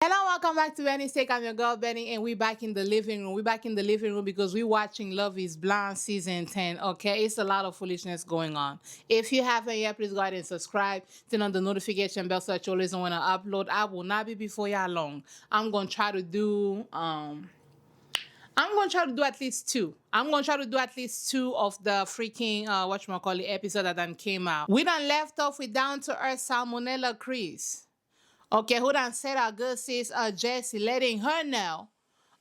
Hello, welcome back to Benny's Take. I'm your girl Benny, and we back in the living room. We back in the living room because we watching Love Is Blind season 10. Okay, it's a lot of foolishness going on. If you haven't yet, please go ahead and subscribe. Turn on the notification bell so that you always know when I upload. I will not be before y'all long. I'm gonna try to do I'm gonna try to do at least two. I'm gonna try to do at least two of the freaking whatchamacallit episode that done came out. We done left off with down to earth Salmonella Chris. Okay, who done said our good sis Jessie, letting her know,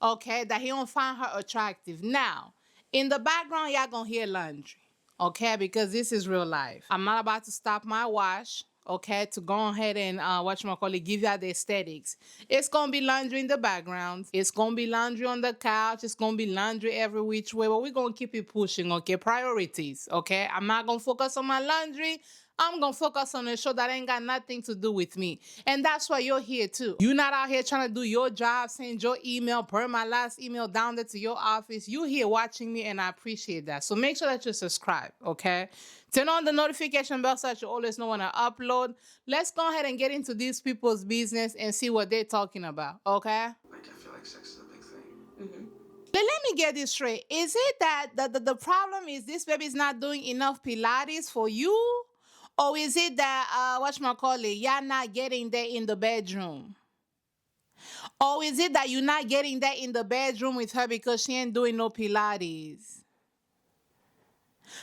okay, that he don't find her attractive. Now, in the background, y'all gonna hear laundry, okay, because this is real life. I'm not about to stop my wash, okay, to go ahead and whatchamacallit, give y'all the aesthetics. It's gonna be laundry in the background. It's gonna be laundry on the couch. It's gonna be laundry every which way, but we're gonna keep it pushing, okay? Priorities, okay? I'm not gonna focus on my laundry. I'm gonna focus on a show that ain't got nothing to do with me. And that's why you're here too. You're not out here trying to do your job, send your email, per my last email down there to your office. You here watching me, and I appreciate that. So make sure that you subscribe, okay? Turn on the notification bell so that you always know when I upload. Let's go ahead and get into these people's business and see what they're talking about, okay? Like, I feel like sex is a big thing. Let me get this straight. Is it that the problem is this baby's not doing enough Pilates for you? Or is it that whatchamacallit, y'all not getting there in the bedroom? Or is it that you're not getting there in the bedroom with her because she ain't doing no Pilates?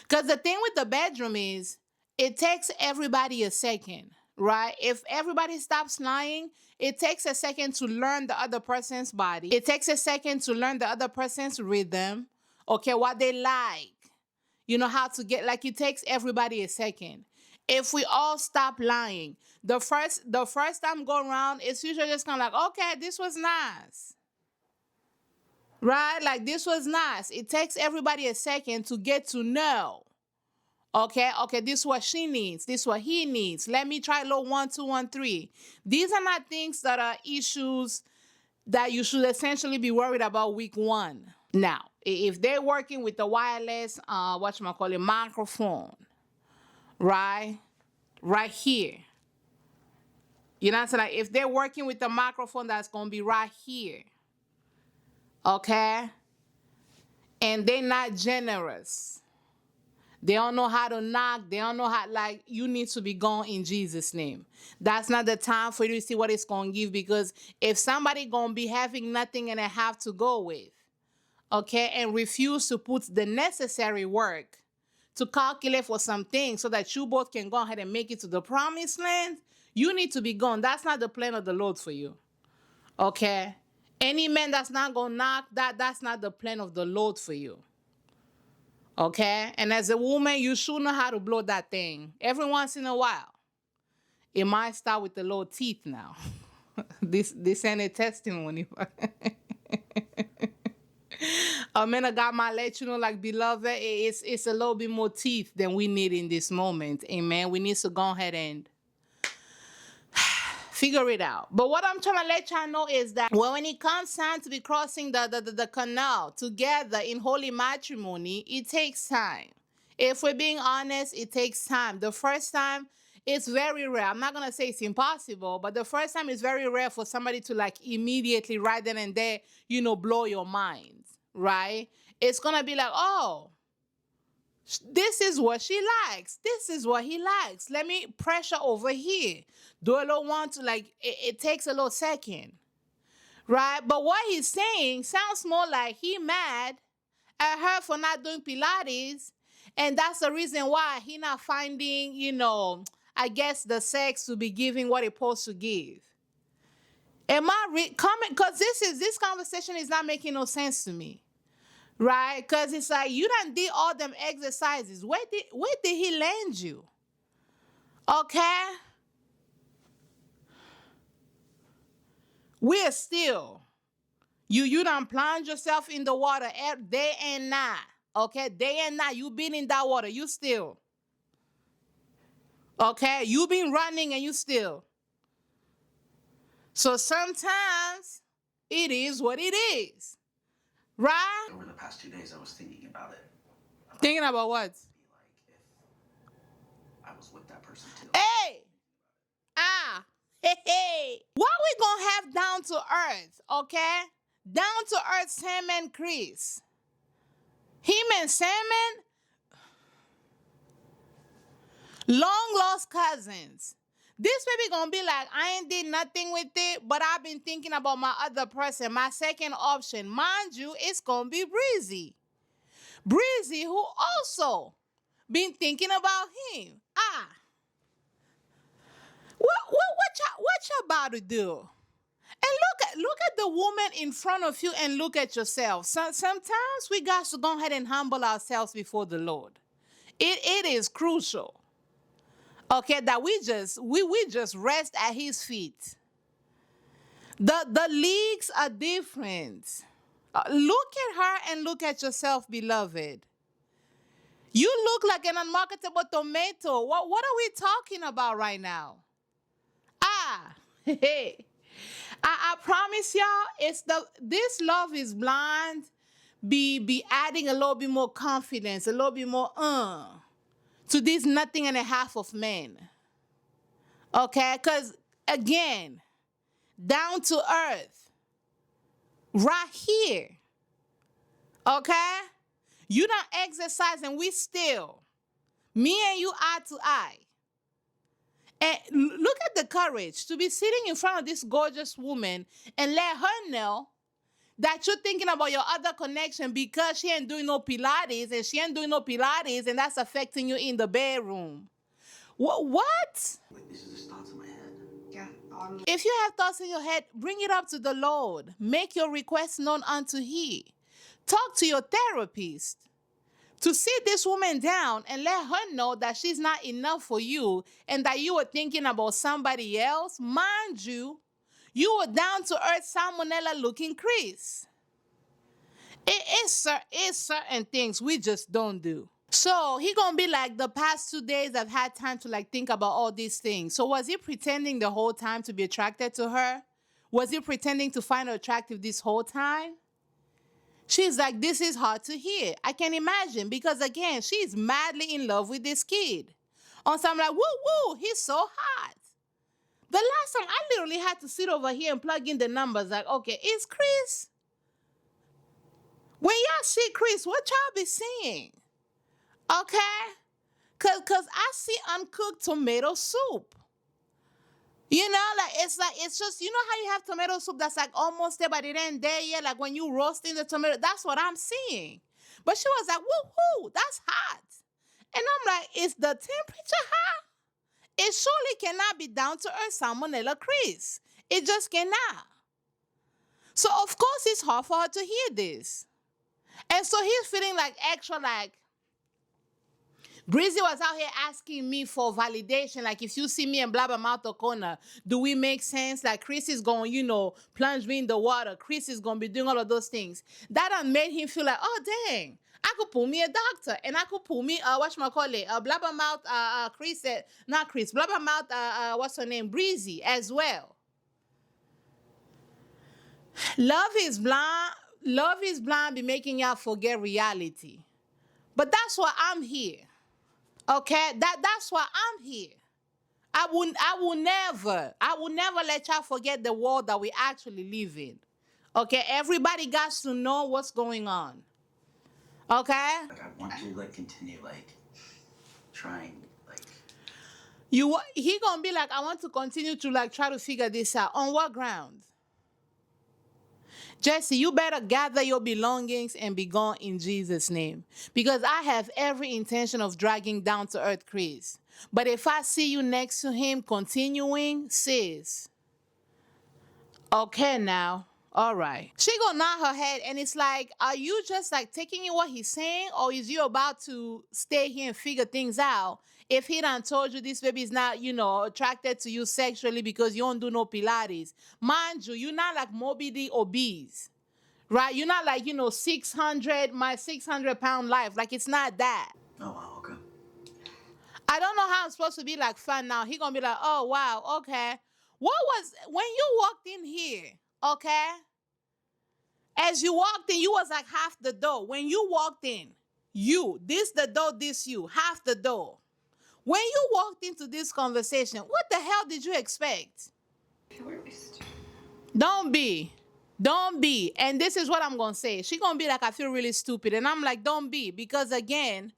Because the thing with the bedroom is it takes everybody a second, right? If everybody stops lying, it takes a second to learn the other person's body. It takes a second to learn the other person's rhythm, okay, what they like. You know how to get, like, it takes everybody a second. If we all stop lying, the first time go around, it's usually just kind of like, okay, this was nice. Right? Like, this was nice. It takes everybody a second to get to know. Okay, this is what she needs. This is what he needs. Let me try low 1, 2, 1, 3. These are not things that are issues that you should essentially be worried about week one. Now, if they're working with the wireless, whatchamacallit, microphone, right? Right here. You know what I'm saying? Like, if they're working with the microphone, that's going to be right here. Okay? And they're not generous. They don't know how to knock. They don't know how, like, you need to be gone in Jesus' name. That's not the time for you to see what it's going to give, because if somebody going to be having nothing and they have to go with, okay, and refuse to put the necessary work to calculate for some things so that you both can go ahead and make it to the promised land, you need to be gone. That's not the plan of the Lord for you. Okay? Any man that's not going to knock, that's not the plan of the Lord for you. Okay? And as a woman, you should know how to blow that thing every once in a while. It might start with the low teeth now. This ain't a testimony. A man of God might let you know, like, beloved, it's a little bit more teeth than we need in this moment. Amen. We need to go ahead and figure it out. But what I'm trying to let y'all know is that when it comes time to be crossing the canal together in holy matrimony, it takes time. If we're being honest, it takes time. The first time, it's very rare. I'm not going to say it's impossible, but the first time is very rare for somebody to, like, immediately, right then and there, blow your mind, right? It's going to be like, oh, this is what she likes. This is what he likes. Let me pressure over here. Do a little want to, like, it takes a little second, right? But what he's saying sounds more like he mad at her for not doing Pilates, and that's the reason why he not finding, I guess, the sex to be giving what it's supposed to give. Am I comment? Because this conversation is not making no sense to me. Right? Because it's like, you done did all them exercises. Where did he land you? Okay? We're still. You done plunge yourself in the water day and night. Okay? Day and night. You been in that water. You still. Okay? You been running and you still. So sometimes it is what it is. Right? Over the past 2 days, I was thinking about it. Thinking about what? Be like if I was with that person too. Hey! Ah! What we gonna have down to earth, okay? Down to earth, Sam and Chris. Him and Salmon, long lost cousins. This baby gonna be like, I ain't did nothing with it, but I've been thinking about my other person, my second option. Mind you, it's gonna be Breezy. Breezy, who also been thinking about him. What you about to do? And look at the woman in front of you and look at yourself. Sometimes we got to go ahead and humble ourselves before the Lord. It is crucial. Okay, that we just rest at his feet. The leagues are different. Look at her and look at yourself, beloved. You look like an unmarketable tomato. What are we talking about right now? Hey. I promise y'all, this love is blind. Be adding a little bit more confidence, a little bit more to this nothing and a half of men. Okay? Because again, down to earth, right here. Okay? You don't exercise and we still, me and you eye to eye. And look at the courage to be sitting in front of this gorgeous woman and let her know that you're thinking about your other connection because she ain't doing no Pilates and that's affecting you in the bedroom. What? Wait, these are just thoughts in my head. Yeah. If you have thoughts in your head, bring it up to the Lord. Make your request known unto He. Talk to your therapist to sit this woman down and let her know that she's not enough for you and that you were thinking about somebody else. Mind you, you were down to earth salmonella looking Chris. It's certain things we just don't do. So he gonna be like, the past 2 days I've had time to like think about all these things. So was he pretending the whole time to be attracted to her? Was he pretending to find her attractive this whole time? She's like, this is hard to hear. I can imagine because again, she's madly in love with this kid. On some like, woo woo, he's so hot. The last time I literally had to sit over here and plug in the numbers like, okay, is Chris? When y'all see Chris, what y'all be seeing? Okay? Cause I see uncooked tomato soup. You know, it's just, you know how you have tomato soup that's like almost there, but it ain't there yet? Like when you roasting the tomato, that's what I'm seeing. But she was like, woo-hoo, that's hot. And I'm like, is the temperature hot? It surely cannot be down to earth salmonella Chris. It just cannot. So of course it's hard for her to hear this. And so he's feeling like extra like, Breezy was out here asking me for validation. Like, if you see me and Blabbermouth or corner, do we make sense? Like, Chris is going, plunge me in the water. Chris is going to be doing all of those things. That done made him feel like, oh, dang, I could pull me a doctor. And I could pull me, Blabbermouth, Chris said, not Chris, Blabbermouth, what's her name? Breezy as well. Love is blind, be making y'all forget reality. But that's why I'm here. Okay, that's why I'm here. I will never let y'all forget the world that we actually live in. Okay, everybody got to know what's going on. Okay? Like, I want to, like, continue, like, trying, like... He gonna be like, I want to continue to, like, try to figure this out. On what ground? Jesse, you better gather your belongings and be gone in Jesus' name. Because I have every intention of dragging down to earth Chris. But if I see you next to him continuing, sis. Okay now. All right. She gonna nod her head and it's like, are you just like taking in what he's saying? Or is you about to stay here and figure things out? If he done told you this baby is not, attracted to you sexually because you don't do no Pilates. Mind you, you're not like morbidly obese. Right? You're not like, 600, my 600-pound life. Like, it's not that. Oh, wow, okay. I don't know how I'm supposed to be like fun now. He gonna be like, oh, wow, okay. When you walked in here, okay? As you walked in, you was like half the door. When you walked in, this the door, this you, half the door. When you walked into this conversation, what the hell did you expect? feel really stupid. Don't be. Don't be. And this is what I'm going to say. She going to be like, I feel really stupid. And I'm like, don't be. Because again,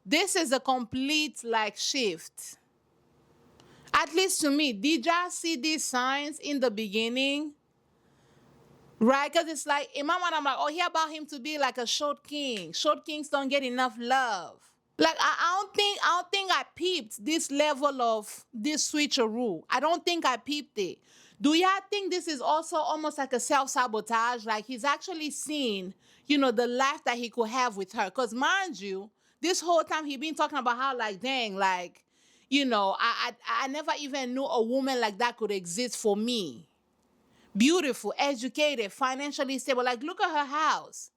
this is a complete like shift. At least to me, did y'all see these signs in the beginning? Right? Because it's like, in my mind, I'm like, oh, he about him to be like a short king. Short kings don't get enough love. Like I don't think I peeped this level of this switcheroo. I don't think I peeped it. Do y'all think this is also almost like a self-sabotage? Like he's actually seen, the life that he could have with her. Because mind you, this whole time he been talking about how like, dang, like, I never even knew a woman like that could exist for me. Beautiful, educated, financially stable. Like, look at her house.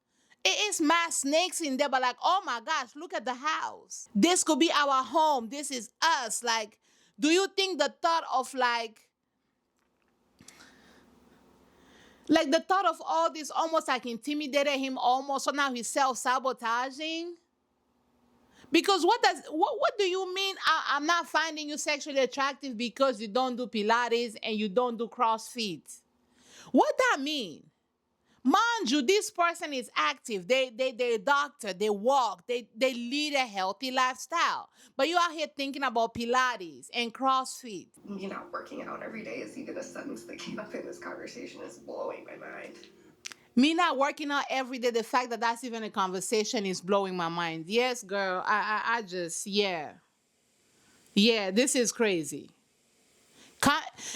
It is mad snakes in there, but like, oh my gosh, look at the house. This could be our home. This is us. Like, do you think the thought of like the thought of all this almost like intimidated him almost, so now he's self-sabotaging? Because what do you mean I'm not finding you sexually attractive because you don't do Pilates and you don't do CrossFit? What that mean? Mind you, this person is active. They're a doctor. They walk. They lead a healthy lifestyle. But you out here thinking about Pilates and CrossFit. Me not working out every day is even a sentence that came up in this conversation is blowing my mind. Me not working out every day, the fact that that's even a conversation is blowing my mind. Yes, girl. I just, yeah. Yeah, this is crazy.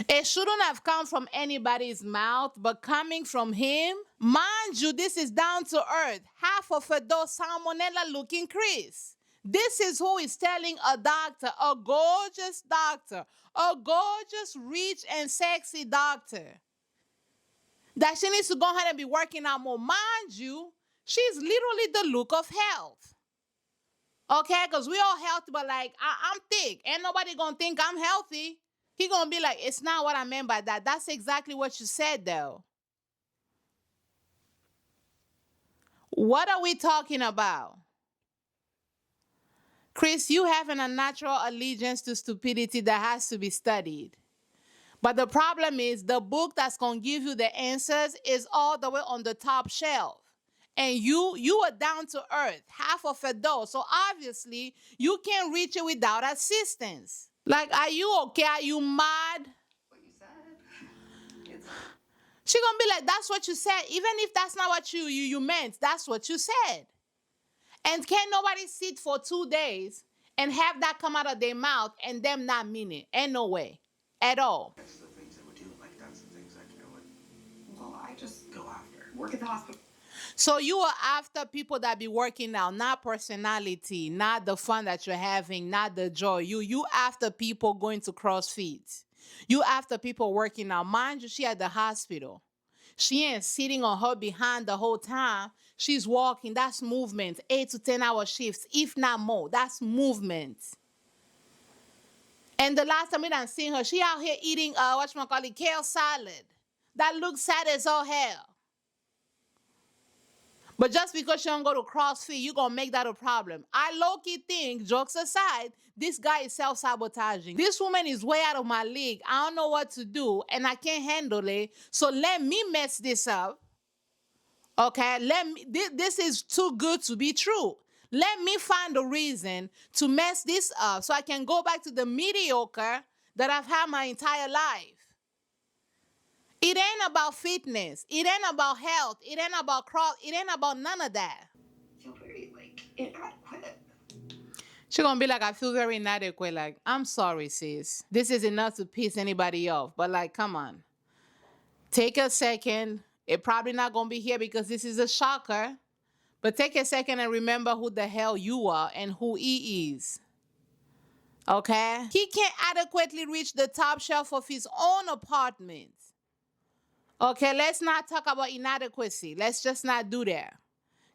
It shouldn't have come from anybody's mouth, but coming from him, mind you, this is down to earth. Half of a those salmonella looking Chris. This is who is telling a doctor, a gorgeous doctor, a gorgeous, rich, and sexy doctor, that she needs to go ahead and be working out more. Mind you, she's literally the look of health. Okay, because we all healthy, but like I'm thick. Ain't nobody gonna think I'm healthy. He gonna be like, it's not what I meant by that. That's exactly what you said, though. What are we talking about? Chris, you have an unnatural allegiance to stupidity that has to be studied. But the problem is the book that's gonna give you the answers is all the way on the top shelf. And you are down to earth, half of a dough. So obviously you can't reach it without assistance. Like, are you okay? Are you mad? What you said? It's She gonna be like, that's what you said. Even if that's not what you meant, that's what you said. And can nobody sit for 2 days and have that come out of their mouth and them not mean it? Ain't no way. At all. That's the things that would do. Like, that's the things that I would well, I just go after. work at the hospital. So you are after people that be working out, not personality, not the fun that you're having, not the joy. You after people going to CrossFit. You after people working out. Mind you, she at the hospital. She ain't sitting on her behind the whole time. She's walking. That's movement. 8 to 10 hour shifts, if not more. That's movement. And the last time we done seen her, she out here eating whatchamacallit, kale salad. That looks sad as all hell. But just because she don't go to CrossFit, you gonna make that a problem. I low-key think, jokes aside, this guy is self-sabotaging. This woman is way out of my league. I don't know what to do, and I can't handle it. So let me mess this up. Okay? This is too good to be true. Let me find a reason to mess this up so I can go back to the mediocre that I've had my entire life. It ain't about fitness. It ain't about health. It ain't about it ain't about none of that. I feel very inadequate. She gonna be like, I feel very inadequate. Like, I'm sorry, sis. This is enough to piss anybody off. But like, come on. Take a second. It probably not gonna be here because this is a shocker. But take a second and remember who the hell you are and who he is. Okay? He can't adequately reach the top shelf of his own apartment. Okay, let's not talk about inadequacy. Let's just not do that.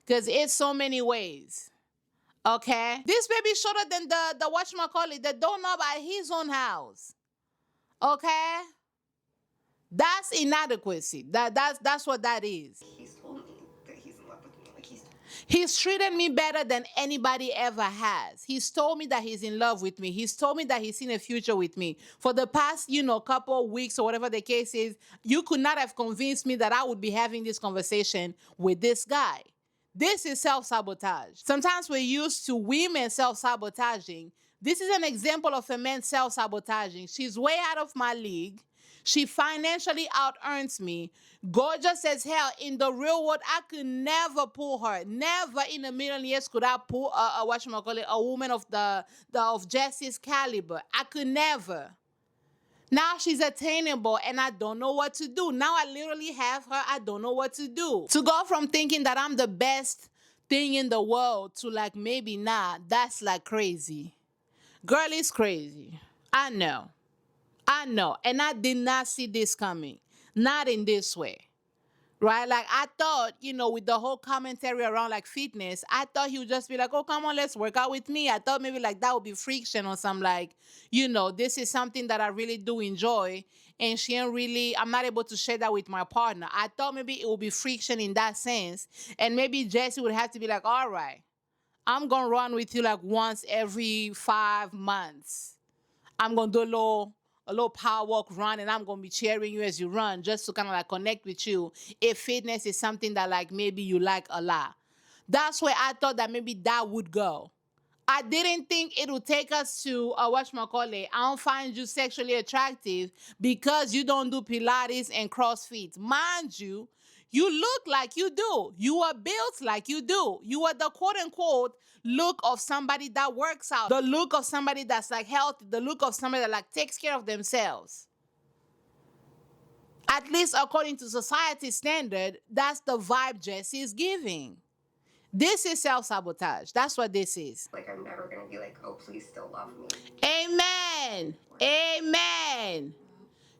Because it's so many ways. Okay? This baby shorter than the whatchamacallit, the doorknob at his own house. Okay? That's inadequacy. That's what that is. He's told me that he's in love with me. He's treated me better than anybody ever has. He's told me that he's in love with me. He's told me that he's seen a future with me. For the past, couple of weeks or whatever the case is, you could not have convinced me that I would be having this conversation with this guy. This is self-sabotage. Sometimes we're used to women self-sabotaging. This is an example of a man self-sabotaging. She's way out of my league. She financially out earns me. Gorgeous as hell. In the real world, I could never pull her. Never in a million years could I pull a woman of of Jesse's caliber. I could never. Now she's attainable and I don't know what to do. Now I literally have her. I don't know what to do. To go from thinking that I'm the best thing in the world to like maybe not, that's like crazy. Girl is crazy. I know. I know. And I did not see this coming. Not in this way. Right? Like I thought, with the whole commentary around like fitness, I thought he would just be like, oh, come on, let's work out with me. I thought maybe like that would be friction or some like, this is something that I really do enjoy. And I'm not able to share that with my partner. I thought maybe it would be friction in that sense. And maybe Jesse would have to be like, all right, I'm going to run with you like once every 5 months. I'm going to do a little power walk run and I'm going to be cheering you as you run just to kind of like connect with you if fitness is something that like maybe you like a lot. That's where I thought that maybe that would go. I didn't think it would take us to whatchamacallit. I don't find you sexually attractive because you don't do Pilates and CrossFit. Mind you, you look like you do. You are built like you do. You are the quote unquote look of somebody that works out. The look of somebody that's like healthy. The look of somebody that like takes care of themselves. At least according to society standard, that's the vibe Jesse is giving. This is self-sabotage. That's what this is. Like, I'm never gonna be like, oh, please still love me. Amen. Amen.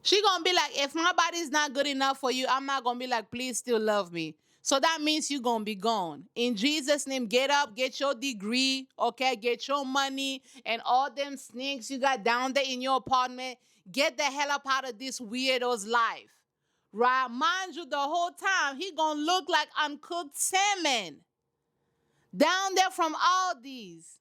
She gonna be like, if my body's not good enough for you, I'm not gonna be like, please still love me. So that means you're gonna be gone. In Jesus' name, get up, get your degree, okay? Get your money and all them snakes you got down there in your apartment. Get the hell up out of this weirdo's life. Right? Mind you, the whole time, he gonna look like uncooked salmon. Down there from all these.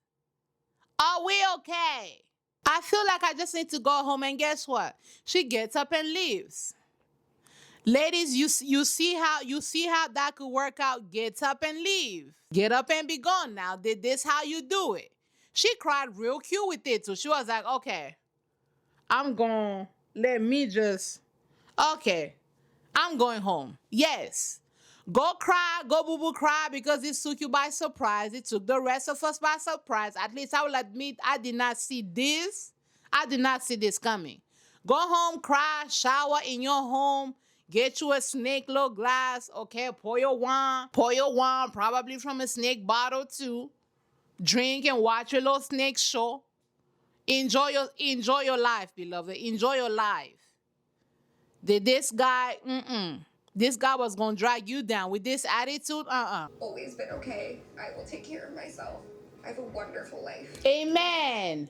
Are we okay? I feel like I just need to go home and guess what? She gets up and leaves. Ladies, you see how that could work out. Get up and leave. Get up and be gone now. This how you do it. She cried real cute with it too. She was like, okay, I'm going okay, I'm going home. Yes. Go cry, go boo-boo cry because it took you by surprise. It took the rest of us by surprise. At least I will admit I did not see this. I did not see this coming. Go home, cry, shower in your home. Get you a snake little glass, okay? Pour your wine, probably from a snake bottle too. Drink and watch your little snake show. Enjoy your life, beloved. Enjoy your life. This guy, this guy was gonna drag you down with this attitude. Always been okay. I will take care of myself. I have a wonderful life. Amen.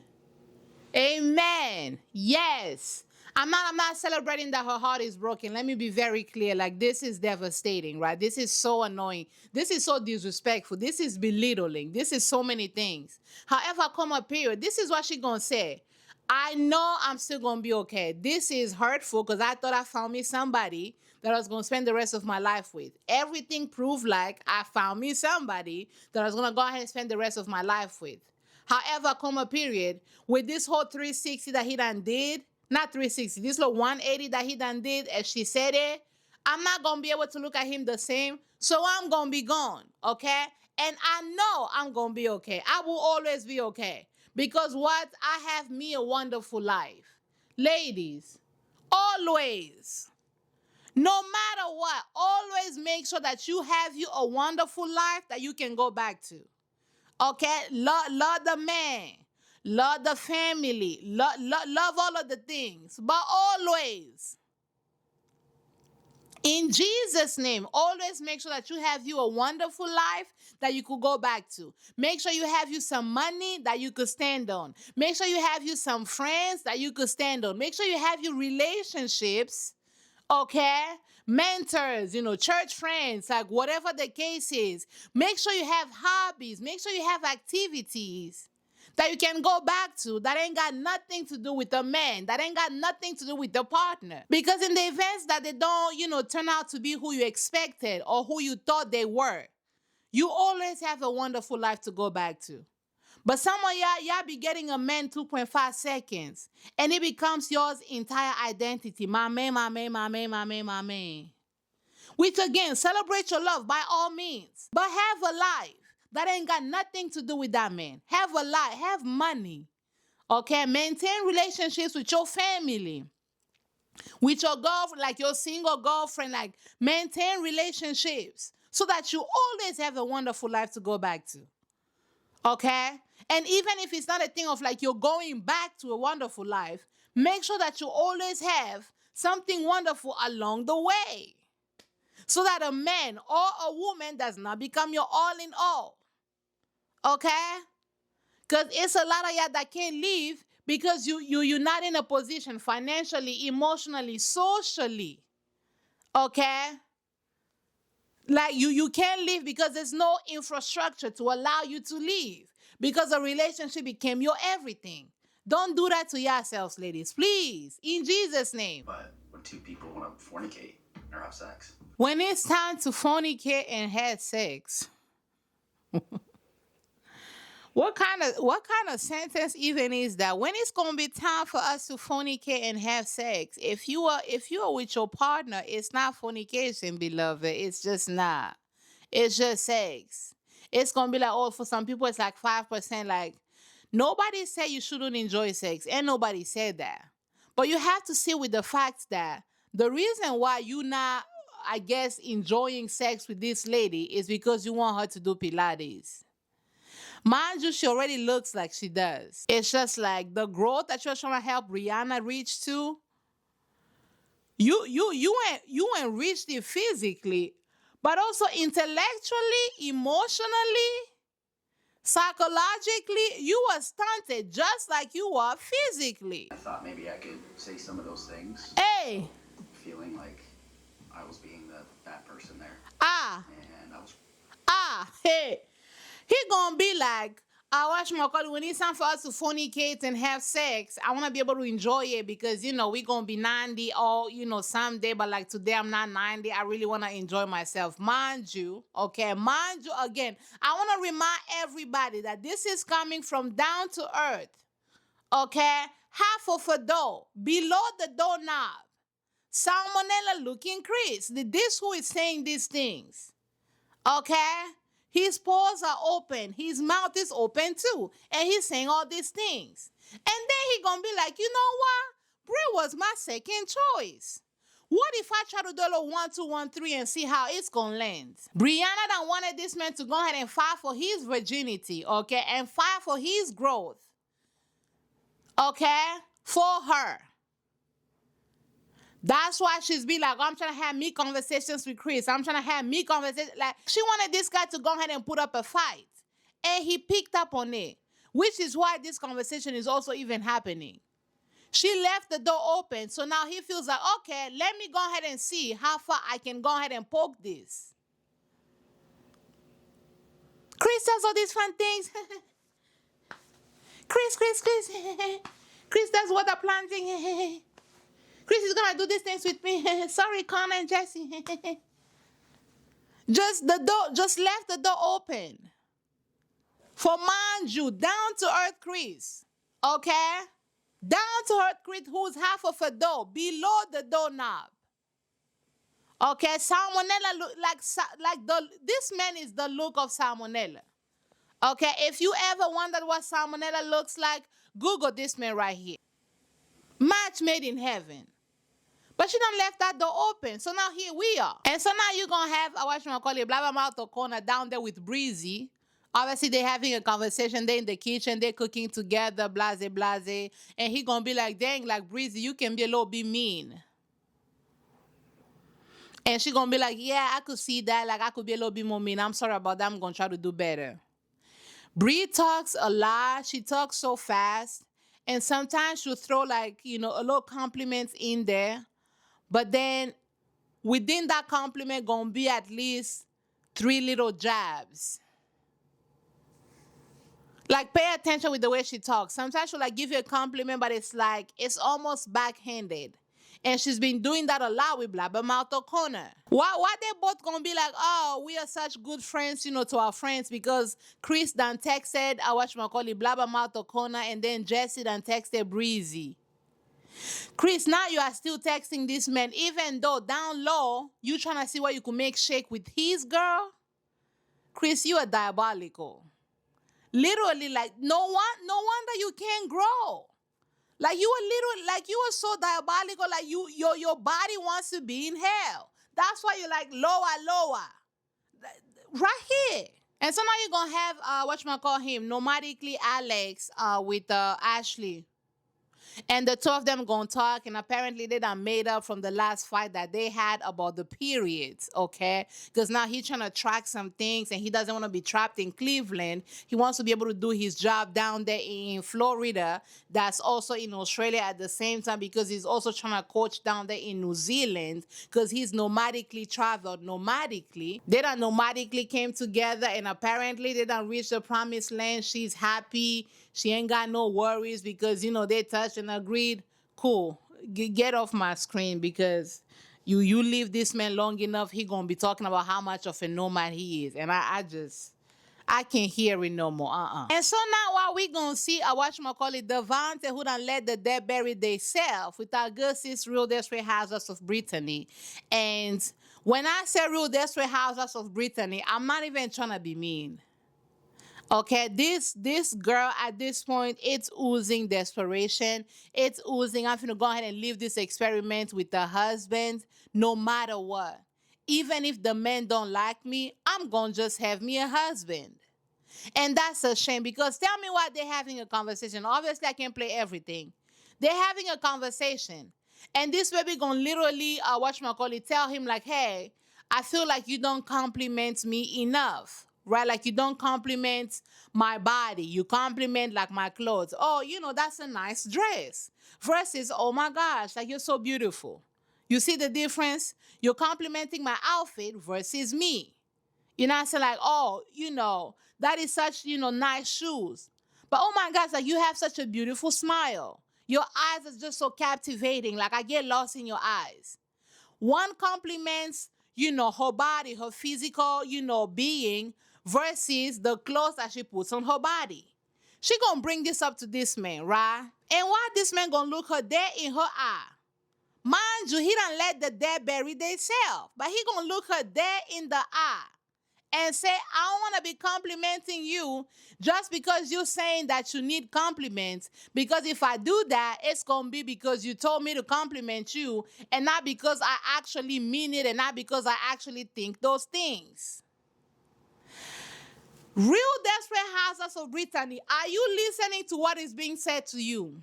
Amen. Yes. I'm not celebrating that her heart is broken. Let me be very clear. Like, this is devastating, right? This is so annoying. This is so disrespectful. This is belittling. This is so many things. However, come a period, this is what she gonna say. I know I'm still gonna be okay. This is hurtful because I thought I found me somebody that I was gonna spend the rest of my life with. Everything proved like I found me somebody that I was gonna go ahead and spend the rest of my life with. However, comma period, with this whole 360 that he done did, not 360, this little 180 that he done did, as she said it, I'm not gonna be able to look at him the same, so I'm gonna be gone, okay? And I know I'm gonna be okay. I will always be okay. Because what? I have me a wonderful life. Ladies, always, no matter what, always make sure that you have you a wonderful life that you can go back to. Okay? Love the man. Love the family. Love all of the things. But always, in Jesus' name, always make sure that you have you a wonderful life that you could go back to. Make sure you have you some money that you could stand on. Make sure you have you some friends that you could stand on. Make sure you have your relationships, Okay? Mentors, church friends, like whatever the case is. Make sure you have hobbies. Make sure you have activities that you can go back to that ain't got nothing to do with the man, that ain't got nothing to do with the partner. Because in the events that they don't, turn out to be who you expected or who you thought they were, you always have a wonderful life to go back to. But some of y'all be getting a man 2.5 seconds and it becomes yours entire identity. My man, my man, my man, my man, my man. Which again, celebrate your love by all means. But have a life that ain't got nothing to do with that man. Have a life, have money. Okay, maintain relationships with your family, with your girlfriend, like your single girlfriend, like maintain relationships so that you always have a wonderful life to go back to. Okay? And even if it's not a thing of like you're going back to a wonderful life, make sure that you always have something wonderful along the way. So that a man or a woman does not become your all in all. Okay? Because it's a lot of y'all that can't leave because you're not in a position financially, emotionally, socially. Okay? Like you can't leave because there's no infrastructure to allow you to leave because a relationship became your everything. Don't do that to yourselves, ladies, please, in Jesus' name. But when two people want to fornicate or have sex, When it's time to fornicate and have sex, what kind of sentence even is that? When it's gonna be time for us to fornicate and have sex? If you are with your partner, it's not fornication, beloved. It's just not. It's just sex. It's gonna be like, oh, for some people it's like 5%. Like nobody said you shouldn't enjoy sex, and nobody said that. But you have to sit with the fact that the reason why you not, I guess, enjoying sex with this lady is because you want her to do Pilates. Mind you, she already looks like she does. It's just like the growth that you're trying to help Rihanna reach to. You ain't reached it physically, but also intellectually, emotionally, psychologically, you are stunted just like you are physically. I thought maybe I could say some of those things, Hey, feeling like I was being the bad person there, ah, and I was hey. He gonna be like, I watch my call when it's time for us to fornicate and have sex. I wanna be able to enjoy it because we gonna be 90 or someday, but like today I'm not 90. I really wanna enjoy myself. Mind you, okay, mind you again, I wanna remind everybody that this is coming from down to earth. Okay? Half of a door, below the doorknob. Salmonella looking Chris. This who is saying these things. Okay? His pores are open. His mouth is open too. And he's saying all these things. And then he gonna be like, you know what? Brie was my second choice. What if I try to do a little 1, 2, 1, 3 and see how it's gonna land? Brianna done wanted this man to go ahead and fight for his virginity, okay? And fight for his growth. Okay? For her. That's why she's be like, I'm trying to have me conversations with Chris. I'm trying to have me conversations. Like, she wanted this guy to go ahead and put up a fight. And he picked up on it, which is why this conversation is also even happening. She left the door open. So now he feels like, okay, let me go ahead and see how far I can go ahead and poke this. Chris does all these fun things. Chris. Chris does water planting. Chris is gonna do these things with me. Sorry, Connor and Jesse. Just left the door open. For mind you, down to earth Chris. Okay? Down to earth Chris, who's half of a door, below the doorknob. Okay, salmonella look like this man is the look of salmonella. Okay, if you ever wondered what salmonella looks like, Google this man right here. Match made in heaven. But she done left that door open. So now here we are. And so now you're going to have, I watch my call it Blabbermouth or corner down there with Breezy. Obviously, they're having a conversation. They're in the kitchen. They're cooking together, blase, blase. And he going to be like, dang, like, Breezy, you can be a little bit mean. And she going to be like, yeah, I could see that. Like, I could be a little bit more mean. I'm sorry about that. I'm going to try to do better. Bree talks a lot. She talks so fast. And sometimes she'll throw, like, a little compliments in there. But then within that compliment gonna be at least 3 little jabs. Like, pay attention with the way she talks. Sometimes she'll like give you a compliment, but it's like it's almost backhanded. And she's been doing that a lot with Blabbermouth O'Connor. Why they both gonna be like, oh, we are such good friends, to our friends, because Chris done texted whatchamacallit Blabbermouth O'Connor, and then Jesse done texted Breezy. Chris, now you are still texting this man, even though down low you trying to see what you could make shake with his girl. Chris, you are diabolical. Literally, like, no wonder you can't grow. Like, you were you were so diabolical. Like, your body wants to be in hell. That's why you're like lower, right here. And so now you're gonna have whatchamacall him, nomadically Alex with Ashley. And the two of them gonna talk, and apparently they done made up from the last fight that they had about the periods, okay? Because now he's trying to track some things, and he doesn't want to be trapped in Cleveland. He wants to be able to do his job down there in Florida, that's also in Australia at the same time, because he's also trying to coach down there in New Zealand, because he's nomadically traveled. Nomadically, they done nomadically came together, and apparently they done reached the promised land. She's happy. She ain't got no worries because, they touched and agreed. Cool. Get off my screen, because you leave this man long enough, he gonna be talking about how much of a nomad he is. And I can't hear it no more. And so now while we gonna see whatchamacallit Devante, who done let the dead bury they self with our good sis Real Desperate Housewives of Brittany. And when I say Real Desperate Housewives of Brittany, I'm not even trying to be mean. Okay, this girl at this point, it's oozing desperation. It's oozing, I'm gonna go ahead and leave this experiment with the husband, no matter what. Even if the men don't like me, I'm gonna just have me a husband. And that's a shame, because tell me why they're having a conversation. Obviously, I can't play everything. They're having a conversation. And this baby gonna literally, whatchamacallit, tell him like, hey, I feel like you don't compliment me enough. Right? Like, you don't compliment my body. You compliment like my clothes. Oh, that's a nice dress. Versus, oh my gosh, like, you're so beautiful. You see the difference? You're complimenting my outfit versus me. I'm saying? Like, oh, that is such, nice shoes. But oh my gosh, like, you have such a beautiful smile. Your eyes are just so captivating. Like, I get lost in your eyes. One compliments, her body, her physical, being, versus the clothes that she puts on her body. She gonna bring this up to this man, right? And why this man gonna look her dead in her eye? Mind you, he done let the dead bury themselves, but he gonna look her dead in the eye and say, I don't want to be complimenting you just because you're saying that you need compliments. Because if I do that, it's going to be because you told me to compliment you, and not because I actually mean it, and not because I actually think those things. Real Desperate Housewives of Brittany, are you listening to what is being said to you?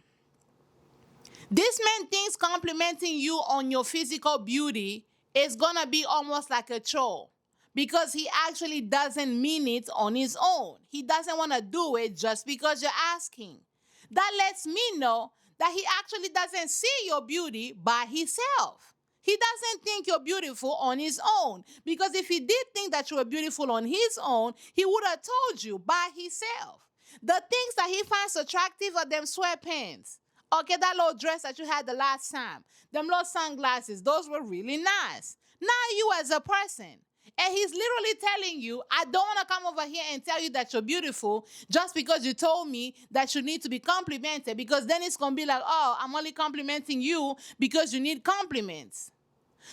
This man thinks complimenting you on your physical beauty is going to be almost like a chore, because he actually doesn't mean it on his own. He doesn't want to do it just because you're asking. That lets me know that he actually doesn't see your beauty by himself. He doesn't think you're beautiful on his own, because if he did think that you were beautiful on his own, he would have told you by himself. The things that he finds attractive are them sweatpants. Okay, that little dress that you had the last time. Them little sunglasses, those were really nice. Now you as a person. And he's literally telling you, I don't want to come over here and tell you that you're beautiful just because you told me that you need to be complimented, because then it's going to be like, oh, I'm only complimenting you because you need compliments.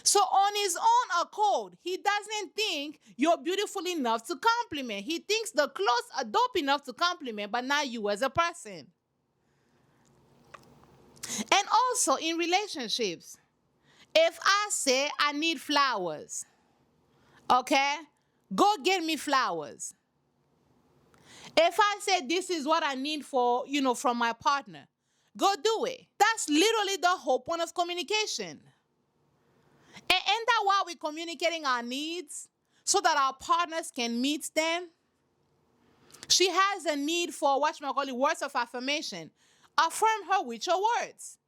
So on his own accord, he doesn't think you're beautiful enough to compliment. He thinks the clothes are dope enough to compliment, but not you as a person. And also in relationships, if I say I need flowers, okay, go get me flowers. If I say this is what I need for, from my partner, go do it. That's literally the whole point of communication. And ain't that why we're communicating our needs? So that our partners can meet them? She has a need for, words of affirmation. Affirm her with your words.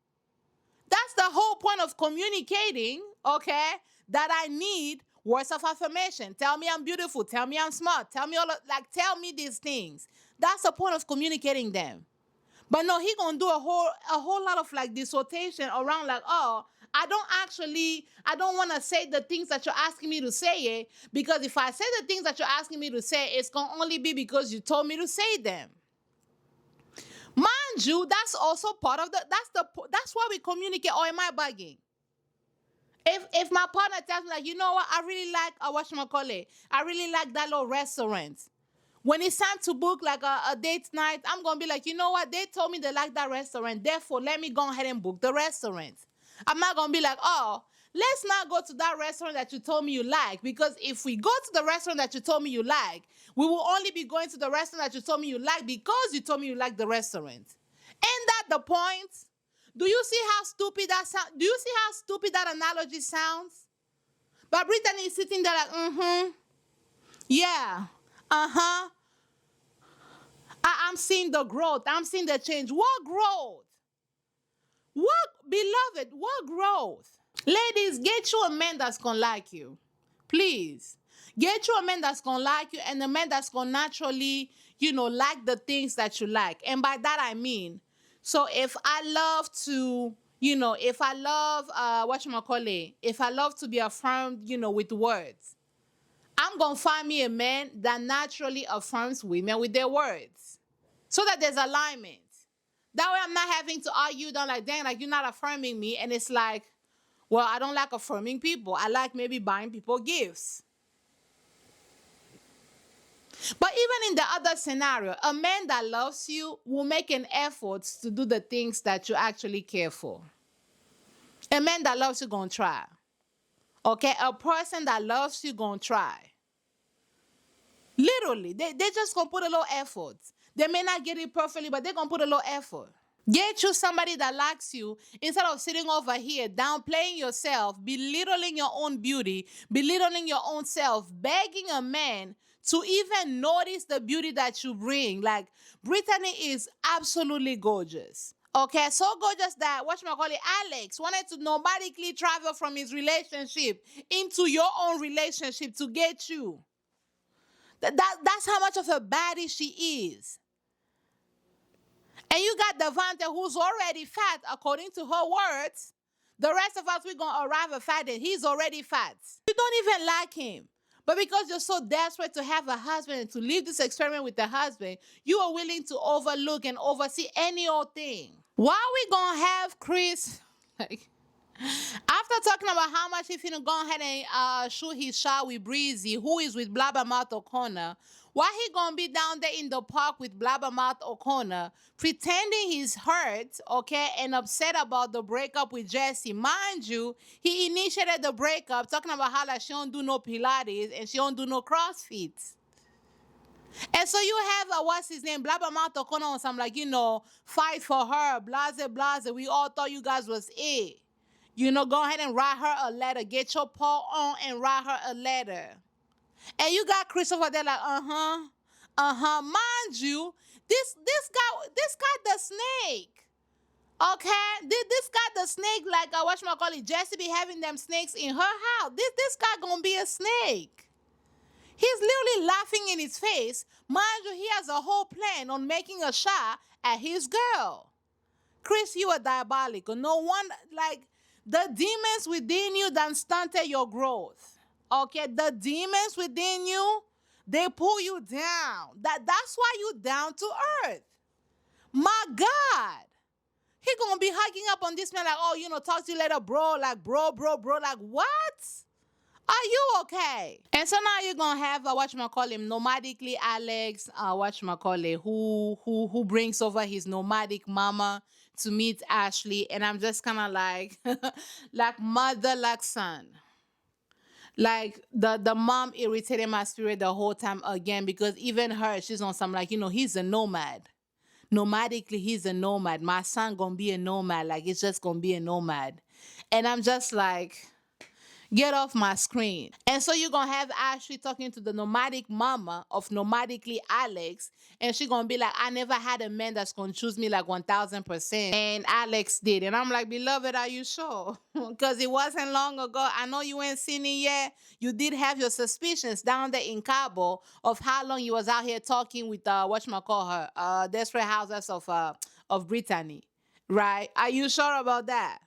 That's the whole point of communicating, okay? That I need words of affirmation. Tell me I'm beautiful. Tell me I'm smart. Tell me tell me these things. That's the point of communicating them. But no, he gonna do a whole lot of like dissertation around like, oh, I don't want to say the things that you're asking me to say it, because if I say the things that you're asking me to say, it's gonna only be because you told me to say them. Mind you, that's also part of that's why we communicate. Or am I bugging? If my partner tells me like, you know what, I really like whatchamacallit, I really like that little restaurant. When it's time to book like a date night, I'm gonna be like, you know what? They told me they like that restaurant. Therefore, let me go ahead and book the restaurant. I'm not gonna be like, oh, let's not go to that restaurant that you told me you like. Because if we go to the restaurant that you told me you like, we will only be going to the restaurant that you told me you like because you told me you like the restaurant. Ain't that the point? Do you see how stupid that sound? Do you see how stupid that analogy sounds? But Brittany is sitting there like, mm-hmm, yeah, uh-huh. I'm seeing the growth. I'm seeing the change. What growth? What, beloved, what growth? Ladies, get you a man that's gonna like you. Please. Get you a man that's gonna like you, and a man that's gonna naturally, like the things that you like. And by that I mean, so if I love to, if I love whatchamacallit, if I love to be affirmed, with words, I'm gonna find me a man that naturally affirms women with their words. So that there's alignment. That way I'm not having to argue down like, dang, like you're not affirming me. And it's like, well, I don't like affirming people. I like maybe buying people gifts. But even in the other scenario, a man that loves you will make an effort to do the things that you actually care for. A man that loves you gonna try. Okay? A person that loves you gonna try. Literally, they just gonna put a little effort. They may not get it perfectly, but they're gonna put a little effort. Get you somebody that likes you instead of sitting over here downplaying yourself, belittling your own beauty, belittling your own self, begging a man to even notice the beauty that you bring. Like, Brittany is absolutely gorgeous. Okay, so gorgeous that whatchamacallit, Alex wanted to nomadically travel from his relationship into your own relationship to get you. That's how much of a baddie she is. And you got Devante, who's already fat, according to her words. The rest of us, we're going to arrive at fat, and he's already fat. You don't even like him. But because you're so desperate to have a husband and to leave this experiment with the husband, you are willing to overlook and oversee any old thing. Why are we going to have Chris? Like, after talking about how much he finna go ahead and shoot his shot with Breezy, who is with Blabbermouth O'Connor, why he gonna be down there in the park with Blabbermouth O'Connor, pretending he's hurt, okay, and upset about the breakup with Jesse? Mind you, he initiated the breakup, talking about how like she don't do no Pilates and she don't do no CrossFit. And so you have what's his name, Blabbermouth O'Connor, on some like, fight for her, blase blase. We all thought you guys was it. Go ahead and write her a letter. Get your paw on and write her a letter. And you got Christopher there like, Mind you, this guy the snake. Okay? This guy the snake, like whatchamacallit, Jesse be having them snakes in her house. This guy gonna be a snake. He's literally laughing in his face. Mind you, he has a whole plan on making a shot at his girl. Chris, you are diabolical. No one, like, the demons within you done stunted your growth. Okay, the demons within you, they pull you down. That's why you down to earth. My God. He gonna be hugging up on this man like, oh, talk to you later, bro. Like, bro. Like, what? Are you okay? And so now you're gonna have whatchamacallit, nomadically Alex, whatchamacallit, who brings over his nomadic mama to meet Ashley. And I'm just kinda like like mother, like son. Like the mom irritated my spirit the whole time again, because even her, she's on some like, he's a nomad. Nomadically, he's a nomad. My son gonna be a nomad. Like, it's just gonna be a nomad. And I'm just like, Get off my screen. And so you're gonna have Ashley talking to the nomadic mama of nomadically Alex, and she gonna be like, I never had a man that's gonna choose me like 1000%. And Alex did. And I'm like, beloved, are you sure? Because it wasn't long ago. I know you ain't seen it yet. You did have your suspicions down there in Cabo of how long you was out here talking with whatchamacall her, Desperate Houses of Brittany. Right? Are you sure about that?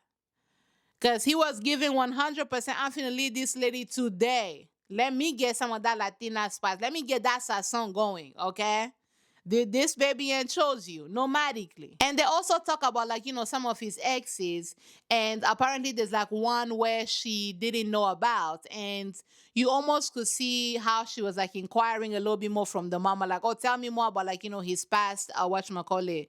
Because he was giving 100%. I'm finna lead this lady today. Let me get some of that Latina spice. Let me get that sazon going, okay? Did this baby and chose you nomadically. And they also talk about like, some of his exes. And apparently there's like one where she didn't know about. And you almost could see how she was like inquiring a little bit more from the mama, like, oh, tell me more about like, his past whatchamacallit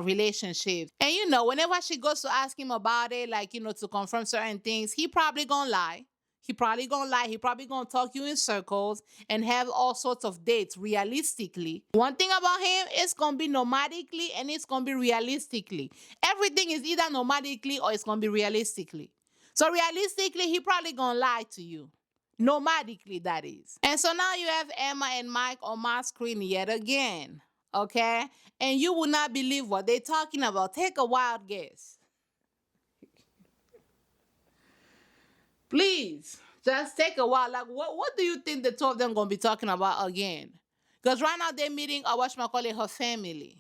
relationships. And whenever she goes to ask him about it, like, to confirm certain things, he probably gonna lie. He probably gonna lie. He probably gonna talk you in circles and have all sorts of dates realistically. One thing about him, it's gonna be nomadically and it's gonna be realistically. Everything is either nomadically or it's gonna be realistically. So realistically, he probably gonna lie to you. Nomadically, that is. And so now you have Emma and Mike on my screen yet again. Okay? And you will not believe what they're talking about. Take a wild guess. Please, just take a while. Like, what do you think the two of them gonna be talking about again? Because right now they're meeting her family.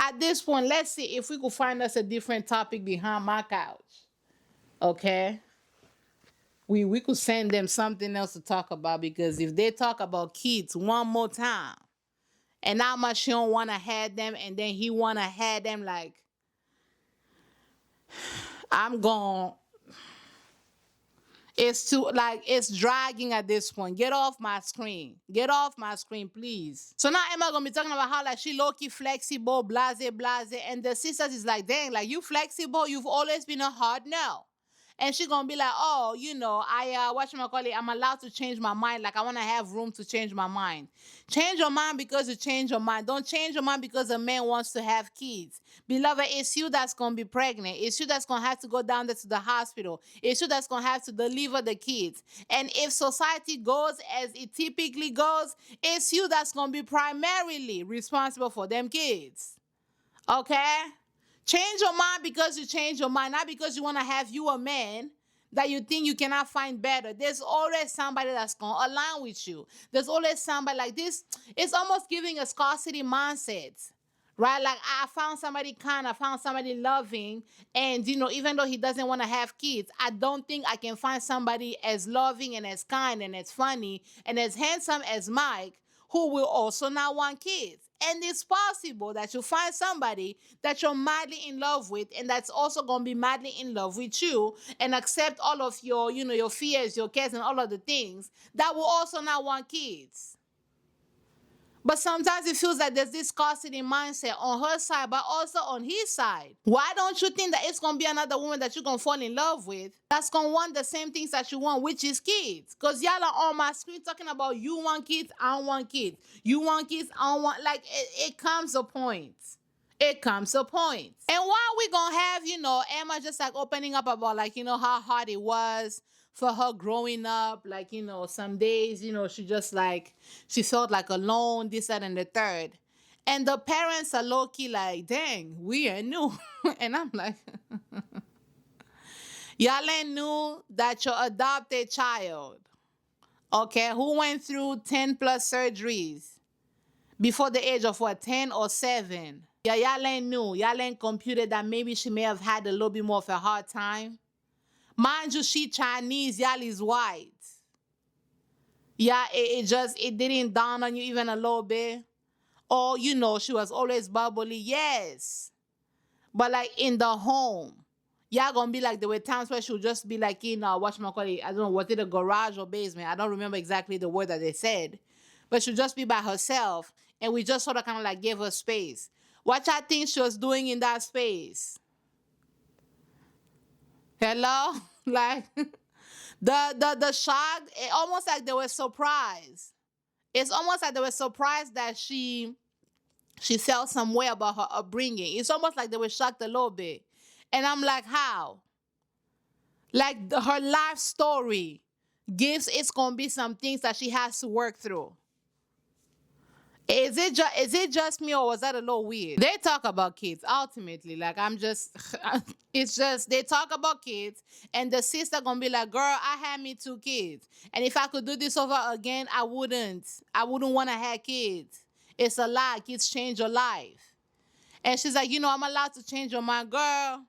At this point, let's see if we could find us a different topic behind my couch. Okay? We could send them something else to talk about, because if they talk about kids one more time and how much she don't wanna have them and then he wanna have them, like, I'm gone. It's too, like, it's dragging at this point. Get off my screen. Get off my screen, please. So now Emma gonna be talking about how like she low-key flexible, blase, blase. And the sisters is like, dang, like you flexible, you've always been a hard no. And she gonna be like, oh, I'm allowed to change my mind. Like I wanna have room to change my mind. Change your mind because you change your mind. Don't change your mind because a man wants to have kids. Beloved, it's you that's gonna be pregnant. It's you that's gonna have to go down there to the hospital. It's you that's gonna have to deliver the kids. And if society goes as it typically goes, it's you that's gonna be primarily responsible for them kids. Okay? Change your mind because you change your mind, not because you want to have you a man that you think you cannot find better. There's always somebody that's going to align with you. There's always somebody like this. It's almost giving a scarcity mindset, right? Like I found somebody kind, I found somebody loving, and even though he doesn't want to have kids, I don't think I can find somebody as loving and as kind and as funny and as handsome as Mike who will also not want kids. And it's possible that you find somebody that you're madly in love with and that's also going to be madly in love with you and accept all of your, your fears, your cares, and all of the things that will also not want kids. But sometimes it feels like there's this scarcity mindset on her side, but also on his side. Why don't you think that it's going to be another woman that you're going to fall in love with that's going to want the same things that you want, which is kids? Because y'all are on my screen talking about you want kids, I don't want kids. You want kids, I don't want... Like, it comes a point. It comes a point. And while we going to have, Emma just like opening up about like, how hard it was for her growing up, like, some days, she just like, she felt like alone, this, that, and the third. And the parents are low-key like, dang, we ain't new. And I'm like, y'all ain't knew that your adopted child, okay, who went through 10 plus surgeries before the age of what, 10 or 7. Yeah, y'all ain't knew. Y'all ain't computed that maybe she may have had a little bit more of a hard time. Mind you, she Chinese, y'all is white. Yeah, it didn't dawn on you even a little bit. Or, she was always bubbly. Yes. But like in the home, y'all gonna be like, there were times where she would just be like in, whatchamacallit, I don't know, was it a garage or basement? I don't remember exactly the word that they said. But she'd just be by herself. And we just sort of kind of like gave her space. What I think she was doing in that space? Hello? Like, the shock, almost like they were surprised. It's almost like they were surprised that she felt some way about her upbringing. It's almost like they were shocked a little bit. And I'm like, how? Like her life story gives it's gonna be some things that she has to work through. Is it just me or was that a little weird? They talk about kids ultimately. Like I'm just, it's just they talk about kids, and the sister gonna be like, "Girl, I had me 2 kids, and if I could do this over again, I wouldn't. I wouldn't want to have kids. It's a lie. Kids change your life." And she's like, "I'm allowed to change your mind, girl.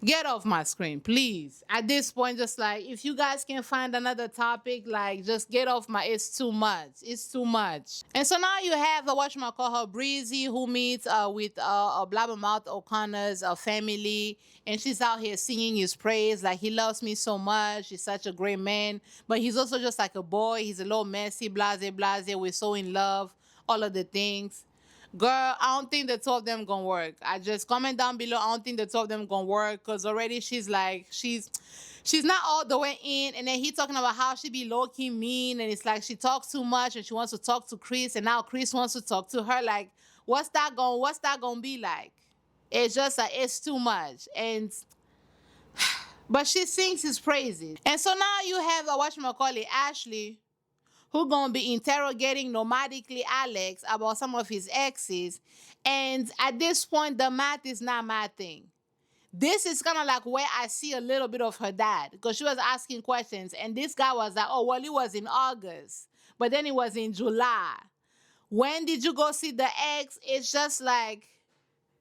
Get off my screen, please." At this point, just like if you guys can find another topic, like just get off my. It's too much. It's too much. And so now you have call her Breezy, who meets with Blabbermouth O'Connor's family, and she's out here singing his praise, like he loves me so much. He's such a great man, but he's also just like a boy. He's a little messy, blase, blase. We're so in love, all of the things. Girl, I don't think the two of them gonna work. I just comment down below. I don't think the two of them gonna work because already she's like she's not all the way in, and then he talking about how she be low key mean, and it's like she talks too much and she wants to talk to Chris, and now Chris wants to talk to her. Like, what's that gonna be like? It's just like it's too much, and but she sings his praises, and so now you have a whatchamacallit, Ashley, who gonna be interrogating nomadically Alex about some of his exes. And at this point, the math is not my thing. This is kind of like where I see a little bit of her dad, because she was asking questions, and this guy was like, "Oh, well, it was in August, but then it was in July. When did you go see the ex?" It's just like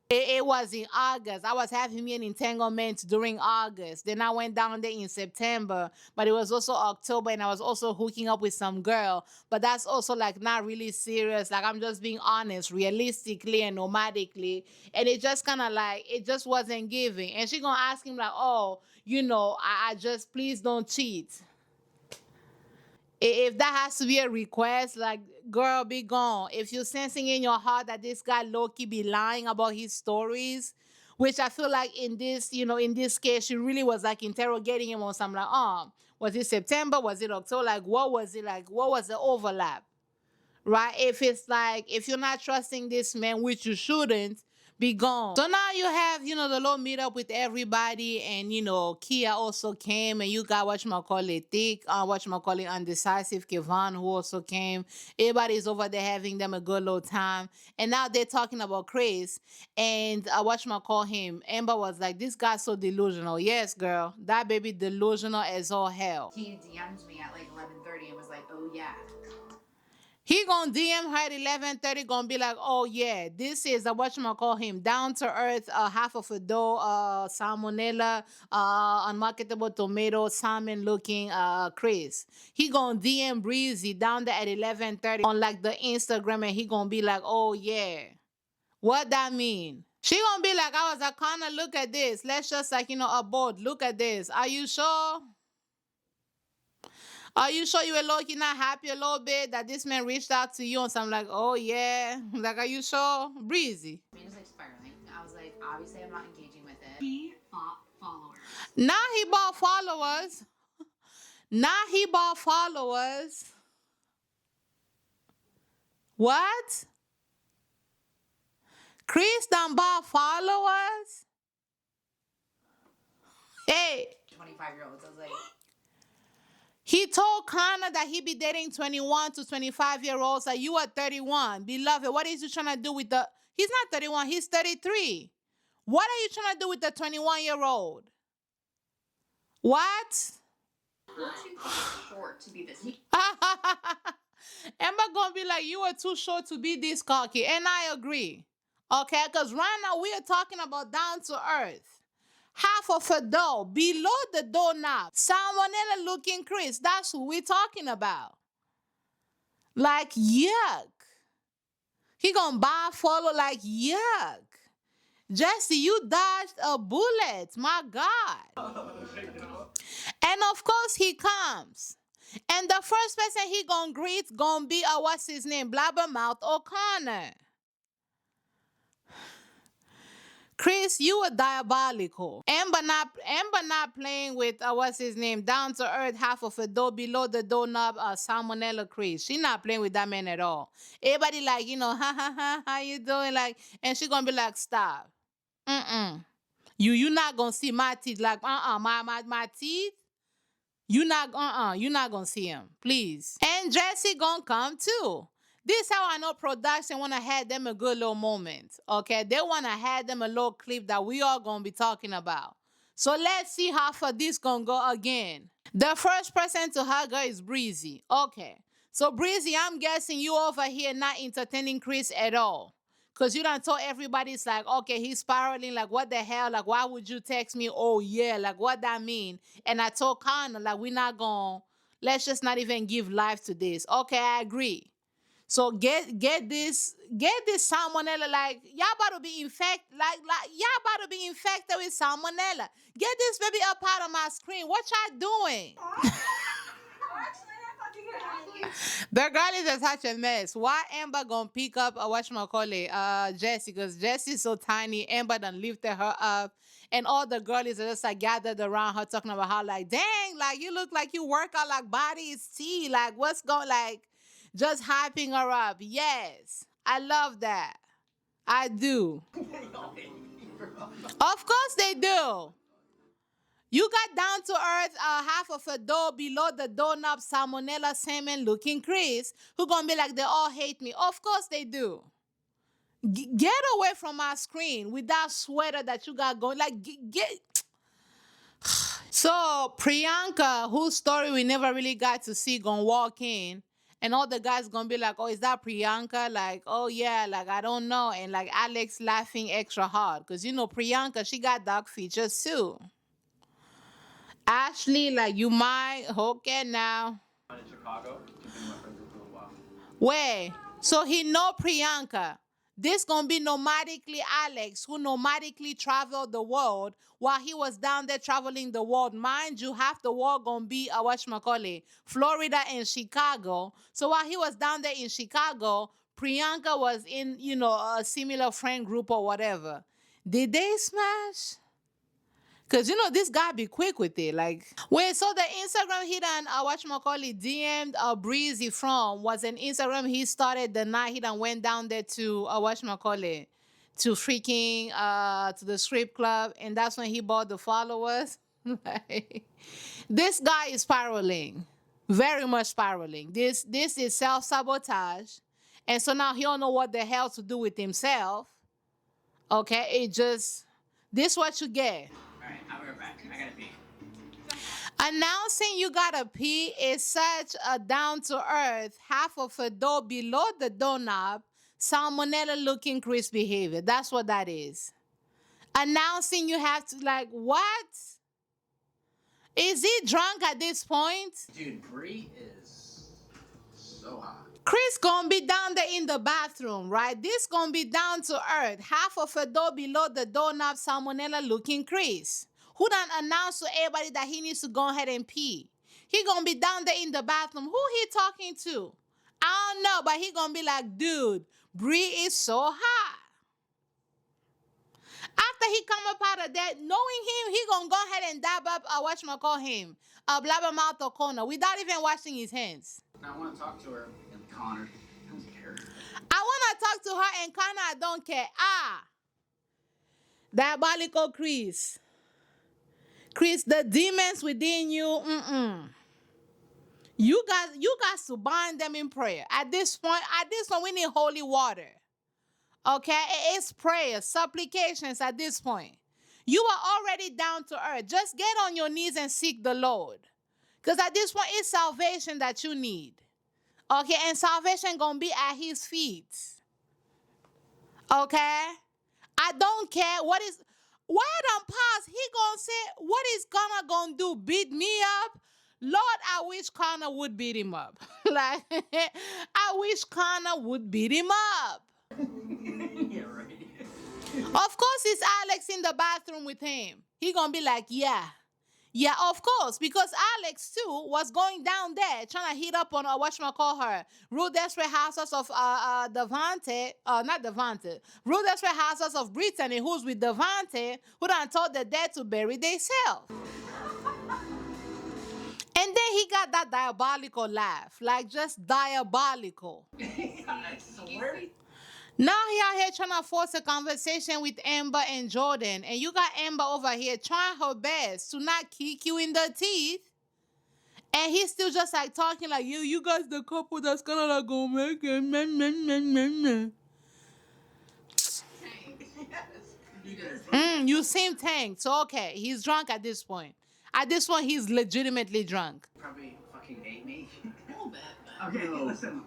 it was in August. I was having me an entanglement during August. Then I went down there in September, but it was also October, and I was also hooking up with some girl. But that's also like not really serious. Like I'm just being honest, realistically and nomadically. And it just kind of like it just wasn't giving. And she gonna ask him like, "Oh, I just please don't cheat." If that has to be a request, like, girl, be gone. If you're sensing in your heart that this guy Loki be lying about his stories, which I feel like in this case, she really was like interrogating him on something like, was it September? Was it October? Like, what was it like? What was the overlap? Right? If it's like, if you're not trusting this man, which you shouldn't, be gone. So now you have, the little meet up with everybody, and Kia also came, and you got whatchamacallit Thick, whatchamacallit Undecisive, Kevon, who also came. Everybody's over there having them a good little time. And now they're talking about Chris, and whatchamacall him. Amber was like, "This guy's so delusional." Yes, girl. That baby delusional as all hell. He DM'd me at like 11:30 and was like, "Oh yeah." He gonna DM her at 11:30, gonna be like, "Oh yeah, this is a whatchamacall him, down to earth, half of a dough, salmonella, unmarketable tomato, salmon looking, Chris." He gonna DM Breezy down there at 11:30 on like the Instagram, and he gonna be like, "Oh yeah, what that mean?" She gonna be like, "I was like, kinda look at this. Let's just like abort. Look at this. Are you sure? Are you sure you were low-key not happy a little bit that this man reached out to you?" And so I'm like, "Oh yeah." Like, are you sure? Breezy. I mean, it's like spiraling. I was like, obviously, I'm not engaging with it. He bought followers. Now he bought followers. Now he bought followers. What? Chris done bought followers? Hey. 25-year-olds. I was like, He told Connor that he be dating 21 to 25-year-olds. Like, you are 31. Beloved, what is you trying to do with the... He's not 31. He's 33. What are you trying to do with the 21-year-old? What? You're too short to be this. Emma gonna be like, "You are too short to be this cocky." And I agree. Okay? Because right now we are talking about down to earth. Half of a dough, below the doorknob. Salmonella looking Chris. That's who we're talking about. Like, yuck. He gonna buy follow like, yuck. Jesse, you dodged a bullet. My God. And of course he comes. And the first person he gonna greet gonna be what's his name? Blabbermouth O'Connor. Chris, you were diabolical. Amber not playing with what's his name? Down to earth, half of a door below the doorknob, salmonella Chris. She not playing with that man at all. Everybody like, ha ha ha, how you doing? Like, and she gonna be like, "Stop. Mm-mm. You not gonna see my teeth like my teeth. You not gonna see him, please. And Jesse gonna come too. This how I know production wanna have them a good little moment. Okay, they wanna have them a little clip that we all gonna be talking about. So let's see how far this gonna go again. The first person to hug her is Breezy. Okay, so Breezy, I'm guessing you over here not entertaining Chris at all. Cause you done told everybody it's like, okay, he's spiraling, like what the hell? Like, why would you text me? Oh yeah, like what that mean? And I told Connor, like, we're not gonna, let's just not even give life to this. Okay, I agree. So get this salmonella, like y'all about to be infected, like y'all about to be infected with salmonella. Get this baby up out of my screen. What y'all doing? The girl is such a mess. Why Amber gonna pick up whatchamacallit, Jessie? Because Jessie's so tiny. Amber done lifted her up. And all the girlies are just like gathered around her talking about how like, dang, like you look like you work out like body is tea. Like what's going like just hyping her up. Yes. I love that. I do. Of course they do. You got down to earth, half of a door below the doorknob, salmonella, salmon looking Chris, who gonna be like, they all hate me. Of course they do. Get away from my screen with that sweater that you got going. Like, get. So, Priyanka, whose story we never really got to see, gonna walk in. And all the guys gonna be like, oh, is that Priyanka? Like, oh yeah, like I don't know. And like Alex laughing extra hard. Cause you know Priyanka, she got dark features too. Ashley, like you might okay now. In Chicago, she's been my friend for a while. Wait, so he know Priyanka. This gonna be nomadically Alex, who nomadically traveled the world while he was down there traveling the world. Mind you, half the world gonna be whatchamacallit, Florida and Chicago. So while he was down there in Chicago, Priyanka was in, a similar friend group or whatever. Did they smash? Cause this guy be quick with it. Like, wait, so the Instagram he done whatchamacallit DM'd Breezy from was an Instagram he started the night he done went down there to whatchamacallit to freaking to the strip club, and that's when he bought the followers. Like, this guy is spiraling. Very much spiraling. This is self-sabotage. And so now he don't know what the hell to do with himself. Okay, it just this what you get. Alright, I'll be right back. I gotta pee. Announcing you gotta pee is such a down to earth, half of a door below the doorknob, salmonella looking Chris behavior. That's what that is. Announcing you have to, like, what? Is he drunk at this point? Dude, Bree is so hot. Chris gonna be down there in the bathroom, right? This gonna be down to earth. Half of a door below the doorknob, salmonella looking Chris. Who done announced to everybody that he needs to go ahead and pee? He gonna be down there in the bathroom. Who he talking to? I don't know, but he gonna be like, dude, Bree is so hot. After he come up out of that, knowing him, he gonna go ahead and dab up whatchamacallit, Blabbermouth or corner without even washing his hands. Now I want to talk to her and Connor. I don't care. I want to talk to her and Connor, I don't care. Diabolical Chris. Chris, the demons within you, You got to bind them in prayer. At this point, we need holy water. Okay? It's prayer, supplications at this point. You are already down to earth. Just get on your knees and seek the Lord. Because at this point, it's salvation that you need. Okay? And salvation gonna be at his feet. Okay? I don't care why don't pause? He gonna say, what is Connor gonna do? Beat me up? Lord, I wish Connor would beat him up. Like, I wish Connor would beat him up. Yeah, right. Of course, it's Alex in the bathroom with him. He gonna be like, yeah. Yeah, of course, because Alex too was going down there trying to hit up on whatchamacallit, Real Desperate Houses of Devante, not Devante, Real Desperate Houses of Brittany, who's with Devante, who done told the dead to bury themselves. And then he got that diabolical laugh, like just diabolical. I swear. Now he out here trying to force a conversation with Amber and Jordan, and you got Amber over here trying her best to not kick you in the teeth, and he's still just like talking like you guys the couple that's gonna like go make it. Meh, meh, meh, meh, meh. You seem tanked. So okay, he's drunk at this point. At this point, he's legitimately drunk. Probably fucking hate me. A little bit. Okay, listen.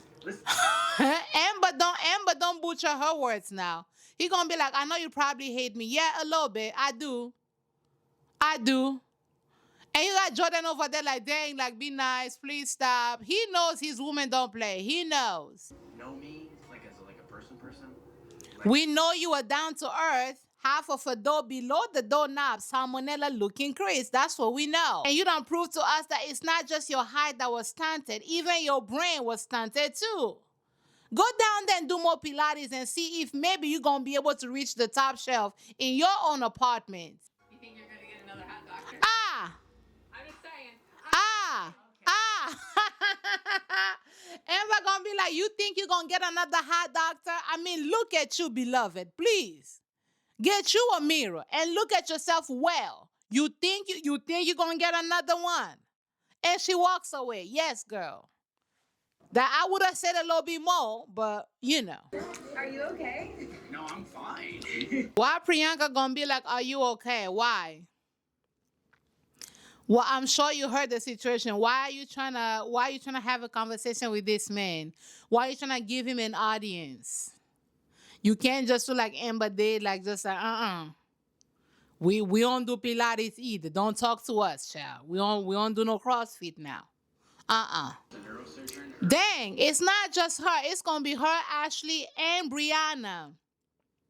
Amber don't butcher her words now. He gonna be like, I know you probably hate me. Yeah, a little bit. I do. And you got Jordan over there like, dang, like, be nice, please stop. He knows his woman don't play. He knows. Know me like as a person. We know you are down to earth. Half of a door below the doorknob, salmonella looking Chris. That's what we know. And you don't prove to us that it's not just your height that was stunted. Even your brain was stunted too. Go down there and do more Pilates and see if maybe you're going to be able to reach the top shelf in your own apartment. You think you're gonna get another hot doctor? Ah! I'm just saying. Ah! Ah! Amber gonna be like, you think you're gonna get another hot doctor? I mean, look at you, beloved. Please. Get you a mirror and look at yourself well. You think you're gonna get another one? And she walks away. Yes, girl. That I would have said a little bit more, but you know. Are you okay? No, I'm fine. Why Priyanka gonna be like, are you okay? Why? Well, I'm sure you heard the situation. Why are you trying to have a conversation with this man? Why are you trying to give him an audience? You can't just do like Amber did, like just like, We don't do Pilates either. Don't talk to us, child. We don't do no CrossFit now. The neurosurgeon. Dang, it's not just her. It's gonna be her, Ashley, and Brianna.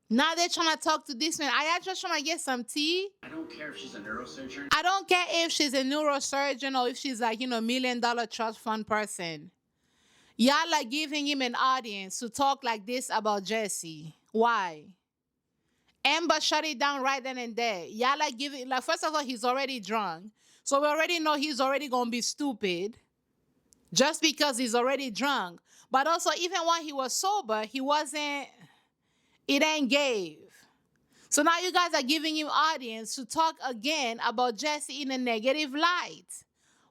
Now they're trying to talk to this man. Are y'all just trying to get some tea? I don't care if she's a neurosurgeon. I don't care if she's a neurosurgeon or if she's like, $1 million trust fund person. Y'all like giving him an audience to talk like this about Jesse. Why? Amber shut it down right then and there. Y'all like giving, like, first of all, he's already drunk. So we already know he's already going to be stupid just because he's already drunk. But also, even when he was sober, it ain't gave. So now you guys are giving him audience to talk again about Jesse in a negative light.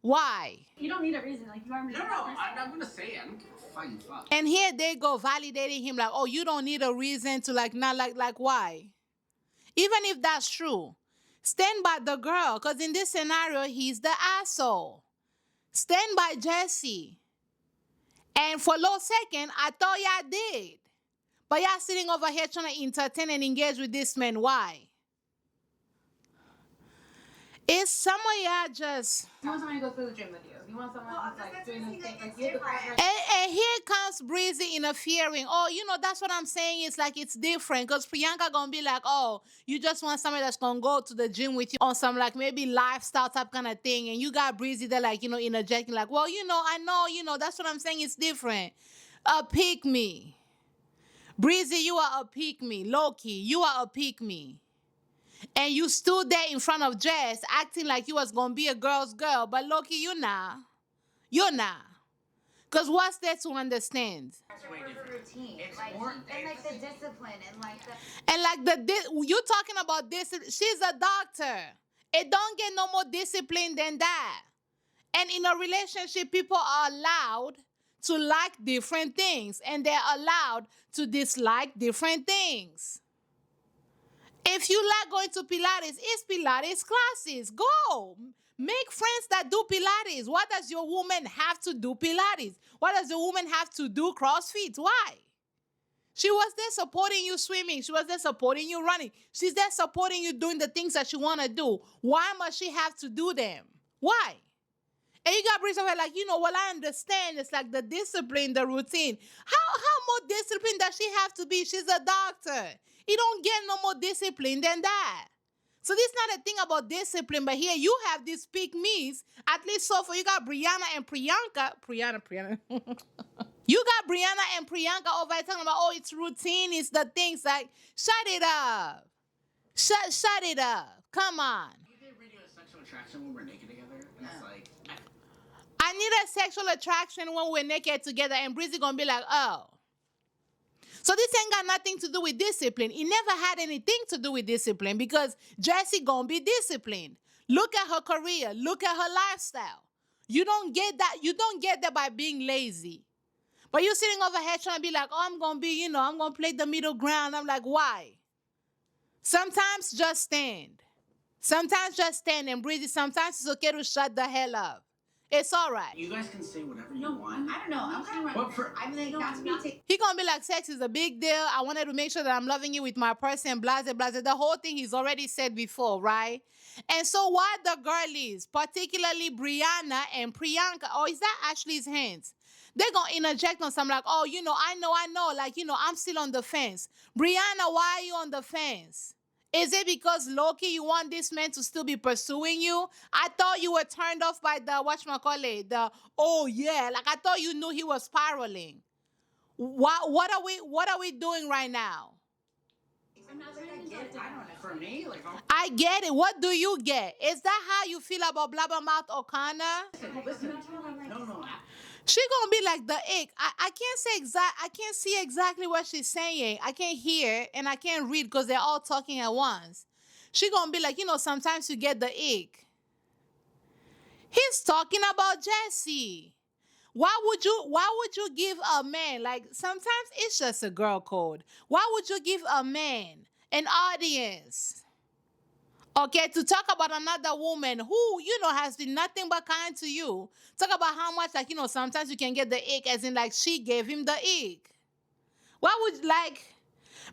Why? You don't need a reason. Like, you are No, I'm not gonna say it. I don't give a fucking fuck. And here they go validating him like, oh, you don't need a reason to like, not like why? Even if that's true, stand by the girl, because in this scenario, he's the asshole. Stand by Jesse. And for a little second, I thought y'all did. But y'all sitting over here trying to entertain and engage with this man. Why? It's some of y'all just... You want somebody to go through the gym with you. You want someone who's like doing this thing. Like, you're the partner. And here comes Breezy interfering. Oh, that's what I'm saying. It's like it's different. Because Priyanka gonna be like, oh, you just want somebody that's gonna go to the gym with you on some like maybe lifestyle type kind of thing. And you got Breezy there like, interjecting like, well, I know, that's what I'm saying. It's different. Pick me. Breezy, you are a pick me. Loki, you are a pick me. And you stood there in front of Jess acting like you was going to be a girl's girl. But Loki, you're not. You're not. Because what's there to understand? Routine. It's Like, more- and like the discipline and like the... And like you talking about this, she's a doctor. It don't get no more discipline than that. And in a relationship, people are allowed to like different things. And they're allowed to dislike different things. If you like going to Pilates, it's Pilates classes. Go. Make friends that do Pilates. Why does your woman have to do Pilates? Why does your woman have to do CrossFit? Why? She was there supporting you swimming. She was there supporting you running. She's there supporting you doing the things that you want to do. Why must she have to do them? Why? And you got Breezy like, well, I understand. It's like the discipline, the routine. How more discipline does she have to be? She's a doctor. You don't get no more discipline than that. So this is not a thing about discipline, but here you have these pick-me's. At least so far, you got Brianna and Priyanka. Brianna. You got Brianna and Priyanka over there talking about, oh, it's routine, it's the things. Like, shut it up. Shut it up. Come on. You did radio sexual attraction when we're naked together, and it's like... I need a sexual attraction when we're naked together, and Breezy gonna be like, oh. So this ain't got nothing to do with discipline. It never had anything to do with discipline because Jessie gonna be disciplined. Look at her career. Look at her lifestyle. You don't get that. You don't get that by being lazy. But you're sitting over here trying to be like, oh, I'm gonna be, I'm gonna play the middle ground. I'm like, why? Sometimes just stand. Sometimes just stand and breathe. Sometimes it's okay to shut the hell up. It's all right. You guys can say whatever you want. I don't know. I'm kind of But for I'm like, that's me. He gonna be like, sex is a big deal. I wanted to make sure that I'm loving you with my person, blah, blah, blah. The whole thing he's already said before, right? And so why the girlies, particularly Brianna and Priyanka, or is that Ashley's hands? They're gonna interject on something like, oh, I know. Like, I'm still on the fence. Brianna, why are you on the fence? Is it because Loki, you want this man to still be pursuing you? I thought you were turned off by the whatchamacallit, oh yeah, like I thought you knew he was spiraling. What are we doing right now? I'm not saying I don't know. For me, like, I get it. What do you get? Is that how you feel about Blabbermouth O'Connor? listen. No. She gonna be like the ick. I can't say I can't see exactly what she's saying. I can't hear and I can't read because they're all talking at once. She gonna be like, sometimes you get the ick. He's talking about Jesse. Why would you give a man, like, sometimes it's just a girl code. Why would you give a man an audience? Okay, to talk about another woman who, has been nothing but kind to you. Talk about how much, like, sometimes you can get the ick, as in, like, she gave him the ick. Why would, like,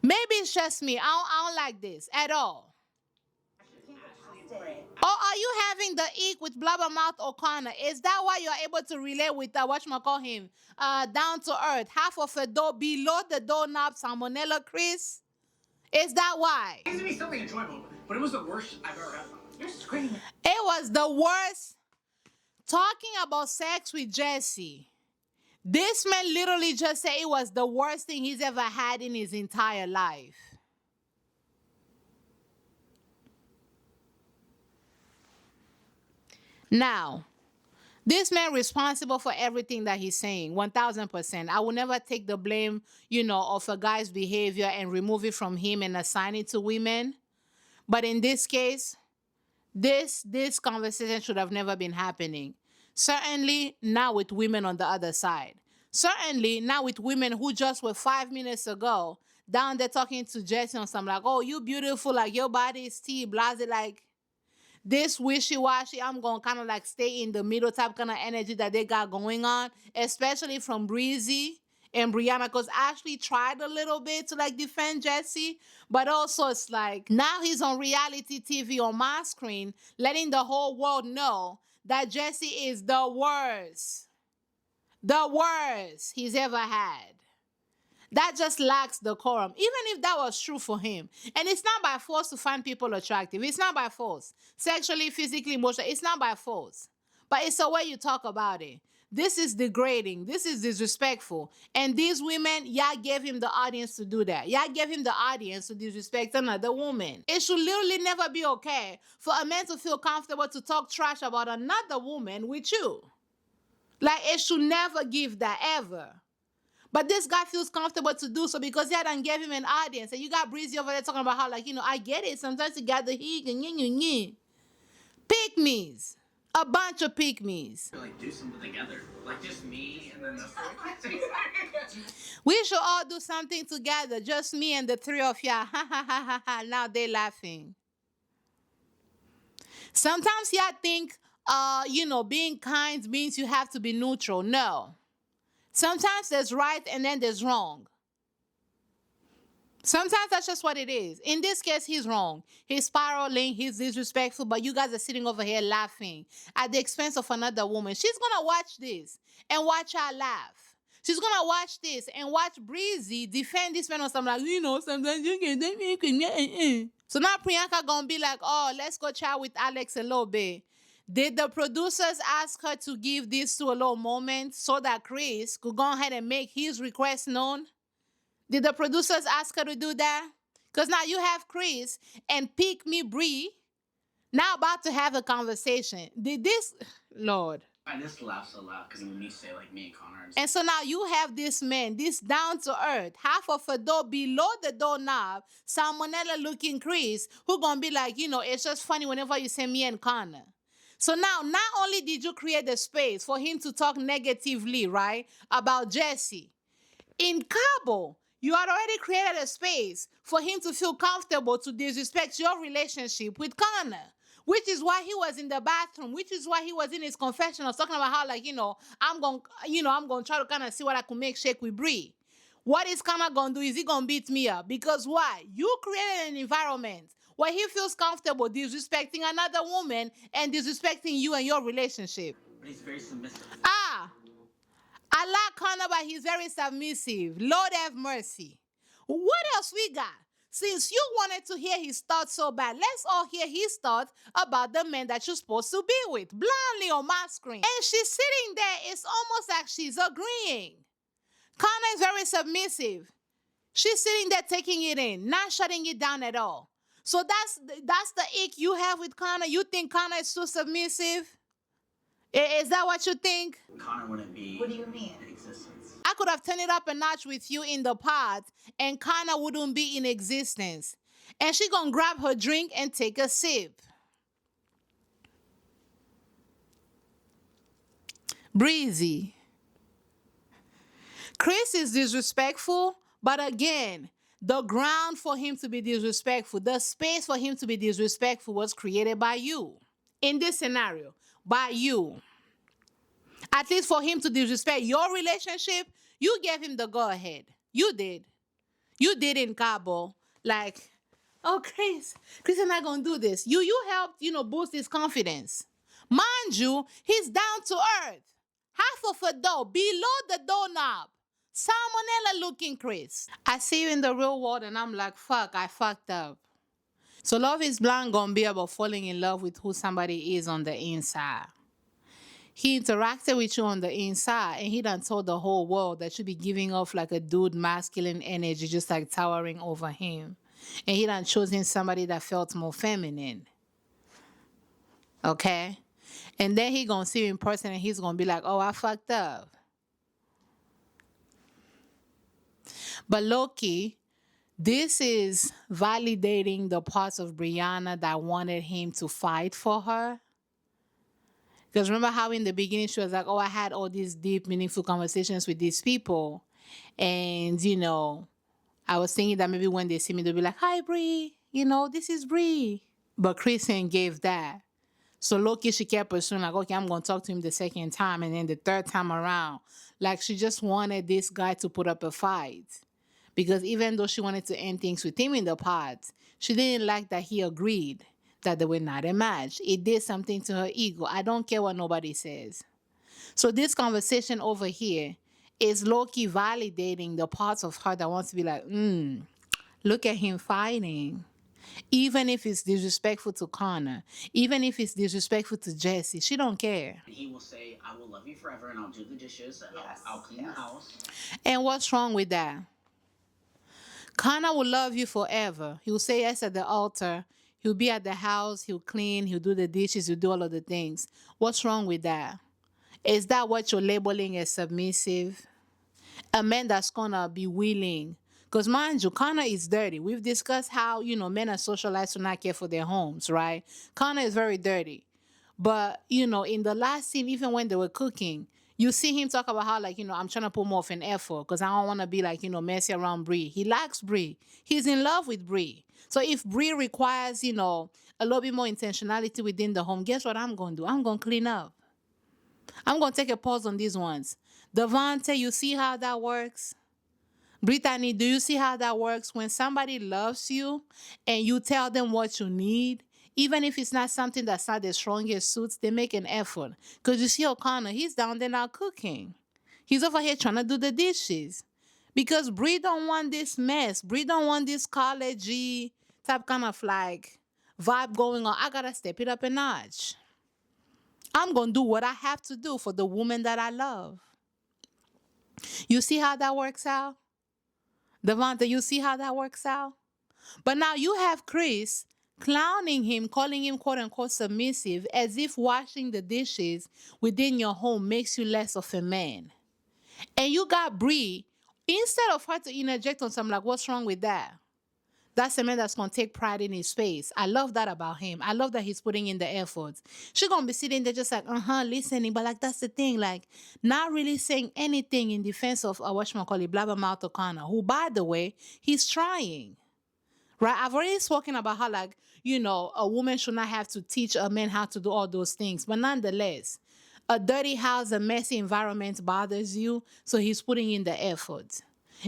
maybe it's just me. I don't like this at all. Or are you having the ick with Blabbermouth O'Connor? Is that why you're able to relate with him? Down to earth, half of a door below the doorknob, salmonella, Chris? Is that why? It used to be something enjoyable, but it was the worst I've ever had. You're screaming. It was the worst. Talking about sex with Jesse. This man literally just said it was the worst thing he's ever had in his entire life. Now, this man responsible for everything that he's saying, 1000%. I will never take the blame, of a guy's behavior and remove it from him and assign it to women. But in this case, this conversation should have never been happening. Certainly not with women on the other side. Certainly not with women who just were 5 minutes ago down there talking to Jesse on something like, oh, you beautiful, like your body is tea, blah, like this wishy-washy. I'm going to kind of like stay in the middle type kind of energy that they got going on, especially from Breezy and Brianna, because Ashley tried a little bit to like defend Jesse, but also it's like now he's on reality TV on my screen, letting the whole world know that Jesse is the worst he's ever had. That just lacks decorum, even if that was true for him. And it's not by force to find people attractive. It's not by force. Sexually, physically, emotionally, it's not by force. But it's the way you talk about it. This is degrading. This is disrespectful. And these women, y'all gave him the audience to do that. Y'all gave him the audience to disrespect another woman. It should literally never be okay for a man to feel comfortable to talk trash about another woman with you. Like, it should never give that, ever. But this guy feels comfortable to do so because he hadn't gave him an audience. And you got Breezy over there talking about how, like, I get it. Sometimes you got the heat and pick-me's. A bunch of pick-me's. Like, do something together. Like, just me and then the... We should all do something together. Just me and the three of y'all. Ha, ha, ha, ha, ha. Now they laughing. Sometimes y'all think, being kind means you have to be neutral. No. Sometimes there's right and then there's wrong. Sometimes that's just what it is. In this case, he's wrong. He's spiraling, he's disrespectful, but you guys are sitting over here laughing at the expense of another woman. She's going to watch this and watch her laugh. She's going to watch this and watch Breezy defend this man on something like, sometimes you can... So now Priyanka going to be like, oh, let's go chat with Alex a little bit. Did the producers ask her to give this to a little moment so that Chris could go ahead and make his request known? Did the producers ask her to do that? Because now you have Chris and Pick Me Bree now about to have a conversation. Did this... Lord. I just laugh so loud because when you say like me and Connor. And so now you have this man, this down to earth, half of a door below the doorknob, salmonella looking Chris, who gonna be like, it's just funny whenever you say me and Connor. So now, not only did you create the space for him to talk negatively, right, about Jesse, in Cabo, you had already created a space for him to feel comfortable to disrespect your relationship with Connor. Which is why he was in the bathroom, which is why he was in his confessionals talking about how, like, I'm gonna try to kind of see what I could make shake with Bree. What is Connor gonna do? Is he gonna beat me up? Because why? You created an environment where he feels comfortable disrespecting another woman and disrespecting you and your relationship. But he's very submissive. Ah, I like Connor, but he's very submissive. Lord have mercy. What else we got? Since you wanted to hear his thoughts so bad, let's all hear his thoughts about the man that you're supposed to be with, blindly on my screen. And she's sitting there, it's almost like she's agreeing. Connor is very submissive. She's sitting there taking it in, not shutting it down at all. So that's the ick you have with Connor. You think Connor is too submissive? Is that what you think? Connor wouldn't be. What do you mean? In existence. I could have turned it up a notch with you in the pod, and Connor wouldn't be in existence. And she gonna grab her drink and take a sip. Breezy. Chris is disrespectful, but again, the ground for him to be disrespectful, the space for him to be disrespectful was created by you. In this scenario, by you. At least for him to disrespect your relationship, you gave him the go ahead. You did. You did in Cabo. Like, oh, Chris is not going to do this. You helped, boost his confidence. Mind you, he's down to earth. Half of a door, below the doorknob. Salmonella looking Chris. I see you in the real world and I'm like, fuck, I fucked up. So Love is Blind gonna be about falling in love with who somebody is on the inside. He interacted with you on the inside and he done told the whole world that you be giving off like a dude masculine energy, just like towering over him. And he done chosen somebody that felt more feminine. Okay? And then he gonna see you in person and he's gonna be like, oh, I fucked up. But Loki, this is validating the parts of Brianna that wanted him to fight for her. Because remember how in the beginning she was like, oh, I had all these deep, meaningful conversations with these people. And, I was thinking that maybe when they see me, they'll be like, hi, Bree. This is Bree. But Kristen gave that. So Loki, she kept pursuing, like, okay, I'm going to talk to him the second time. And then the third time around, like, she just wanted this guy to put up a fight. Because even though she wanted to end things with him in the pod, she didn't like that he agreed that they were not a match. It did something to her ego. I don't care what nobody says. So this conversation over here is low-key validating the parts of her that wants to be like, look at him fighting. Even if it's disrespectful to Connor, even if it's disrespectful to Jesse, she don't care. And he will say, I will love you forever and I'll do the dishes and I'll clean the house. And what's wrong with that? Connor will love you forever. He will say yes at the altar. He'll be at the house. He'll clean. He'll do the dishes. He'll do all of the things. What's wrong with that? Is that what you're labeling as submissive? A man that's gonna be willing. Because mind you, Connor is dirty. We've discussed how, men are socialized to not care for their homes, right? Connor is very dirty. But, in the last scene, even when they were cooking, you see him talk about how, like, I'm trying to put more of an effort because I don't want to be, like, messy around Bree. He likes Bree. He's in love with Bree. So if Bree requires, a little bit more intentionality within the home, guess what I'm going to do? I'm going to clean up. I'm going to take a pause on these ones. Devante, you see how that works? Brittany, do you see how that works? When somebody loves you and you tell them what you need, even if it's not something that's not the strongest suits, they make an effort. Because you see O'Connor, he's down there now cooking. He's over here trying to do the dishes. Because Brie don't want this mess. Brie don't want this college-y type kind of like vibe going on. I got to step it up a notch. I'm going to do what I have to do for the woman that I love. You see how that works out? Devonta, you see how that works out? But now you have Chris clowning him, calling him quote unquote submissive, as if washing the dishes within your home makes you less of a man. And you got Bree, instead of her to interject on something like, what's wrong with that? That's a man that's gonna take pride in his space. I love that about him. I love that he's putting in the efforts. She's gonna be sitting there just like, listening, but like that's the thing, like not really saying anything in defense of whatchamacallit, Blabbermouth O'Connor, who by the way, he's trying. Right? I've already spoken about how, like, a woman should not have to teach a man how to do all those things. But nonetheless, a dirty house, a messy environment bothers you. So he's putting in the effort.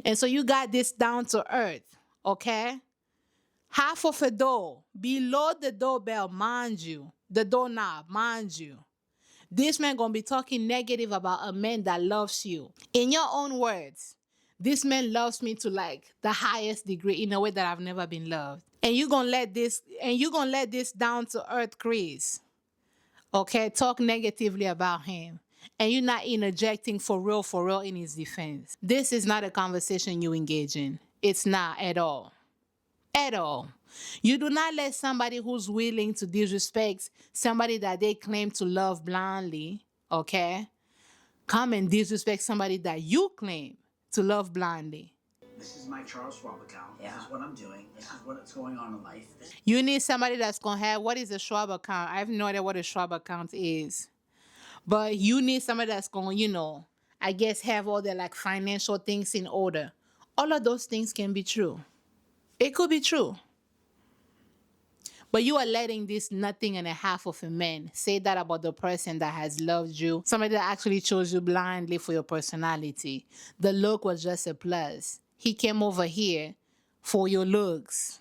And so you got this down to earth, okay? Half of a door, below the doorbell, mind you, the doorknob, mind you. This man gonna be talking negative about a man that loves you. In your own words, this man loves me to like the highest degree in a way that I've never been loved. And you're gonna let this down to earth Chris, okay, talk negatively about him. And you're not interjecting for real in his defense. This is not a conversation you engage in. It's not at all. At all. You do not let somebody who's willing to disrespect somebody that they claim to love blindly, okay, come and disrespect somebody that you claim to love blindly. This is my Charles Schwab account. Yeah. This is what I'm doing. This is what's going on in life. You need somebody that's going to have, what is a Schwab account? I have no idea what a Schwab account is. But you need somebody that's going to, I guess, have all their like financial things in order. All of those things can be true. It could be true. But you are letting this nothing and a half of a man say that about the person that has loved you, somebody that actually chose you blindly for your personality. The look was just a plus. He came over here for your looks.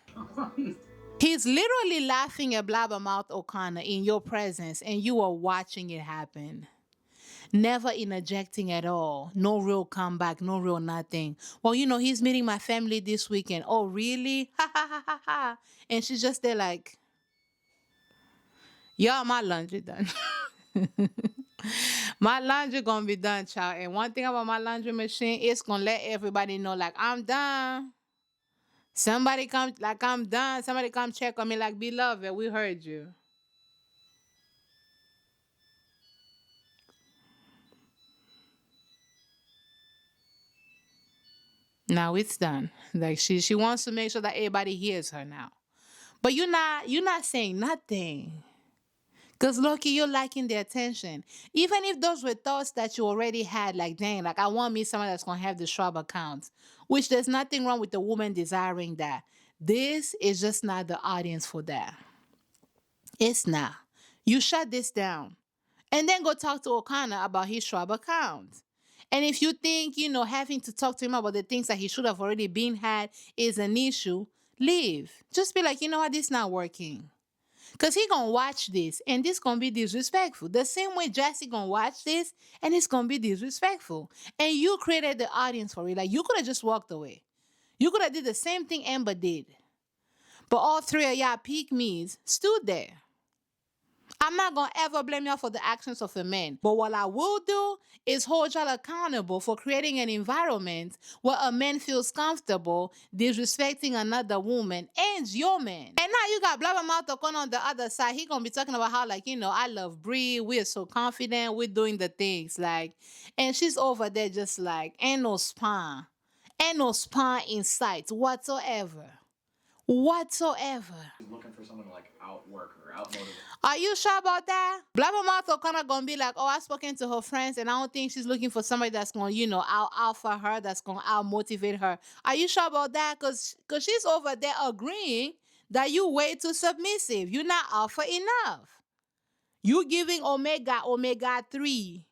He's literally laughing at Blabbermouth O'Connor in your presence, and you are watching it happen. Never interjecting at all. No real comeback, no real nothing. Well, he's meeting my family this weekend. Oh, really? Ha ha ha ha ha. And she's just there like, yeah, my laundry done. My laundry gonna be done, child. And one thing about my laundry machine, it's gonna let everybody know, like, I'm done. Somebody come, like, I'm done. Somebody come check on me, like, beloved, we heard you. Now it's done. Like she wants to make sure that everybody hears her now. But you're not saying nothing. Because Loki, you're liking the attention. Even if those were thoughts that you already had, like, dang, like I want me someone that's gonna have the Schwab account. Which there's nothing wrong with the woman desiring that. This is just not the audience for that. It's not. You shut this down. And then go talk to O'Connor about his Schwab account. And if you think, having to talk to him about the things that he should have already been had is an issue, leave. Just be like, you know what, this not working. Because he gonna watch this and this gonna be disrespectful. The same way Jesse gonna watch this and it's gonna be disrespectful. And you created the audience for it. Like, you could have just walked away. You could have did the same thing Amber did. But all three of y'all pygmies stood there. I'm not going to ever blame y'all for the actions of a man. But what I will do is hold y'all accountable for creating an environment where a man feels comfortable disrespecting another woman and your man. And now you got Blabbermouth O'Connor on the other side. He going to be talking about how, like, I love Bree. We're so confident. We're doing the things. Like, and she's over there just like, ain't no spine. Ain't no spine in sight whatsoever. Whatsoever. Looking for someone to like outwork her, outmotivate. Are you sure about that? Blabbermouth O'Connor gonna be like, oh, I've spoken to her friends and I don't think she's looking for somebody that's gonna, out alpha her, that's gonna out motivate her. Are you sure about that? Cause she's over there agreeing that you way too submissive. You're not alpha enough. You giving omega 3.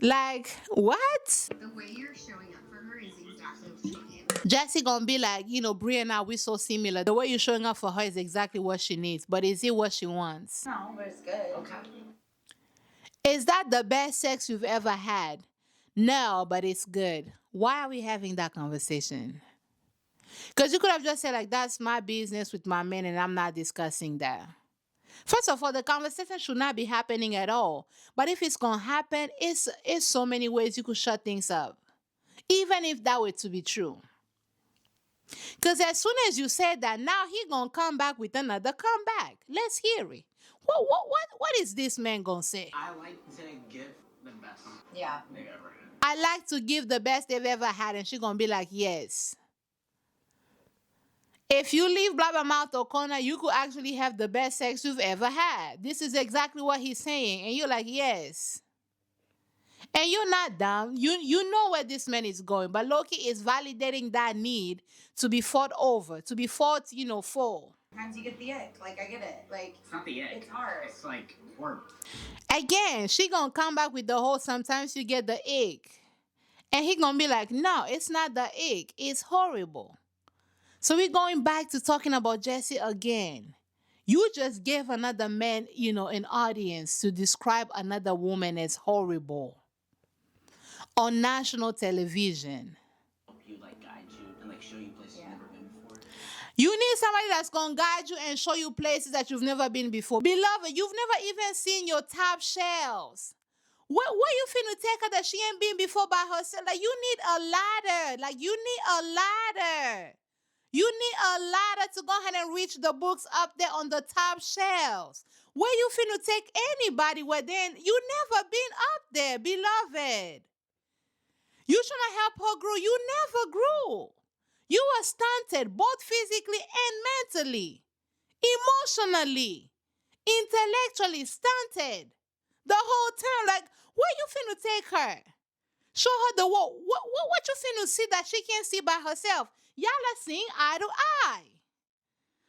Like, what? The way you're showing up for her is exactly what she needs. Jessie gonna be like, Brie and I, we're so similar. The way you're showing up for her is exactly what she needs. But is it what she wants? No, but it's good. Okay. Is that the best sex you've ever had? No, but it's good. Why are we having that conversation? Because you could have just said, like, that's my business with my men and I'm not discussing that. First of all, the conversation should not be happening at all. But if it's going to happen, it's so many ways you could shut things up. Even if that were to be true. Because as soon as you said that, now he gonna come back with another comeback. Let's hear it. What is this man gonna say? I like to give the best Yeah. they've ever had. I like to give the best they've ever had, and she gonna be like, yes. If you leave Blabbermouth or Corner, you could actually have the best sex you've ever had. This is exactly what he's saying, and you're like, yes. And you're not dumb. You know where this man is going, but Loki is validating that need to be fought over, to be fought, for. Sometimes you get the ick. Like, I get it. Like, It's not the egg. it's hard. It's like horrible. Again, she gonna come back with the whole sometimes you get the ick. And he gonna be like, no, it's not the ick. It's horrible. So we're going back to talking about Jesse again. You just gave another man, an audience to describe another woman as horrible on national television. You like guide you and like show you places you've never been before. You need somebody that's gonna guide you and show you places that you've never been before. Beloved, you've never even seen your top shelves. Where you finna take her that she ain't been before by herself? Like, you need a ladder. Like, you need a ladder. You need a ladder to go ahead and reach the books up there on the top shelves. Where you finna take anybody where then you never been up there, beloved. You trying to help her grow. You never grew. You were stunted both physically and mentally, emotionally, intellectually stunted. The whole time, like, where you finna take her? Show her the what you finna see that she can't see by herself. Y'all are seeing eye to eye.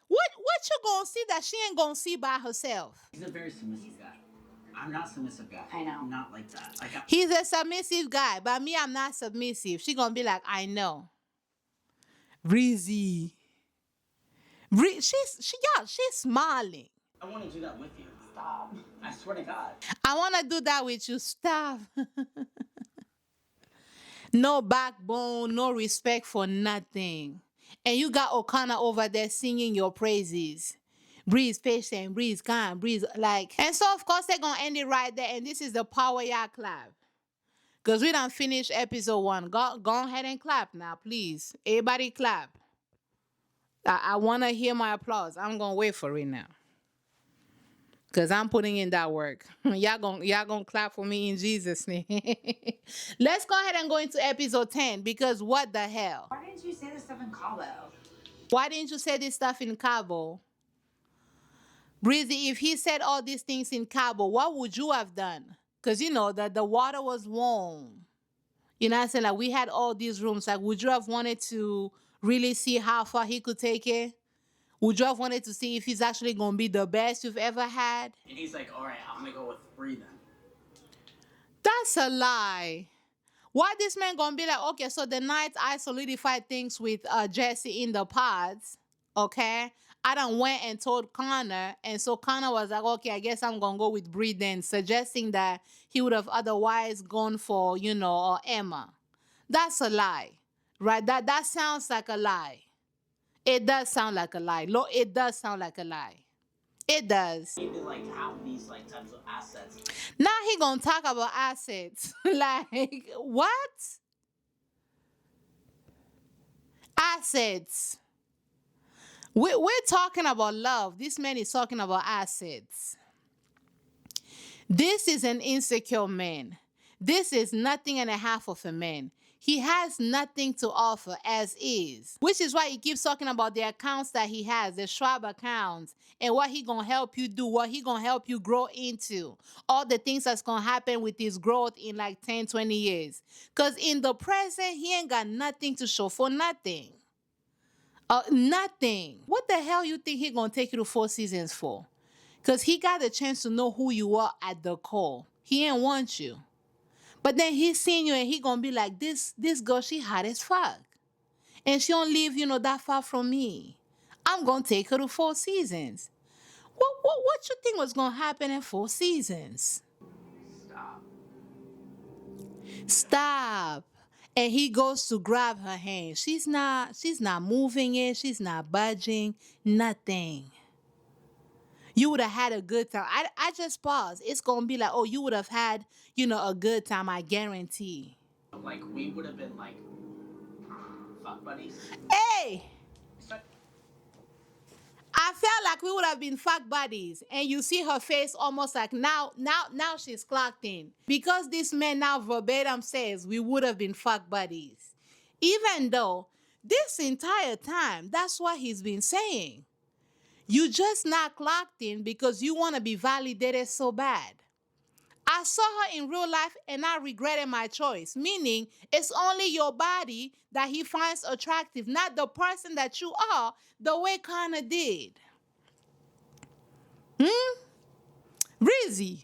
What you gonna see that she ain't gonna see by herself? He's a very submissive guy. I'm not a submissive guy. I know. I'm not like that. He's a submissive guy, but me, I'm not submissive. She gonna be like, I know. Breezy. She's smiling. I want to do that with you. Stop. I swear to God. I want to do that with you. Stop. No backbone, no respect for nothing. And you got Okana over there singing your praises. Breeze patient, breeze kind, breeze like. And so, of course, they're going to end it right there. And this is the power y'all clap. Because we done finished episode 1. Go ahead and clap now, please. Everybody clap. I want to hear my applause. I'm going to wait for it now. Because I'm putting in that work. Y'all gonna clap for me in Jesus' name. Let's go ahead and go into episode 10. Because what the hell? Why didn't you say this stuff in Cabo? Why didn't you say this stuff in Cabo? Breezy, if he said all these things in Cabo, what would you have done? Because you know that the water was warm. You know what I'm saying? Like, we had all these rooms. Like, would you have wanted to really see how far he could take it? Would you have wanted to see if he's actually going to be the best you've ever had? And he's like, all right, I'm going to go with 3 then. That's a lie. Why this man going to be like, okay, so the night I solidified things with Jesse in the pods, okay? I done went and told Connor, and so Connor was like, okay, I guess I'm going to go with Bree then, suggesting that he would have otherwise gone for, or Emma. That's a lie, right? That sounds like a lie. It does sound like a lie. It does sound like a lie. It does. You need to like have these like types of assets. Now he gonna talk about assets. Like, what? Assets. We're talking about love. This man is talking about assets. This is an insecure man. This is nothing and a half of a man. He has nothing to offer as is, which is why he keeps talking about the accounts that he has, the Schwab accounts, and what he gonna help you do, what he gonna help you grow into, all the things that's gonna happen with his growth in like 10, 20 years. Because in the present, he ain't got nothing to show for nothing. Nothing. What the hell you think he gonna take you to 4 seasons for? Because he got a chance to know who you are at the core. He ain't want you. But then he's seeing you and he gonna be like, this girl, she hot as fuck. And she don't live, that far from me. I'm gonna take her to 4 seasons. What you think was gonna happen in 4 seasons? Stop. And he goes to grab her hand. She's not moving it, she's not budging, nothing. You would have had a good time. I just paused. It's going to be like, oh, you would have had, a good time, I guarantee. Like, we would have been like Fuck buddies. Hey! So I felt like we would have been fuck buddies, and you see her face almost like now she's clocked in because this man now verbatim says we would have been fuck buddies, even though this entire time that's what he's been saying. You just not clocked in because you want to be validated so bad. I saw her in real life and I regretted my choice, meaning it's only your body that he finds attractive, not the person that you are, the way Connor did. Hmm? Breezy.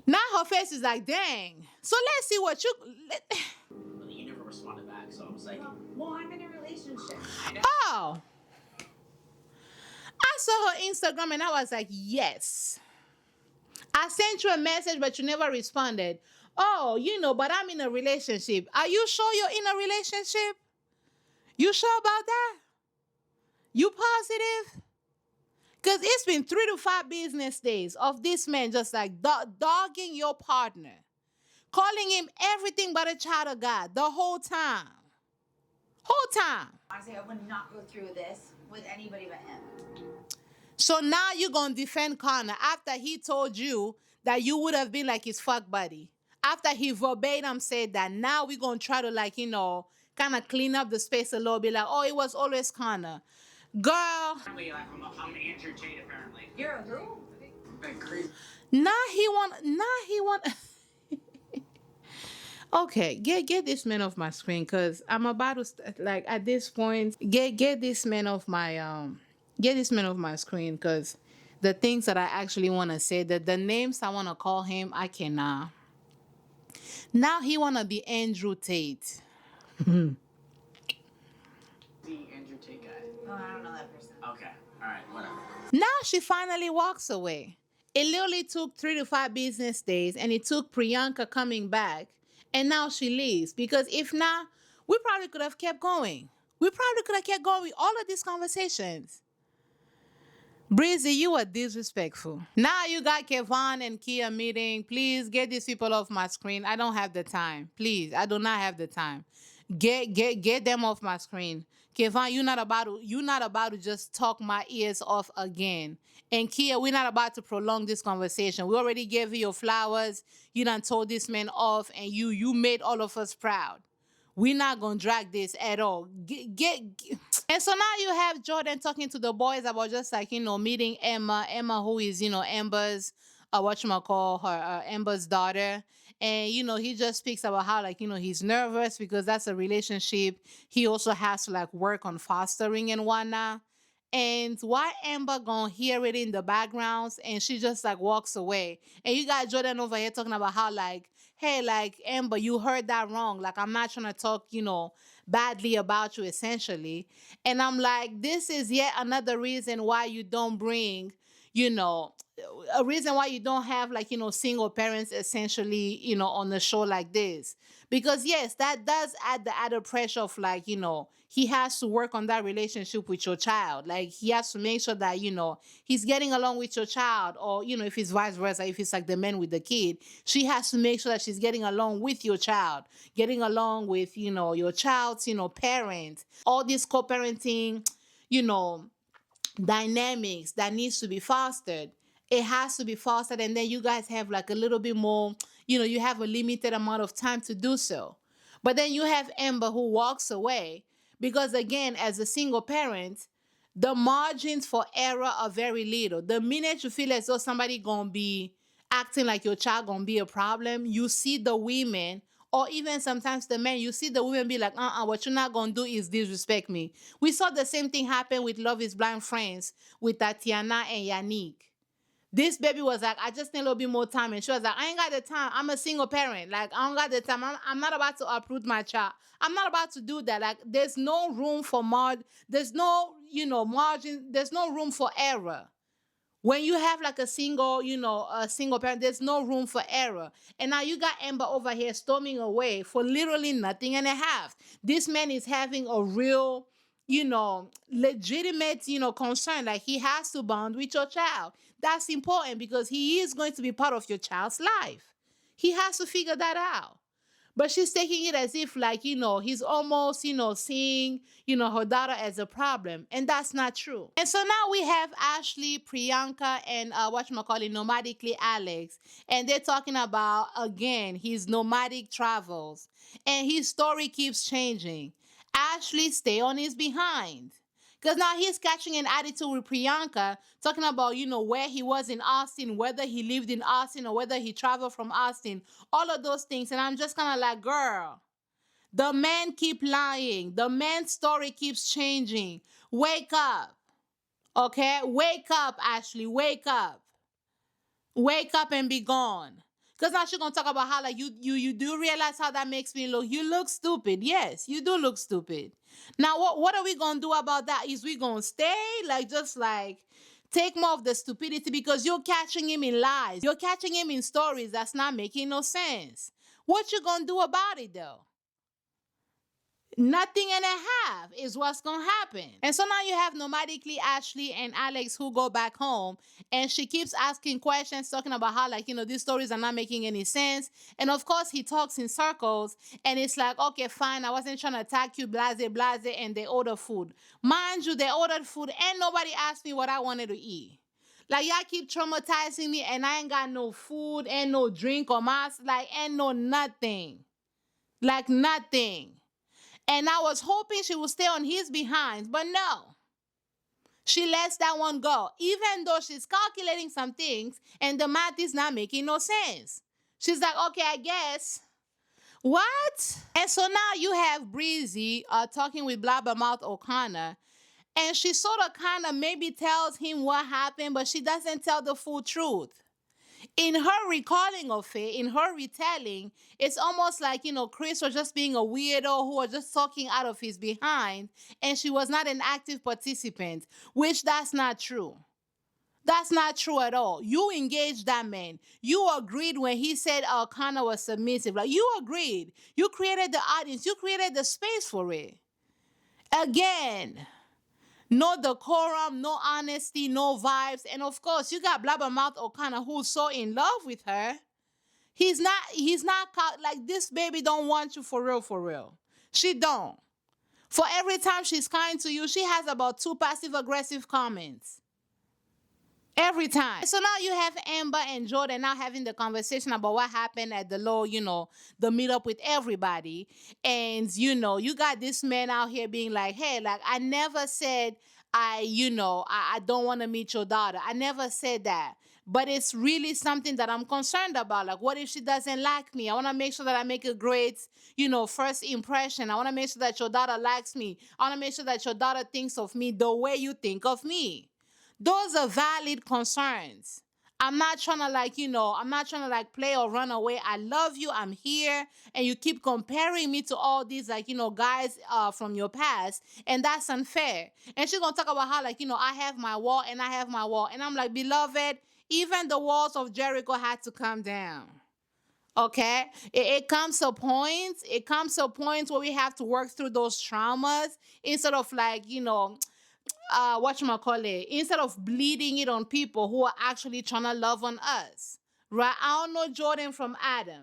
Now her face is like, dang. So let's see what you. you never responded back, so I was like, Well, I'm in a relationship. Oh. I saw her Instagram and I was like, yes. I sent you a message, but you never responded. Oh, but I'm in a relationship. Are you sure you're in a relationship? You sure about that? You positive? Because it's been 3 to 5 business days of this man just like dogging your partner, calling him everything but a child of God the whole time. Whole time. Honestly, I would not go through this with anybody but him. So now you're going to defend Connor after he told you that you would have been like his fuck buddy. After he verbatim said that, now we're going to try to kind of clean up the space a little bit like, oh, it was always Connor. Girl. apparently, like, I'm Andrew Tate, apparently. You're a who? Been crazy. Now he want. Okay, get this man off my screen because I'm about to like at this point get this man off my get this man off my screen because the things that I actually want to say, that the names I want to call him, I cannot. Now he want to be Andrew Tate. The Andrew Tate guy. Oh, I don't know that person. Okay, all right, whatever. Now she finally walks away. It literally took 3 to 5 business days, and it took Priyanka coming back, and now she leaves. Because if not, we probably could have kept going. We probably could have kept going with all of these conversations. Breezy, you are disrespectful. Now you got Kevon and Kia meeting. Please get these people off my screen. I don't have the time. Please, I do not have the time. Get them off my screen. Kevon, you're not about to just talk my ears off again. And Kia, we're not about to prolong this conversation. We already gave you your flowers. You done told this man off, and you made all of us proud. We're not gonna drag this at all. And so now you have Jordan talking to the boys about just meeting Emma, who is Amber's whatchamacall, her Amber's daughter. And he just speaks about how he's nervous because that's a relationship he also has to work on fostering and whatnot. And why Amber gonna hear it in the backgrounds and she just walks away. And you got Jordan over here talking about how hey, Amber, you heard that wrong. I'm not trying to talk, badly about you essentially. And I'm like, this is yet another reason why you don't bring, a reason why you don't have single parents essentially, on the show like this. Because yes, that does add the added pressure of he has to work on that relationship with your child. He has to make sure that, he's getting along with your child, or, if it's vice versa, if it's the man with the kid, she has to make sure that she's getting along with your child, getting along with, your child's, parent, all this co-parenting, dynamics that needs to be fostered. It has to be fostered, and then you guys have a little bit more, you have a limited amount of time to do so. But then you have Amber who walks away because, again, as a single parent, the margins for error are very little. The minute you feel as though somebody gonna be acting like your child gonna be a problem, you see the women, or even sometimes the men, you see the women be like, what you're not gonna do is disrespect me. We saw the same thing happen with Love is Blind Friends with Tatiana and Yannick. This baby was like, I just need a little bit more time. And she was like, I ain't got the time. I'm a single parent. I don't got the time. I'm not about to uproot my child. I'm not about to do that. There's no room for there's no, margin. There's no room for error. When you have a single, a single parent, there's no room for error. And now you got Amber over here storming away for literally nothing and a half. This man is having a real, legitimate, concern. He has to bond with your child. That's important because he is going to be part of your child's life. He has to figure that out. But she's taking it as if like, he's almost, seeing, her daughter as a problem. And that's not true. And so now we have Ashley, Priyanka, and whatchamacallit, Nomadically Alex. And they're talking about, again, his nomadic travels. And his story keeps changing. Ashley stay on his behind. Because now he's catching an attitude with Priyanka, talking about, where he was in Austin, whether he lived in Austin or whether he traveled from Austin, all of those things. And I'm just kind of like, girl, the men keep lying. The man's story keeps changing. Wake up. Okay? Wake up, Ashley. Wake up. Wake up and be gone. Because now she's gonna talk about how like you do realize how that makes me look. You look stupid. Yes, you do look stupid. Now what are we gonna do about that? Is we gonna stay? Like just like take more of the stupidity because you're catching him in lies. You're catching him in stories that's not making no sense. What you gonna do about it though? Nothing and a half is what's gonna happen. And so now you have nomadically Ashley and Alex who go back home, and she keeps asking questions, talking about how, like, these stories are not making any sense. And of course, he talks in circles, and it's like, okay, fine, I wasn't trying to attack you, blase, blase, and they order food. Mind you, they ordered food, and nobody asked me what I wanted to eat. Like, y'all keep traumatizing me, and I ain't got no food, and no drink, or mask, like, and no nothing. Like, nothing. And I was hoping she would stay on his behind, but no. She lets that one go, even though she's calculating some things and the math is not making no sense. She's like, okay, I guess. What? And so now you have Breezy talking with Blabbermouth O'Connor, and she sort of kind of maybe tells him what happened, but she doesn't tell the full truth. In her recalling of it, in her retelling, it's almost like, Chris was just being a weirdo who was just talking out of his behind, and she was not an active participant, which that's not true. That's not true at all. You engaged that man. You agreed when he said Connor was submissive. Like, you agreed. You created the audience. You created the space for it. Again, no decorum, no honesty, no vibes. And of course, you got Blabbermouth O'Connor who's so in love with her. He's not like, this baby don't want you for real, for real. She don't. For every time she's kind to you, she has about 2 passive-aggressive comments. Every time. So now you have Amber and Jordan now having the conversation about what happened at the low, the meetup with everybody. And, you got this man out here being like, hey, like, I never said I don't want to meet your daughter. I never said that. But it's really something that I'm concerned about. Like, what if she doesn't like me? I want to make sure that I make a great, first impression. I want to make sure that your daughter likes me. I want to make sure that your daughter thinks of me the way you think of me. Those are valid concerns. I'm not trying to I'm not trying to play or run away. I love you. I'm here. And you keep comparing me to all these guys from your past. And that's unfair. And she's going to talk about how I have my wall and I have my wall. And I'm like, beloved, even the walls of Jericho had to come down. Okay? It comes to points. It comes to points where we have to work through those traumas instead of whatchamacallit, instead of bleeding it on people who are actually trying to love on us. Right? I don't know Jordan from Adam.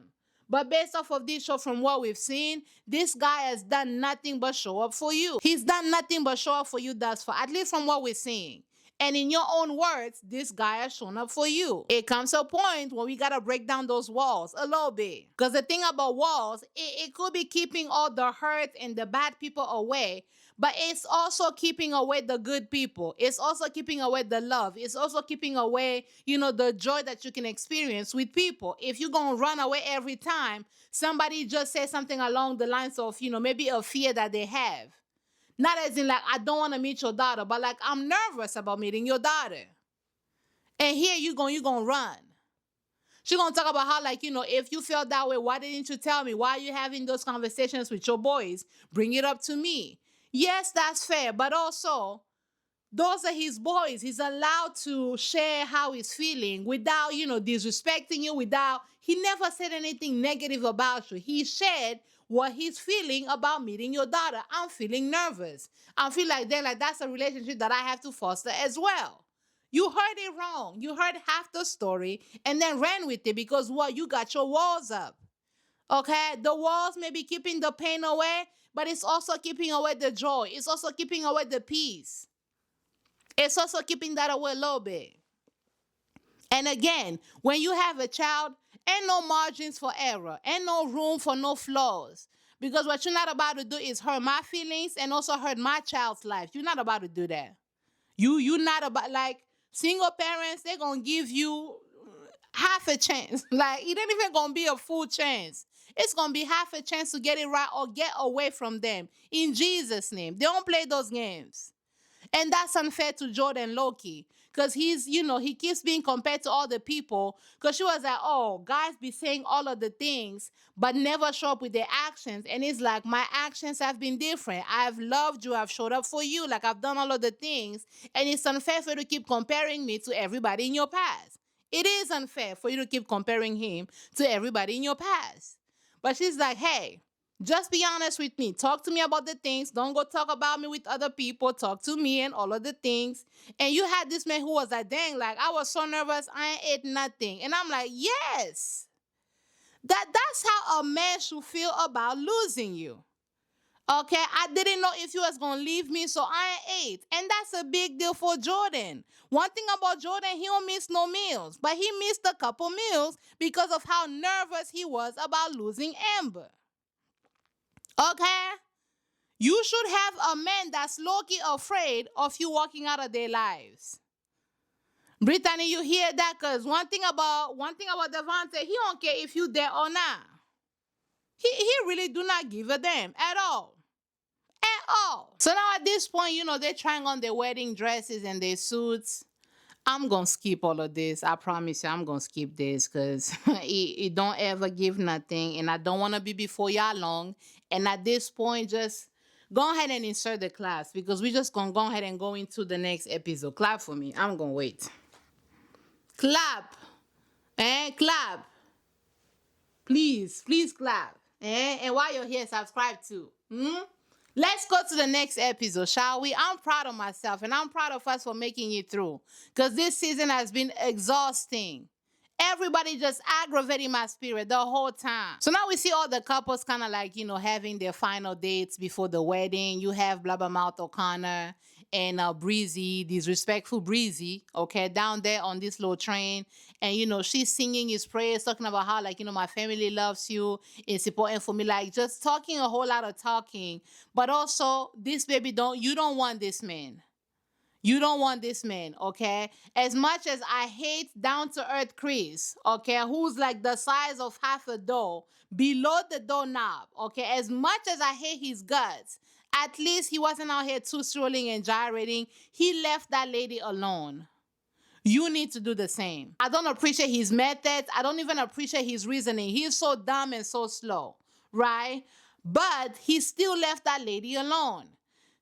But based off of this show, from what we've seen, this guy has done nothing but show up for you. He's done nothing but show up for you thus far, at least from what we're seeing. And in your own words, this guy has shown up for you. It comes to a point where we gotta break down those walls a little bit. Because the thing about walls, it could be keeping all the hurt and the bad people away, but it's also keeping away the good people. It's also keeping away the love. It's also keeping away, the joy that you can experience with people. If you're going to run away every time somebody just says something along the lines of, maybe a fear that they have. Not as in I don't want to meet your daughter, but I'm nervous about meeting your daughter. And here you're going to run. She's going to talk about how, if you felt that way, why didn't you tell me? Why are you having those conversations with your boys? Bring it up to me. Yes, that's fair, but also, those are his boys. He's allowed to share how he's feeling without, disrespecting you, he never said anything negative about you. He shared what he's feeling about meeting your daughter. I'm feeling nervous. I feel like that's a relationship that I have to foster as well. You heard it wrong. You heard half the story and then ran with it because you got your walls up. Okay, the walls may be keeping the pain away, but it's also keeping away the joy. It's also keeping away the peace. It's also keeping that away a little bit. And again, when you have a child, ain't no margins for error, ain't no room for no flaws. Because what you're not about to do is hurt my feelings and also hurt my child's life. You're not about to do that. You're not about, like, single parents, they're gonna give you half a chance. Like, it ain't even gonna be a full chance. It's gonna be half a chance to get it right or get away from them. In Jesus' name. They don't play those games. And that's unfair to Jordan Loki. Because he keeps being compared to all the people. Because she was like, oh, guys be saying all of the things, but never show up with their actions. And it's like, my actions have been different. I've loved you. I've showed up for you. Like, I've done all of the things. And it's unfair for you to keep comparing me to everybody in your past. It is unfair for you to keep comparing him to everybody in your past. But she's like, hey, just be honest with me. Talk to me about the things. Don't go talk about me with other people. Talk to me and all of the things. And you had this man who was like, dang, like, I was so nervous. I ain't ate nothing. And I'm like, yes. That's how a man should feel about losing you. Okay, I didn't know if you was gonna leave me, so I ain't ate. And that's a big deal for Jordan. One thing about Jordan, he don't miss no meals. But he missed a couple meals because of how nervous he was about losing Amber. Okay? You should have a man that's low-key afraid of you walking out of their lives. Brittany, you hear that? Because one thing about Devontae, he don't care if you there or not. He really do not give a damn at all. At all. So now at this point, they're trying on their wedding dresses and their suits. I'm going to skip all of this. I promise you, I'm going to skip this because it don't ever give nothing. And I don't want to be before y'all long. And at this point, just go ahead and insert the claps because we're just going to go ahead and go into the next episode. Clap for me. I'm going to wait. Clap. Clap. Please clap. And while you're here, subscribe too. Let's go to the next episode, shall we? I'm proud of myself, and I'm proud of us for making it through. Because this season has been exhausting. Everybody just aggravating my spirit the whole time. So now we see all the couples kind of like, having their final dates before the wedding. You have Blabbermouth O'Connor and Breezy, disrespectful Breezy, okay, down there on this little train. And, she's singing his prayers, talking about how, like, my family loves you. It's important for me. Like, just talking a whole lot of talking. But also, this baby, you don't want this man. You don't want this man, okay? As much as I hate down-to-earth Chris, okay, who's like the size of half a door, below the doorknob, okay? As much as I hate his guts, at least he wasn't out here too strolling and gyrating. He left that lady alone. You need to do the same. I don't appreciate his methods. I don't even appreciate his reasoning. He's so dumb and so slow, right? But he still left that lady alone.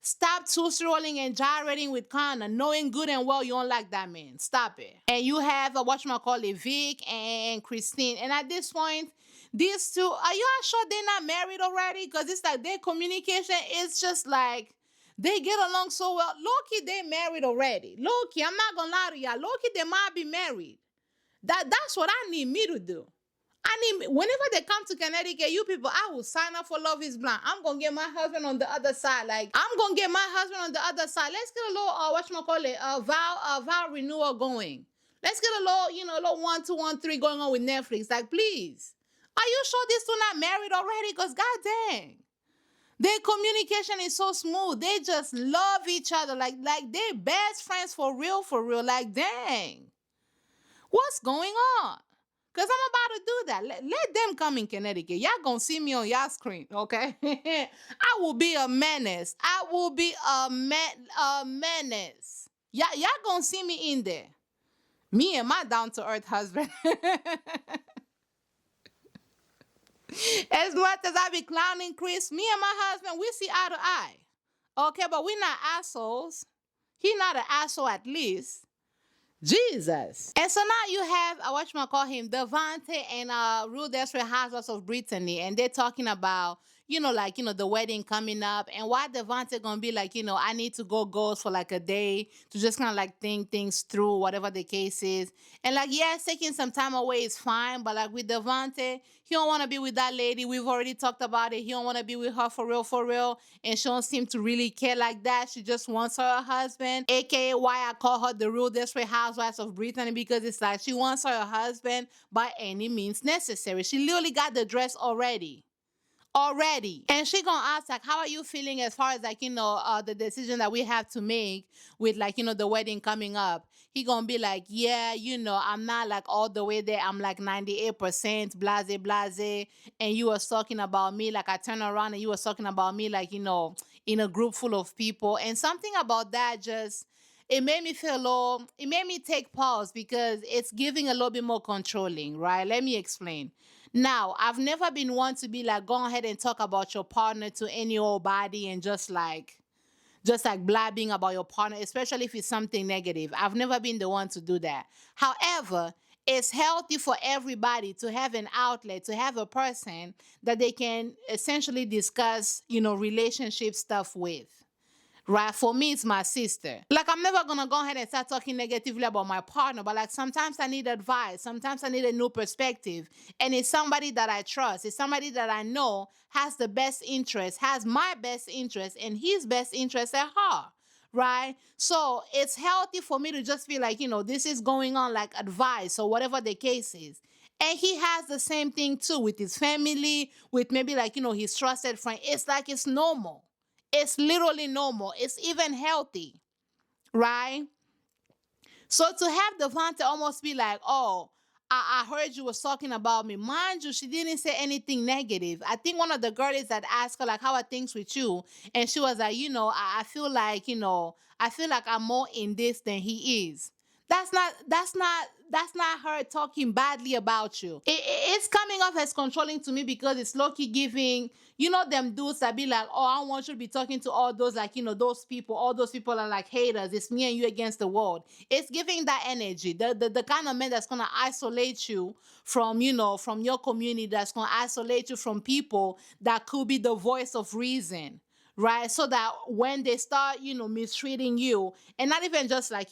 Stop two-strolling and gyrating with Connor, knowing good and well you don't like that man. Stop it. And you have whatchamacallit, Vic and Christine. And at this point, these two, are you all sure they're not married already? Because it's like their communication is just like, they get along so well. Low-key, they married already. Low-key, I'm not gonna lie to y'all. Low-key, they might be married. That's what I need me to do. Whenever they come to Connecticut, you people, I will sign up for Love is Blind. I'm going to get my husband on the other side. Like, I'm going to get my husband on the other side. Let's get a little, vow renewal going. Let's get a little 1, 2, 1, 3 going on with Netflix. Like, please. Are you sure these two not married already? Because, god dang. Their communication is so smooth. They just love each other. Like they're best friends for real, for real. Like, dang. What's going on? Because I'm about to do that. Let them come in Connecticut. Y'all gonna see me on y'all screen, okay? I will be a menace. I will be a menace. Y'all gonna see me in there. Me and my down-to-earth husband. As much as I be clowning Chris, me and my husband, we see eye to eye. Okay, but we're not assholes. He not an asshole at least. Jesus. And so now you have, Devontae and Real Desperate Housewives of Brittany, and they're talking about, like, the wedding coming up, and why Devontae gonna be like, I need to go ghost for like a day to just kind of like think things through, whatever the case is. And like, yes, taking some time away is fine, but like with Devontae, he don't want to be with that lady. We've already talked about it. He don't want to be with her for real. And she don't seem to really care like that. She just wants her husband, aka why I call her the real Desperate Housewives of Brittany, because it's like she wants her husband by any means necessary. She literally got the dress already. And she gonna ask like, how are you feeling as far as like, the decision that we have to make with like, the wedding coming up. He gonna be like, yeah, I'm not like all the way there. I'm like 98% blase. And you was talking about me, like I turn around and you was talking about me like, in a group full of people. And something about that just, it made me feel low. It made me take pause because it's giving a little bit more controlling, right? Let me explain. Now, I've never been one to be like, go ahead and talk about your partner to any old body and just like blabbing about your partner, especially if it's something negative. I've never been the one to do that. However, it's healthy for everybody to have an outlet, to have a person that they can essentially discuss, relationship stuff with. Right? For me, it's my sister. Like, I'm never gonna go ahead and start talking negatively about my partner, but like sometimes I need advice. Sometimes I need a new perspective. And it's somebody that I trust. It's somebody that I know has the best interest, has my best interest, and his best interest at heart. Right? So it's healthy for me to just feel like, this is going on, like advice or whatever the case is. And he has the same thing too with his family, with maybe like, his trusted friend. It's like it's normal. It's literally normal. It's even healthy, right? So to have Devontae almost be like, oh, I heard you was talking about me. Mind you, she didn't say anything negative. I think one of the girlies that asked her, like, how are things with you? And she was like, I feel like, I feel like I'm more in this than he is. That's not her talking badly about you. It's coming off as controlling to me because it's low-key giving, them dudes that be like, oh, I don't want you to be talking to all those, like, those people. All those people are like haters. It's me and you against the world. It's giving that energy. The kind of man that's gonna isolate you from, from your community, that's gonna isolate you from people that could be the voice of reason. Right? So that when they start, mistreating you, and not even just like,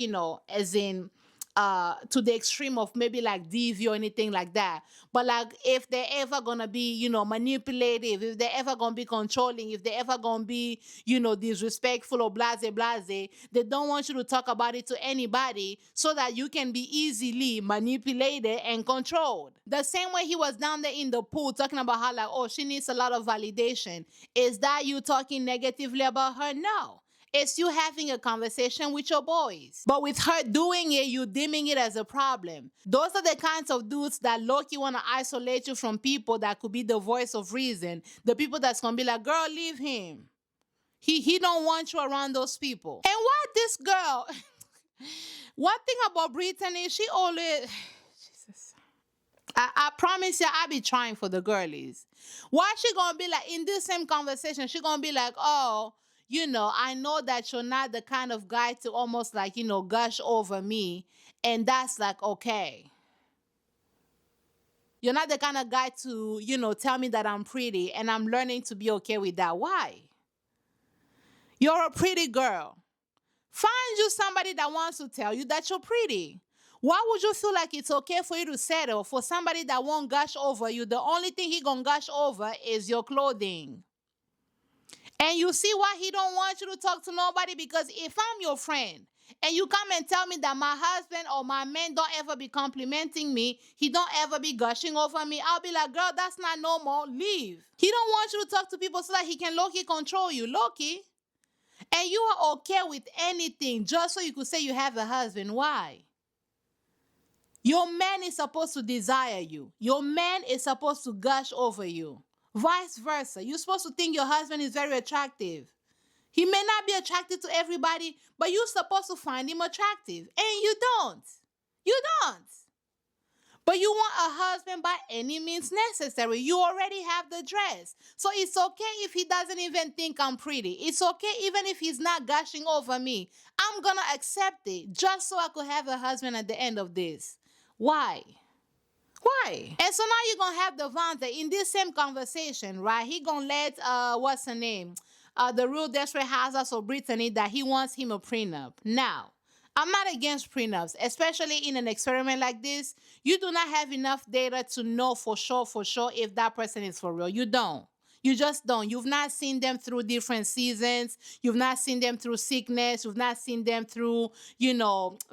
as in to the extreme of maybe like DV or anything like that. But like if they're ever gonna be, manipulative, if they're ever gonna be controlling, if they're ever gonna be, disrespectful or blase, they don't want you to talk about it to anybody so that you can be easily manipulated and controlled. The same way he was down there in the pool talking about how like, oh, she needs a lot of validation. Is that you talking negatively about her? No. It's you having a conversation with your boys. But with her doing it, you deeming it as a problem. Those are the kinds of dudes that low-key want to isolate you from people that could be the voice of reason. The people that's going to be like, girl, leave him. He don't want you around those people. And why this girl? One thing about Brittany, she always... Jesus. I promise you, I be trying for the girlies. Why she gonna be like, in this same conversation, she gonna be like, oh, I know that you're not the kind of guy to almost like, gush over me. And that's like, okay. You're not the kind of guy to, tell me that I'm pretty and I'm learning to be okay with that. Why? You're a pretty girl. Find you somebody that wants to tell you that you're pretty. Why would you feel like it's okay for you to settle for somebody that won't gush over you? The only thing he gonna gush over is your clothing. And you see why he don't want you to talk to nobody? Because if I'm your friend and you come and tell me that my husband or my man don't ever be complimenting me, he don't ever be gushing over me, I'll be like, girl, that's not normal. Leave. He don't want you to talk to people so that he can low-key control you. Low-key. And you are okay with anything just so you could say you have a husband. Why? Your man is supposed to desire you. Your man is supposed to gush over you. Vice versa. You're supposed to think your husband is very attractive. He may not be attracted to everybody, but you're supposed to find him attractive. And you don't. You don't. But you want a husband by any means necessary. You already have the dress. So it's okay if he doesn't even think I'm pretty. It's okay even if he's not gushing over me. I'm gonna accept it just so I could have a husband at the end of this. Why? Why? And so now you're gonna have Devontae in this same conversation, right? He gonna let what's her name? The real desperate housewives of Brittany that he wants him a prenup. Now, I'm not against prenups, especially in an experiment like this. You do not have enough data to know for sure, if that person is for real. You don't. You just don't. You've not seen them through different seasons. You've not seen them through sickness. You've not seen them through,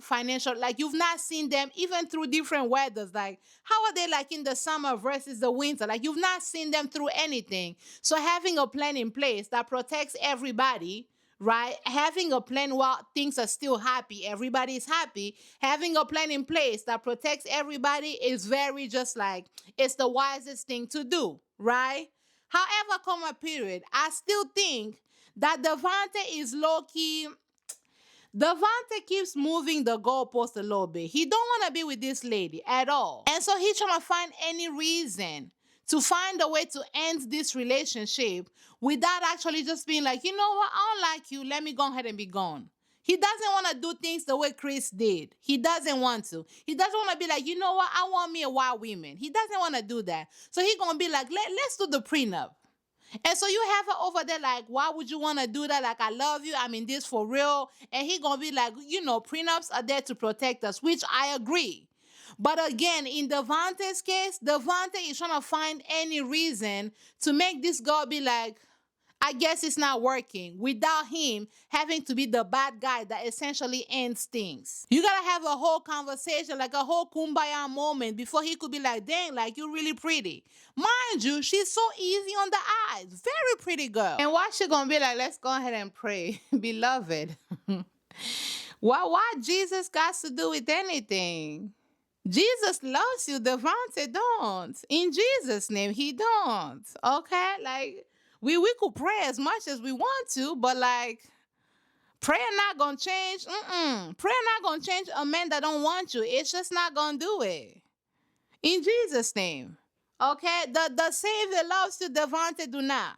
financial. Like, you've not seen them even through different weathers. Like, how are they like in the summer versus the winter? Like, you've not seen them through anything. So having a plan in place that protects everybody, right? Having a plan while things are still happy, everybody is happy. Having a plan in place that protects everybody is very just like, it's the wisest thing to do, right? However, comma period, I still think that Devontae is low key. Devontae keeps moving the goalpost a little bit. He don't want to be with this lady at all. And so he's trying to find any reason to find a way to end this relationship without actually just being like, you know what, I don't like you. Let me go ahead and be gone. He doesn't want to do things the way Chris did. He doesn't want to. He doesn't want to be like, you know what, I want me a wild woman. He doesn't want to do that. So he's going to be like, let's do the prenup. And so you have her over there like, why would you want to do that? Like, I love you. I'm in this for real. And he going to be like, prenups are there to protect us, which I agree. But again, in Devontae's case, Devontae is trying to find any reason to make this girl be like, I guess it's not working without him having to be the bad guy that essentially ends things. You gotta have a whole conversation, like a whole kumbaya moment before he could be like, dang, like you're really pretty. Mind you, she's so easy on the eyes. Very pretty girl. And why she gonna be like, let's go ahead and pray, beloved. Why Jesus got to do with anything? Jesus loves you, Devontae don't. In Jesus' name, he don't. Okay? Like, we could pray as much as we want to, but like, prayer not gonna change. Prayer not gonna change a man that don't want you. It's just not gonna do it. In Jesus' name. Okay? The Savior loves you, Devontae do not.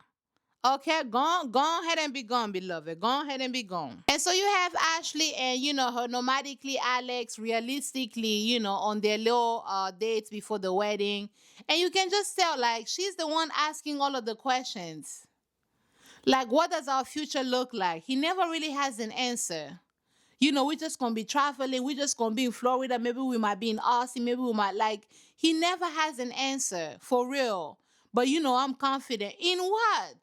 Okay, go ahead and be gone, beloved. Go ahead and be gone. And so you have Ashley and, her nomadically Alex, realistically, on their little dates before the wedding. And you can just tell, like, she's the one asking all of the questions. Like, what does our future look like? He never really has an answer. We're just going to be traveling. We're just going to be in Florida. Maybe we might be in Austin. Maybe we might, like, he never has an answer, for real. But, I'm confident. In what?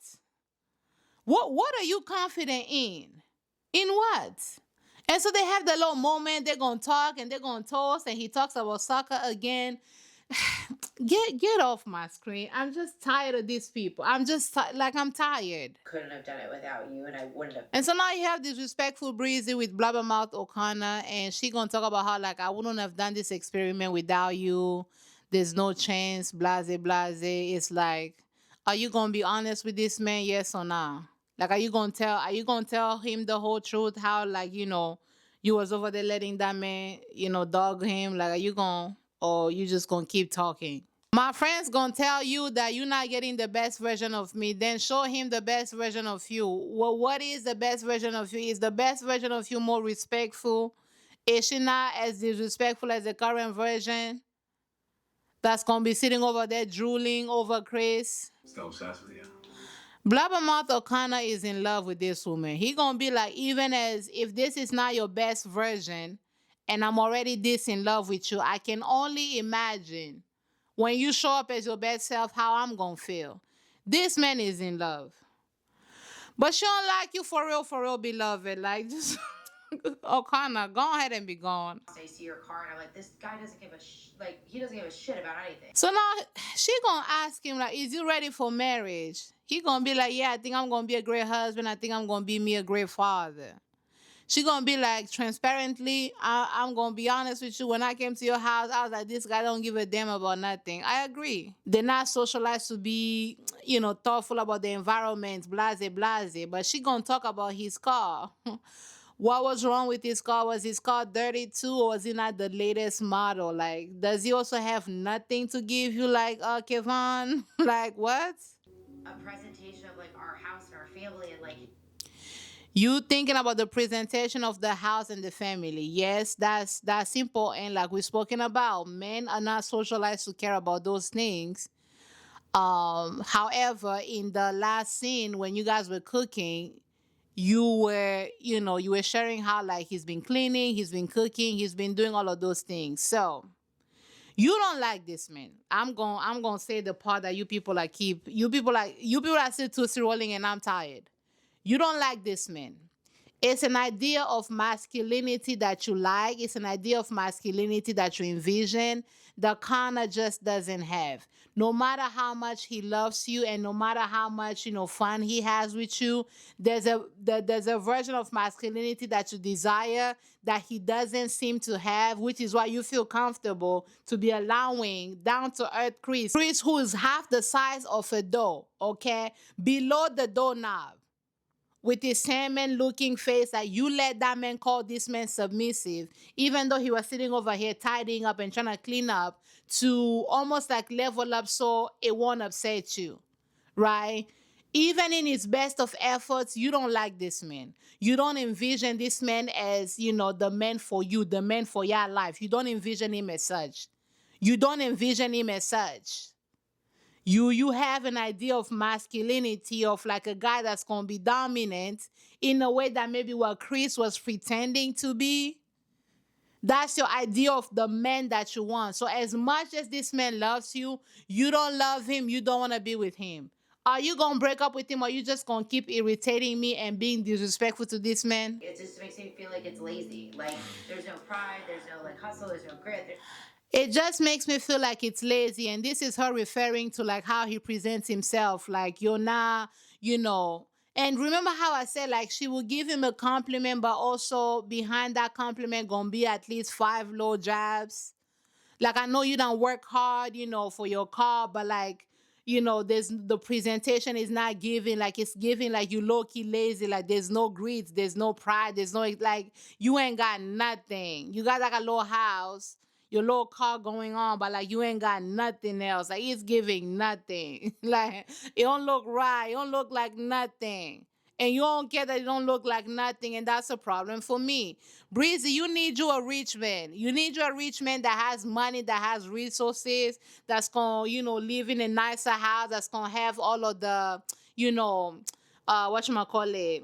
What are you confident in? In what? And so they have the little moment, they're gonna talk and they're gonna toast, and he talks about soccer again. Get off my screen. I'm just tired of these people. I'm just I'm tired. Couldn't have done it without you, and I wouldn't have. And so now you have this respectful Breezy with Blabbermouth O'Connor, and she gonna talk about how like I wouldn't have done this experiment without you. There's no chance, blase blase. It's like, are you gonna be honest with this man? Yes or no? Like, are you gonna tell him the whole truth? How, like, you was over there letting that man, dog him? Like, are you gonna, or you just gonna keep talking? My friend's gonna tell you that you're not getting the best version of me. Then show him the best version of you. Well, what is the best version of you? Is the best version of you more respectful? Is she not as disrespectful as the current version? That's gonna be sitting over there drooling over Chris. Still obsessed with you. Blabbermouth O'Connor is in love with this woman. He gonna be like, even as if this is not your best version, and I'm already this in love with you, I can only imagine when you show up as your best self, how I'm gonna feel. This man is in love. But she don't like you for real, beloved. Like, just O'Connor, go ahead and be gone. I see your car, and I'm like, this guy doesn't give a he doesn't give a shit about anything. So now she gonna ask him like, is you ready for marriage? He gonna be like, yeah, I think I'm gonna be a great husband. I think I'm gonna be me a great father. She gonna be like, transparently, I'm gonna be honest with you. When I came to your house, I was like, this guy don't give a damn about nothing. I agree. They're not socialized to be, thoughtful about the environment, blase, blase. But she gonna talk about his car. What was wrong with his car? Was his car dirty too, or was it not the latest model? Like, does he also have nothing to give you, like, Kevon? Like, what? A presentation of like our house and our family, and like, You thinking about the presentation of the house and the family. Yes, that's simple. And like we've spoken about, men are not socialized to care about those things. However, in the last scene when you guys were cooking, you were sharing how like he's been cleaning, he's been cooking, he's been doing all of those things. So you don't like this man. I'm gonna say the part that you people are still tootsie rolling and I'm tired. You don't like this man. It's an idea of masculinity that you like. It's an idea of masculinity that you envision. The Connor just doesn't have. No matter how much he loves you and no matter how much fun he has with you, there's a version of masculinity that you desire that he doesn't seem to have, which is why you feel comfortable to be allowing down to earth Chris who is half the size of a door, okay, below the doorknob with his salmon looking face that you let that man call this man submissive, even though he was sitting over here tidying up and trying to clean up to almost like level up so it won't upset you, right? Even in his best of efforts, you don't like this man. You don't envision this man as, the man for you, the man for your life. You don't envision him as such. You don't envision him as such. You have an idea of masculinity of like a guy that's gonna be dominant in a way that maybe what Chris was pretending to be. That's your idea of the man that you want. So as much as this man loves you, you don't love him, you don't want to be with him. Are you gonna break up with him or you just gonna keep irritating me and being disrespectful to this man? It just makes me feel like it's lazy. Like there's no pride, there's no like hustle, there's no grit. It just makes me feel like it's lazy. And this is her referring to like how he presents himself. Like you're not, you know. And remember how I said like she will give him a compliment, but also behind that compliment gonna be at least five low jabs. Like I know you don't work hard, for your car, but like, there's the presentation is not giving, like it's giving like you low key lazy, like there's no greed, there's no pride, there's no like you ain't got nothing. You got like a little house, your little car going on, but like you ain't got nothing else. Like it's giving nothing. Like it don't look right, it don't look like nothing. And you don't care that it don't look like nothing, and that's a problem for me. Breezy, you need you a rich man. You need you a rich man that has money, that has resources, that's gonna, live in a nicer house, that's gonna have all of the, you know, call it,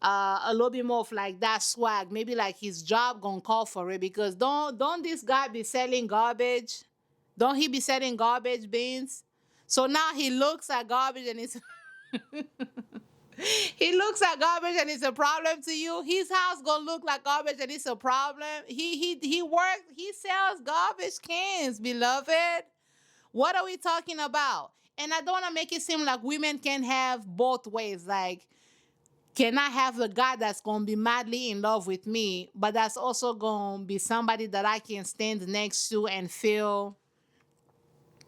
a little bit more of like that swag. Maybe like his job gonna call for it because don't this guy be selling garbage? Don't he be selling garbage bins? So now he looks at garbage and it's he looks at garbage and it's a problem to you. His house gonna look like garbage and it's a problem. He works. He sells garbage cans, beloved. What are we talking about? And I don't want to make it seem like women can have both ways. Like, can I have a guy that's gonna be madly in love with me, but that's also gonna be somebody that I can stand next to and feel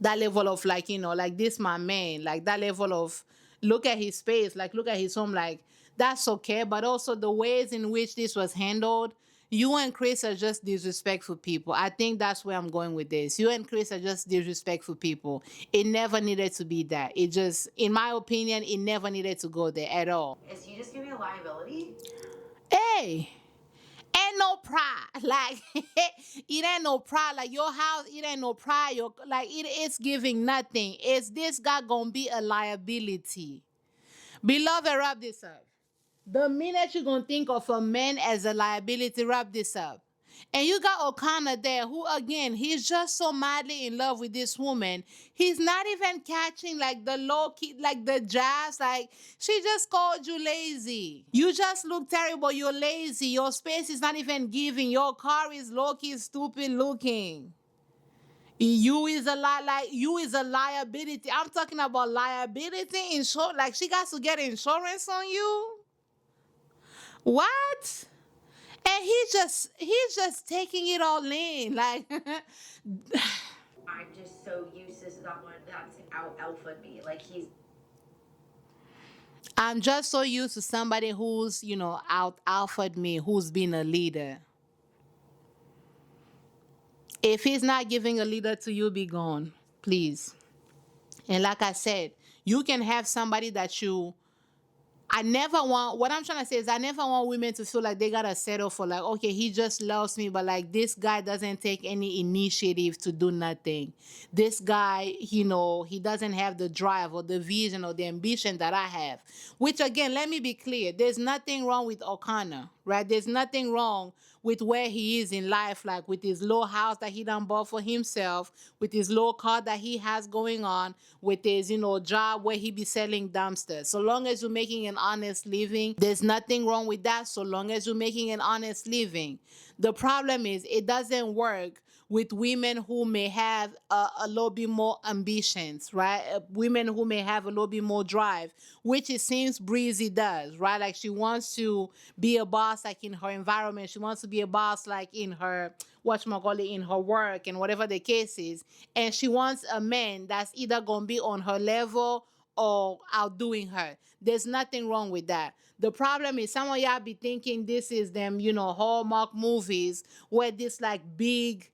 that level of like like this my man, like that level of look at his face, like look at his home, like that's okay. But also the ways in which this was handled, you and Chris are just disrespectful people. I think that's where I'm going with this. You and Chris are just disrespectful people. It never needed to be that. It just, in my opinion, it never needed to go there at all. Is he just giving me a liability? Hey, ain't no pride. Like it ain't no pride. Like your house, it ain't no pride. Like it's giving nothing. Is this guy gonna be a liability? Beloved, wrap this up. The minute you're gonna think of a man as a liability, wrap this up. And you got O'Connor there, who again, he's just so madly in love with this woman. He's not even catching like the low key, like the jazz. Like she just called you lazy. You just look terrible. You're lazy. Your space is not even giving. Your car is low key, stupid looking. You is a lot like you is a liability. I'm talking about liability insurance. Like she got to get insurance on you. What? And he's just taking it all in. Like I'm just so used to someone that's out alpha me. Like he's I'm just so used to somebody who's, out alphaed me, who's been a leader. If he's not giving a leader to you, be gone, please. And like I said, you can have somebody that you I never want, what I'm trying to say is I never want women to feel like they gotta settle for like, okay, he just loves me, but like this guy doesn't take any initiative to do nothing. This guy, he doesn't have the drive or the vision or the ambition that I have. Which again, let me be clear, there's nothing wrong with O'Connor, right? There's nothing wrong with where he is in life, like with his little house that he done bought for himself, with his little car that he has going on, with his, job where he be selling dumpsters. So long as you're making an honest living, there's nothing wrong with that. So long as you're making an honest living. The problem is it doesn't work with women who may have a little bit more ambitions, right? Women who may have a little bit more drive, which it seems Breezy does, right? Like she wants to be a boss, like in her environment. She wants to be a boss, like in her whatchamacallit, in her work and whatever the case is. And she wants a man that's either gonna be on her level or outdoing her. There's nothing wrong with that. The problem is some of y'all be thinking this is them, Hallmark movies where this like big,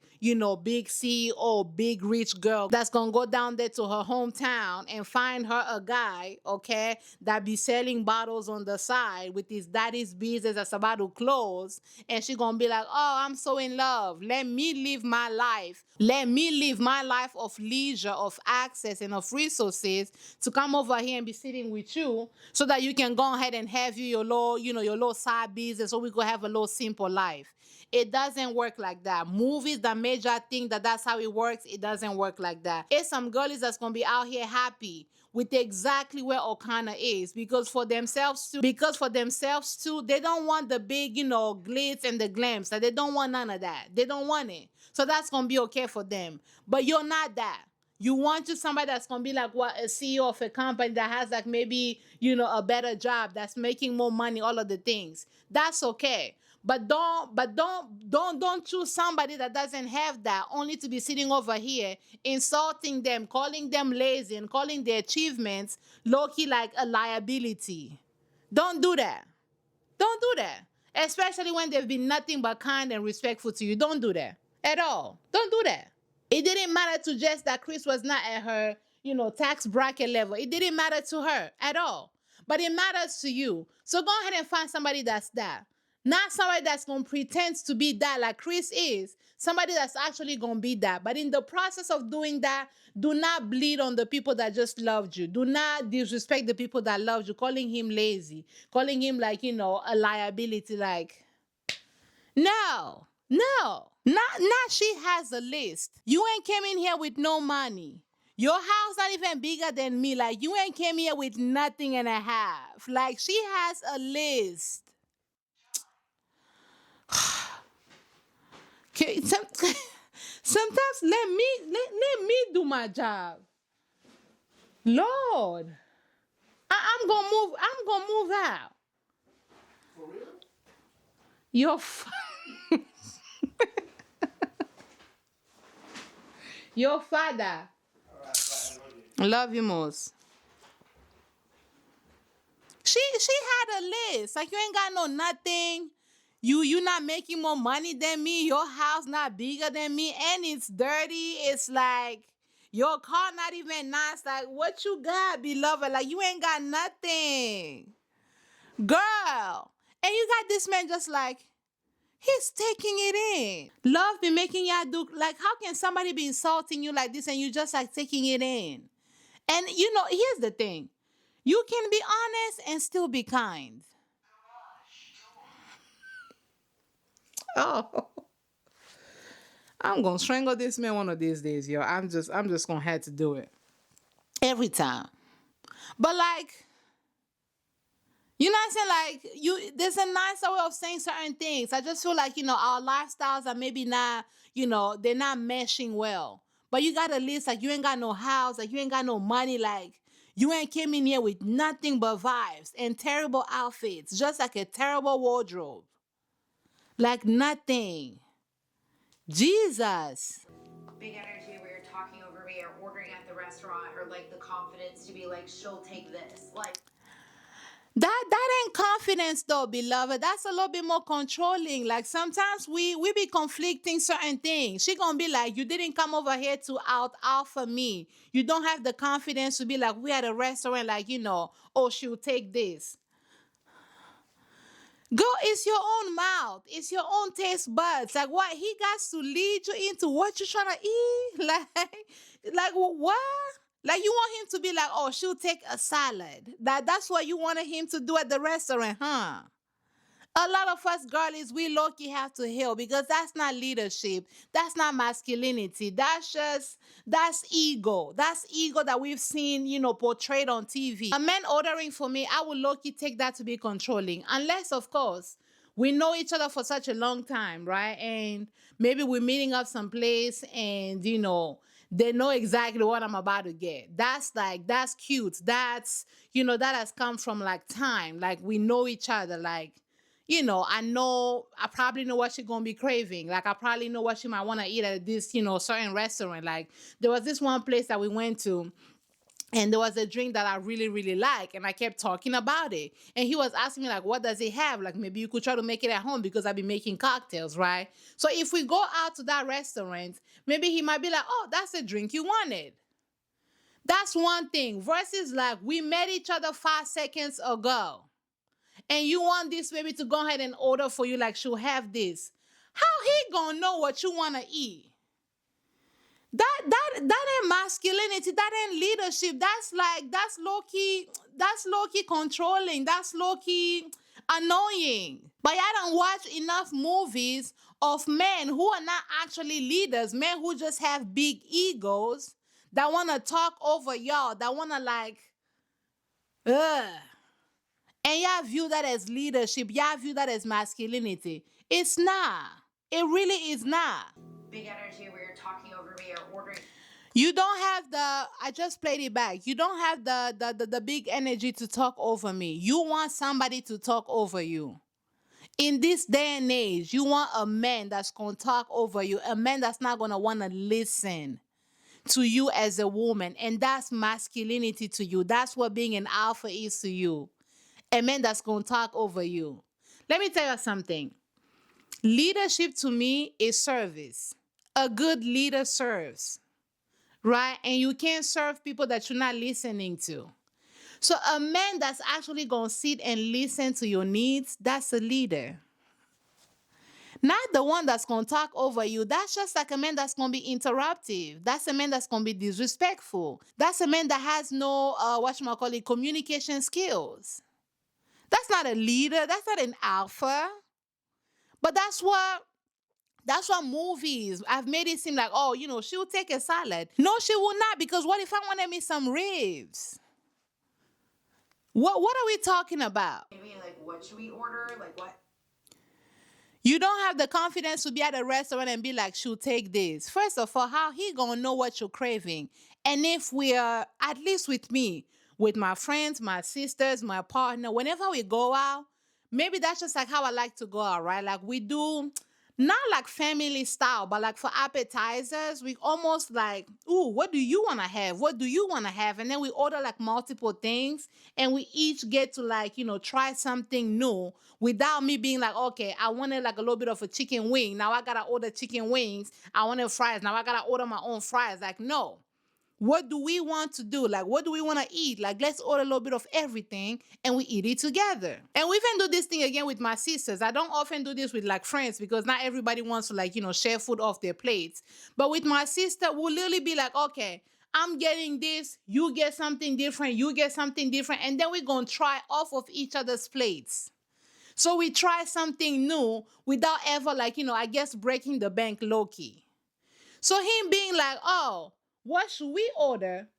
big CEO, big rich girl that's gonna go down there to her hometown and find her a guy, okay, that be selling bottles on the side with his daddy's business that's about to close, and she gonna be like, oh, I'm so in love. Let me live my life. Let me live my life of leisure, of access, and of resources to come over here and be sitting with you so that you can go ahead and have your little, your little side business so we could have a little simple life. It doesn't work like that. Movies that made y'all think that that's how it works, it doesn't work like that. It's some girlies that's gonna be out here happy with exactly where O'Connor is because for themselves too, they don't want the big, glitz and the glams. Like they don't want none of that. They don't want it. So that's gonna be okay for them. But you're not that. You want to somebody that's gonna be like what, a CEO of a company that has like maybe a better job, that's making more money, all of the things. That's okay. But don't choose somebody that doesn't have that only to be sitting over here insulting them, calling them lazy, and calling their achievements low-key like a liability. Don't do that. Don't do that. Especially when they've been nothing but kind and respectful to you. Don't do that at all. Don't do that. It didn't matter to Jess that Chris was not at her, tax bracket level. It didn't matter to her at all. But it matters to you. So go ahead and find somebody that's that. Not somebody that's going to pretend to be that like Chris is. Somebody that's actually going to be that. But in the process of doing that, do not bleed on the people that just loved you. Do not disrespect the people that loved you, calling him lazy, calling him like, a liability. Like, no, no. Not she has a list. You ain't came in here with no money. Your house not even bigger than me. Like you ain't came here with nothing and a half. Like she has a list. Okay, sometimes let me do my job. Lord, I'm gonna move. I'm gonna move out. For real? Your your father. All right, bye. I love you. Love you most. She had a list. Like you ain't got no nothing. You not making more money than me. Your house not bigger than me, and it's dirty. It's like your car not even nice. Like what you got, beloved? Like you ain't got nothing, girl. And you got this man just like he's taking it in. Love be making y'all do like how can somebody be insulting you like this and you just like taking it in? And here's the thing. You can be honest and still be kind. Oh, I'm gonna strangle this man one of these days, yo. I'm just gonna have to do it every time. But like, you know what I'm saying? Like, there's a nicer way of saying certain things. I just feel like our lifestyles are maybe not, they're not meshing well. But you got a list like you ain't got no house, like you ain't got no money, like you ain't came in here with nothing but vibes and terrible outfits, just like a terrible wardrobe, like nothing. Jesus. Big energy where you're talking over me or ordering at the restaurant or like the confidence to be like, she'll take this. Like, That ain't confidence though, beloved. That's a little bit more controlling. Like sometimes we be conflicting certain things. She gonna be like, you didn't come over here to out alpha me. You don't have the confidence to be like, we at a restaurant, like, oh, she'll take this. Girl, it's your own mouth. It's your own taste buds. Like what? He got to lead you into what you're trying to eat. Like what? Like you want him to be like, oh, she'll take a salad. That's what you wanted him to do at the restaurant, huh? A lot of us girlies, we low-key have to heal because that's not leadership. That's not masculinity. That's ego. That's ego that we've seen, portrayed on TV. A man ordering for me, I would low-key take that to be controlling. Unless, of course, we know each other for such a long time, right? And maybe we're meeting up someplace and, they know exactly what I'm about to get. That's cute. That has come from like time. Like we know each other. Like, I probably know what she's gonna be craving. Like I probably know what she might want to eat at this, certain restaurant. Like there was this one place that we went to, and there was a drink that I really, really like, and I kept talking about it. And he was asking me like, "What does it have? Like maybe you could try to make it at home because I've been making cocktails, right?" So if we go out to that restaurant, maybe he might be like, "Oh, that's the drink you wanted." That's one thing. Versus like we met each other 5 seconds ago and you want this baby to go ahead and order for you like she'll have this. How he gonna know what you wanna eat? That ain't masculinity, that ain't leadership. That's low key controlling, that's low key annoying. But I don't watch enough movies of men who are not actually leaders, men who just have big egos that wanna talk over y'all, that wanna like, ugh. And y'all view that as leadership. Y'all view that as masculinity. It's not. It really is not. Big energy where you're talking over me or ordering. You don't have I just played it back. You don't have the big energy to talk over me. You want somebody to talk over you. In this day and age, you want a man that's going to talk over you, a man that's not going to want to listen to you as a woman. And that's masculinity to you. That's what being an alpha is to you. A man that's going to talk over you. Let me tell you something. Leadership to me is service. A good leader serves, right? And you can't serve people that you're not listening to. So a man that's actually going to sit and listen to your needs, that's a leader. Not the one that's going to talk over you. That's just like a man that's going to be interruptive. That's a man that's going to be disrespectful. That's a man that has no, communication skills. That's not a leader. That's not an alpha. But that's what movies I've made it seem like, oh, she'll take a salad. No, she will not, because what if I wanted me some ribs? What are we talking about? Maybe like what should we order? Like what? You don't have the confidence to be at a restaurant and be like, she'll take this. First of all, how he gonna know what you're craving? And if we are, at least with me, with my friends, my sisters, my partner, whenever we go out, maybe that's just like how I like to go out, right? Like we do, not like family style, but like for appetizers, we almost like, ooh, what do you want to have? What do you want to have? And then we order like multiple things and we each get to like, try something new without me being like, okay, I wanted like a little bit of a chicken wing. Now I got to order chicken wings. I wanted fries. Now I got to order my own fries. Like, no. What do we want to do? Like, what do we want to eat? Like, let's order a little bit of everything and we eat it together. And we even do this thing again with my sisters. I don't often do this with like friends because not everybody wants to like, share food off their plates. But with my sister, we'll literally be like, okay, I'm getting this, you get something different, you get something different. And then we're going to try off of each other's plates. So we try something new without ever like, I guess breaking the bank low key. So him being like, oh, what should we order?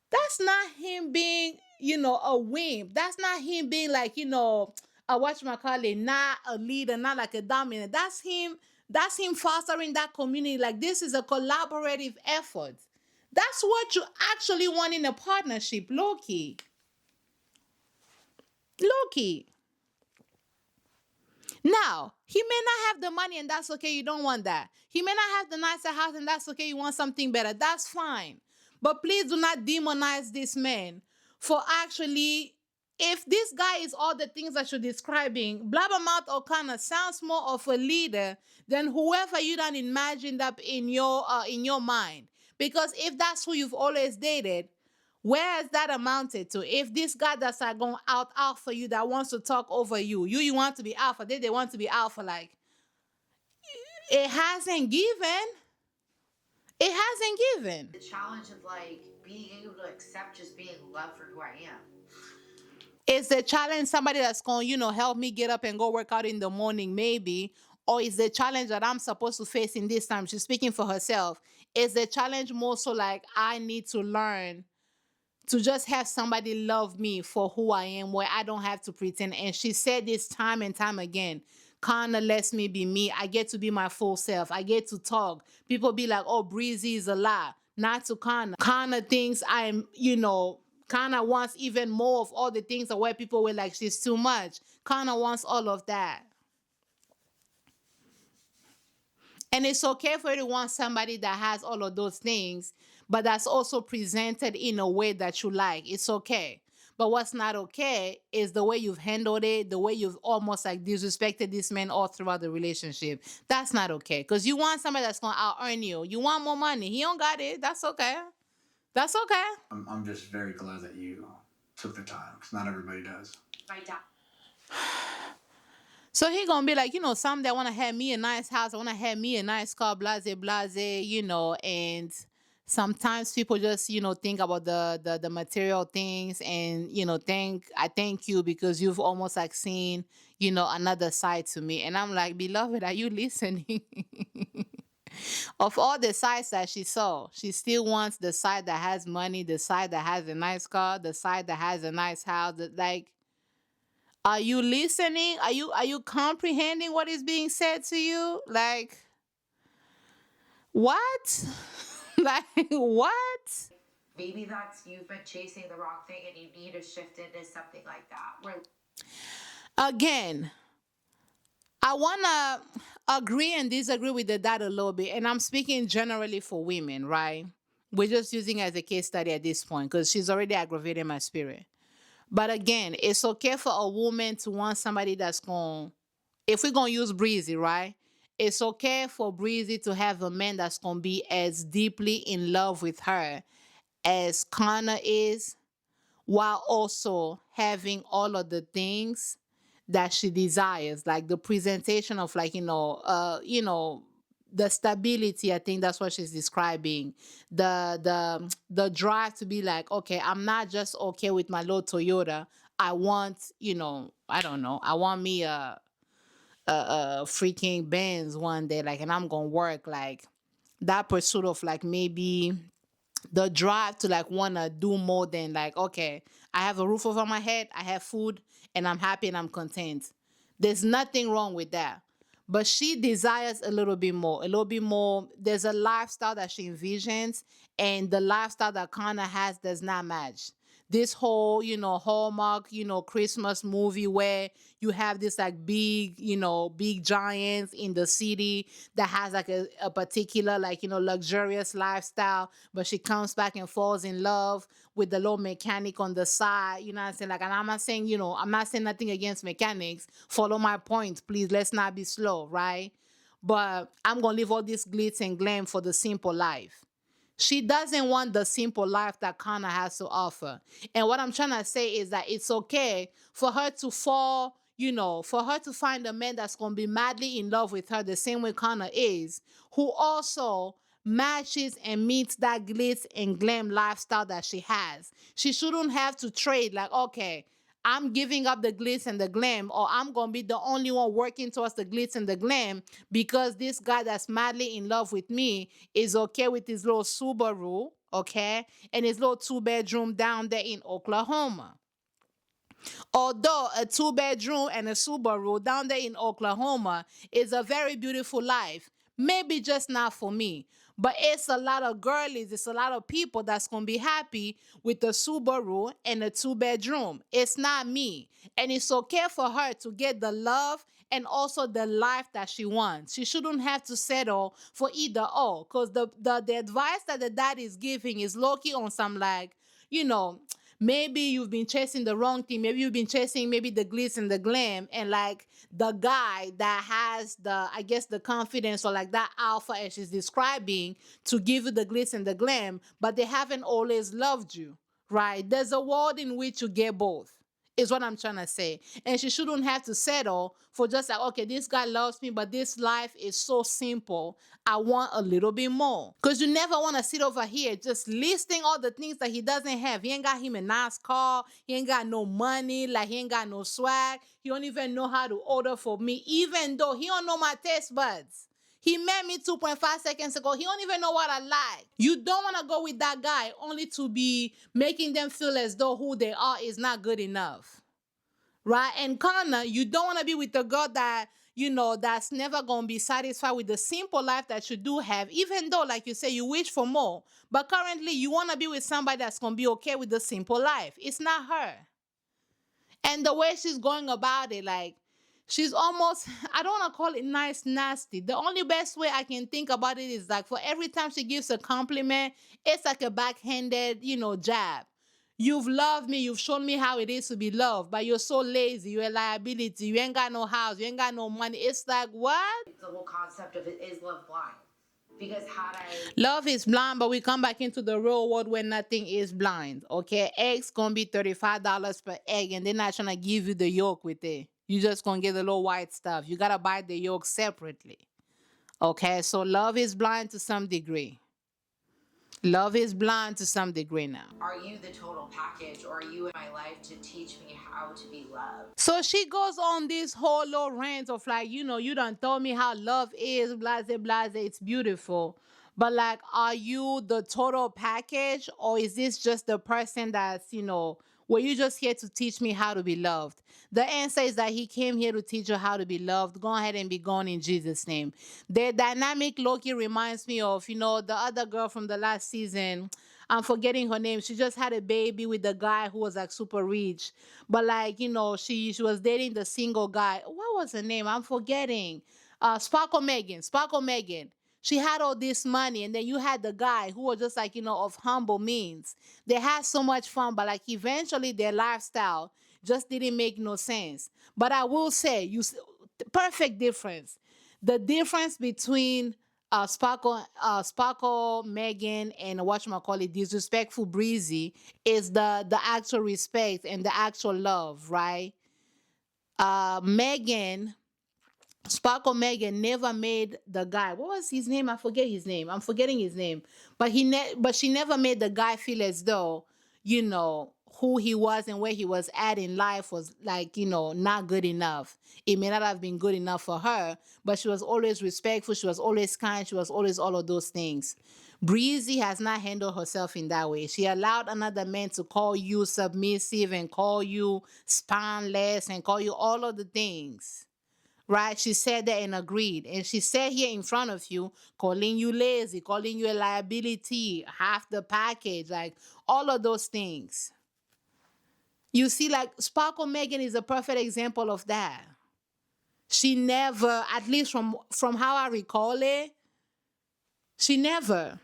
That's not him being, a wimp. That's not him being like, not a leader, not like a dominant. That's him fostering that community. Like this is a collaborative effort. That's what you actually want in a partnership, low-key. Low-key. Now, he may not have the money and that's okay, you don't want that. He may not have the nicer house and that's okay, you want something better. That's fine. But please do not demonize this man for actually, if this guy is all the things that you're describing, Blabbermouth O'Connor sounds more of a leader than whoever you done imagined up in your mind. Because if that's who you've always dated, Where has that amounted to? If this guy that's like going out alpha you, that wants to talk over you, you want to be alpha, they want to be alpha, like it hasn't given. It hasn't given. The challenge of like being able to accept just being loved for who I am. Is the challenge somebody that's going, help me get up and go work out in the morning, maybe? Or is the challenge that I'm supposed to face in this time? She's speaking for herself. Is the challenge more so like I need to learn to just have somebody love me for who I am, where I don't have to pretend? And she said this time and time again. Kinda lets me be me. I get to be my full self. I get to talk. People be like, oh, Breezy is a lie. Not to Kana. Kana thinks I'm, Kana wants even more of all the things that where people were like, she's too much. Kana wants all of that. And it's okay for you to want somebody that has all of those things, but that's also presented in a way that you like. It's okay. But what's not okay is the way you've handled it, the way you've almost like disrespected this man all throughout the relationship. That's not okay. Because you want somebody that's going to out earn you. You want more money. He don't got it. That's okay. That's okay. I'm just very glad that you took the time, because not everybody does. My dad. So he gonna be like, some that wanna have me a nice house, I wanna have me a nice car, blase, blase, and sometimes people just, think about the material things, and I thank you because you've almost like seen, another side to me. And I'm like, beloved, are you listening? Of all the sides that she saw, she still wants the side that has money, the side that has a nice car, the side that has a nice house. Like, are you listening? Are you comprehending what is being said to you? Like, what? Like, what? Maybe that's you've been chasing the wrong thing and you need to shift into something like that. Where Again, I want to agree and disagree with the dad a little bit. And I'm speaking generally for women, right? We're just using it as a case study at this point because she's already aggravating my spirit. But again, it's okay for a woman to want somebody that's going, if we're going to use Breezy, right? It's okay for Breezy to have a man that's going to be as deeply in love with her as Connor is, while also having all of the things that she desires, like the presentation of like, the stability. I think that's what she's describing. The drive to be like, okay, I'm not just okay with my little Toyota. I want, I don't know. I want me a freaking Benz one day, like, and I'm gonna work like that pursuit of like maybe the drive to like want to do more than like, okay, I have a roof over my head, I have food, and I'm happy and I'm content. There's nothing wrong with that. But she desires a little bit more, a little bit more. There's a lifestyle that she envisions, and the lifestyle that Connor has does not match. This whole, Hallmark, Christmas movie where you have this like big, big giants in the city that has like a particular like, luxurious lifestyle, but she comes back and falls in love with the little mechanic on the side. You know what I'm saying? Like, and I'm not saying, I'm not saying nothing against mechanics. Follow my point, please. Let's not be slow, right? But I'm going to leave all this glitz and glam for the simple life. She doesn't want the simple life that Connor has to offer. And what I'm trying to say is that it's okay for her to fall, for her to find a man that's going to be madly in love with her the same way Connor is, who also matches and meets that glitz and glam lifestyle that she has. She shouldn't have to trade like, okay, I'm giving up the glitz and the glam, or I'm going to be the only one working towards the glitz and the glam because this guy that's madly in love with me is okay with his little Subaru, okay, and his little 2-bedroom down there in Oklahoma. Although a 2-bedroom and a Subaru down there in Oklahoma is a very beautiful life, maybe just not for me. But it's a lot of girlies, it's a lot of people that's going to be happy with the Subaru and a 2-bedroom. It's not me. And it's okay for her to get the love and also the life that she wants. She shouldn't have to settle for either or. Because the advice that the dad is giving is low-key on some like, you know, maybe you've been chasing the wrong thing. Maybe you've been chasing maybe the glitz and the glam, and like the guy that has the, I guess, the confidence or like that alpha as she's describing to give you the glitz and the glam, but they haven't always loved you, right? There's a world in which you get both, is what I'm trying to say. And she shouldn't have to settle for just like, okay, this guy loves me, but this life is so simple. I want a little bit more. Because you never want to sit over here just listing all the things that he doesn't have. He ain't got him a nice car. He ain't got no money. Like, he ain't got no swag. He don't even know how to order for me, even though he don't know my taste buds. He met me 2.5 seconds ago. He don't even know what I like. You don't want to go with that guy only to be making them feel as though who they are is not good enough. Right? And Connor, you don't want to be with a girl that, that's never going to be satisfied with the simple life that you do have, even though, like you say, you wish for more. But currently, you want to be with somebody that's going to be okay with the simple life. It's not her. And the way she's going about it, like, she's almost, I don't want to call it nice, nasty. The only best way I can think about it is like for every time she gives a compliment, it's like a backhanded, jab. You've loved me, you've shown me how it is to be loved, but you're so lazy, you're a liability, you ain't got no house, you ain't got no money. It's like, what? The whole concept of it is love blind. Because had I Love is blind, but we come back into the real world where nothing is blind. Okay, eggs gonna be $35 per egg, and they're not trying to give you the yolk with it. You just gonna get the little white stuff. You gotta buy the yolk separately. Okay, so love is blind to some degree. Love is blind to some degree now. are you the total package, or are you in my life to teach me how to be loved? So she goes on this whole little rant of like, you done told me how love is, blase, blase, it's beautiful. But like, are you the total package, or is this just the person that's, were you just here to teach me how to be loved? The answer is that he came here to teach you how to be loved. Go ahead and be gone in Jesus' name. The dynamic Loki reminds me of, the other girl from the last season. I'm forgetting her name. She just had a baby with the guy who was like super rich. But like, she was dating the single guy. What was her name? I'm forgetting. Sparkle Megan. Sparkle Megan. She had all this money, and then you had the guy who was just like, of humble means. They had so much fun, but like eventually their lifestyle just didn't make no sense. But I will say, perfect difference. The difference between Sparkle, Megan, and whatchamacallit, disrespectful Breezy is the actual respect and the actual love, right? Megan, Sparkle Megan never made the guy. What was his name? I forget his name. I'm forgetting his name. But she never made the guy feel as though, who he was and where he was at in life was like, not good enough. It may not have been good enough for her, but she was always respectful. She was always kind. She was always all of those things. Breezy has not handled herself in that way. She allowed another man to call you submissive and call you spineless and call you all of the things. Right? She said that and agreed. And she said here in front of you, calling you lazy, calling you a liability, half the package, like all of those things. You see, like Sparkle Megan is a perfect example of that. She never, at least from how I recall it, she never,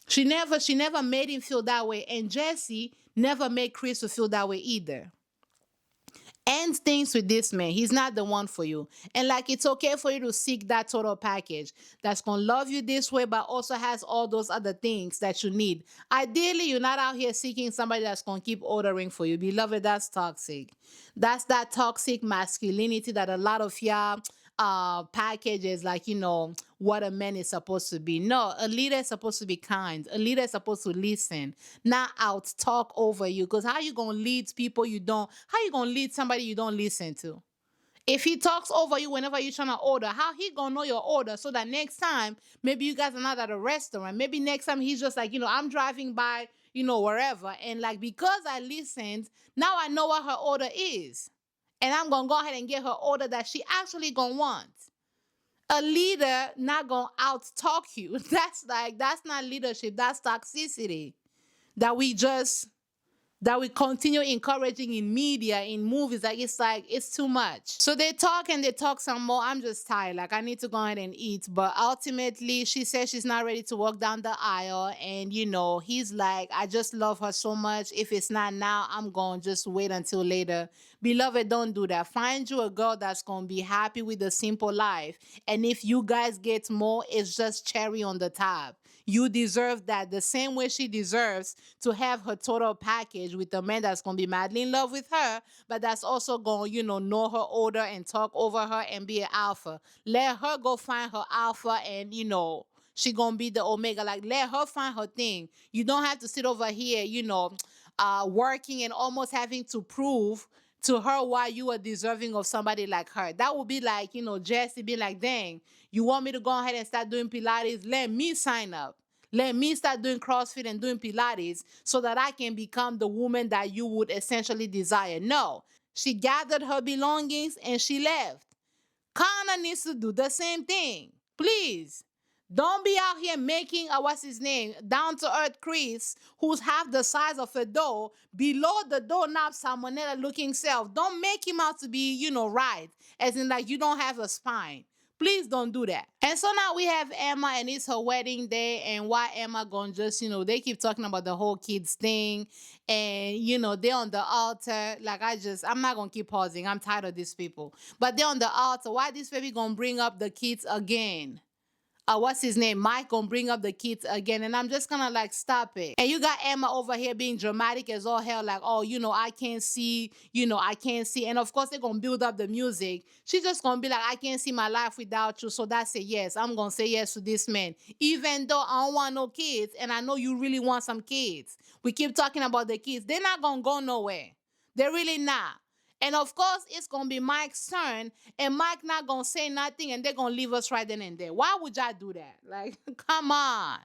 she never made him feel that way. And Jesse never made Chris feel that way either. End things with this man. He's not the one for you. And like, it's okay for you to seek that total package that's going to love you this way, but also has all those other things that you need. Ideally, you're not out here seeking somebody that's going to keep ordering for you. Beloved, that's toxic. That's that toxic masculinity that a lot of y'all packages, like, what a man is supposed to be. No, a leader is supposed to be kind. A leader is supposed to listen, not out talk over you. Because how you gonna lead people you don't? How you gonna lead somebody you don't listen to? If he talks over you whenever you're trying to order, how he gonna know your order so that next time maybe you guys are not at a restaurant. Maybe next time he's just like, I'm driving by, wherever, and like because I listened, now I know what her order is, and I'm gonna go ahead and get her order that she actually gonna want. A leader not gonna out talk you. That's not leadership. That's toxicity that we continue encouraging in media, in movies. Like it's too much. So they talk and they talk some more. I'm just tired. Like I need to go ahead and eat. But ultimately, she says she's not ready to walk down the aisle. And he's like, I just love her so much. If it's not now, I'm going to just wait until later. Beloved, don't do that. Find you a girl that's going to be happy with a simple life. And if you guys get more, it's just cherry on the top. You deserve that the same way she deserves to have her total package with a man that's gonna be madly in love with her, but that's also gonna, know her order and talk over her and be an alpha. Let her go find her alpha and she gonna be the omega. Like let her find her thing. You don't have to sit over here, working and almost having to prove to her why you are deserving of somebody like her. That would be like, Jesse be like, dang, you want me to go ahead and start doing Pilates? Let me sign up. Let me start doing CrossFit and doing Pilates so that I can become the woman that you would essentially desire. No, she gathered her belongings and she left. Kana needs to do the same thing. Please. Don't be out here making what's his name, down to earth Chris, who's half the size of a dough, below the doorknob salmonella looking self. Don't make him out to be, right. As in like you don't have a spine. Please don't do that. And so now we have Emma and it's her wedding day. And why Emma gonna just, they keep talking about the whole kids thing. And, they're on the altar. Like I'm not gonna keep pausing. I'm tired of these people. But they're on the altar. Why this baby gonna bring up the kids again? What's his name? Mike gonna bring up the kids again, and I'm just gonna like stop it. And you got Emma over here being dramatic as all hell, like, oh, I can't see, I can't see. And of course, they're gonna build up the music. She's just gonna be like, I can't see my life without you. So that's a yes. I'm gonna say yes to this man, even though I don't want no kids, and I know you really want some kids. We keep talking about the kids. They're not gonna go nowhere. They're really not. And of course, it's gonna be Mike's turn, and Mike not gonna say nothing, and they're gonna leave us right then and there. Why would y'all do that? Like, come on.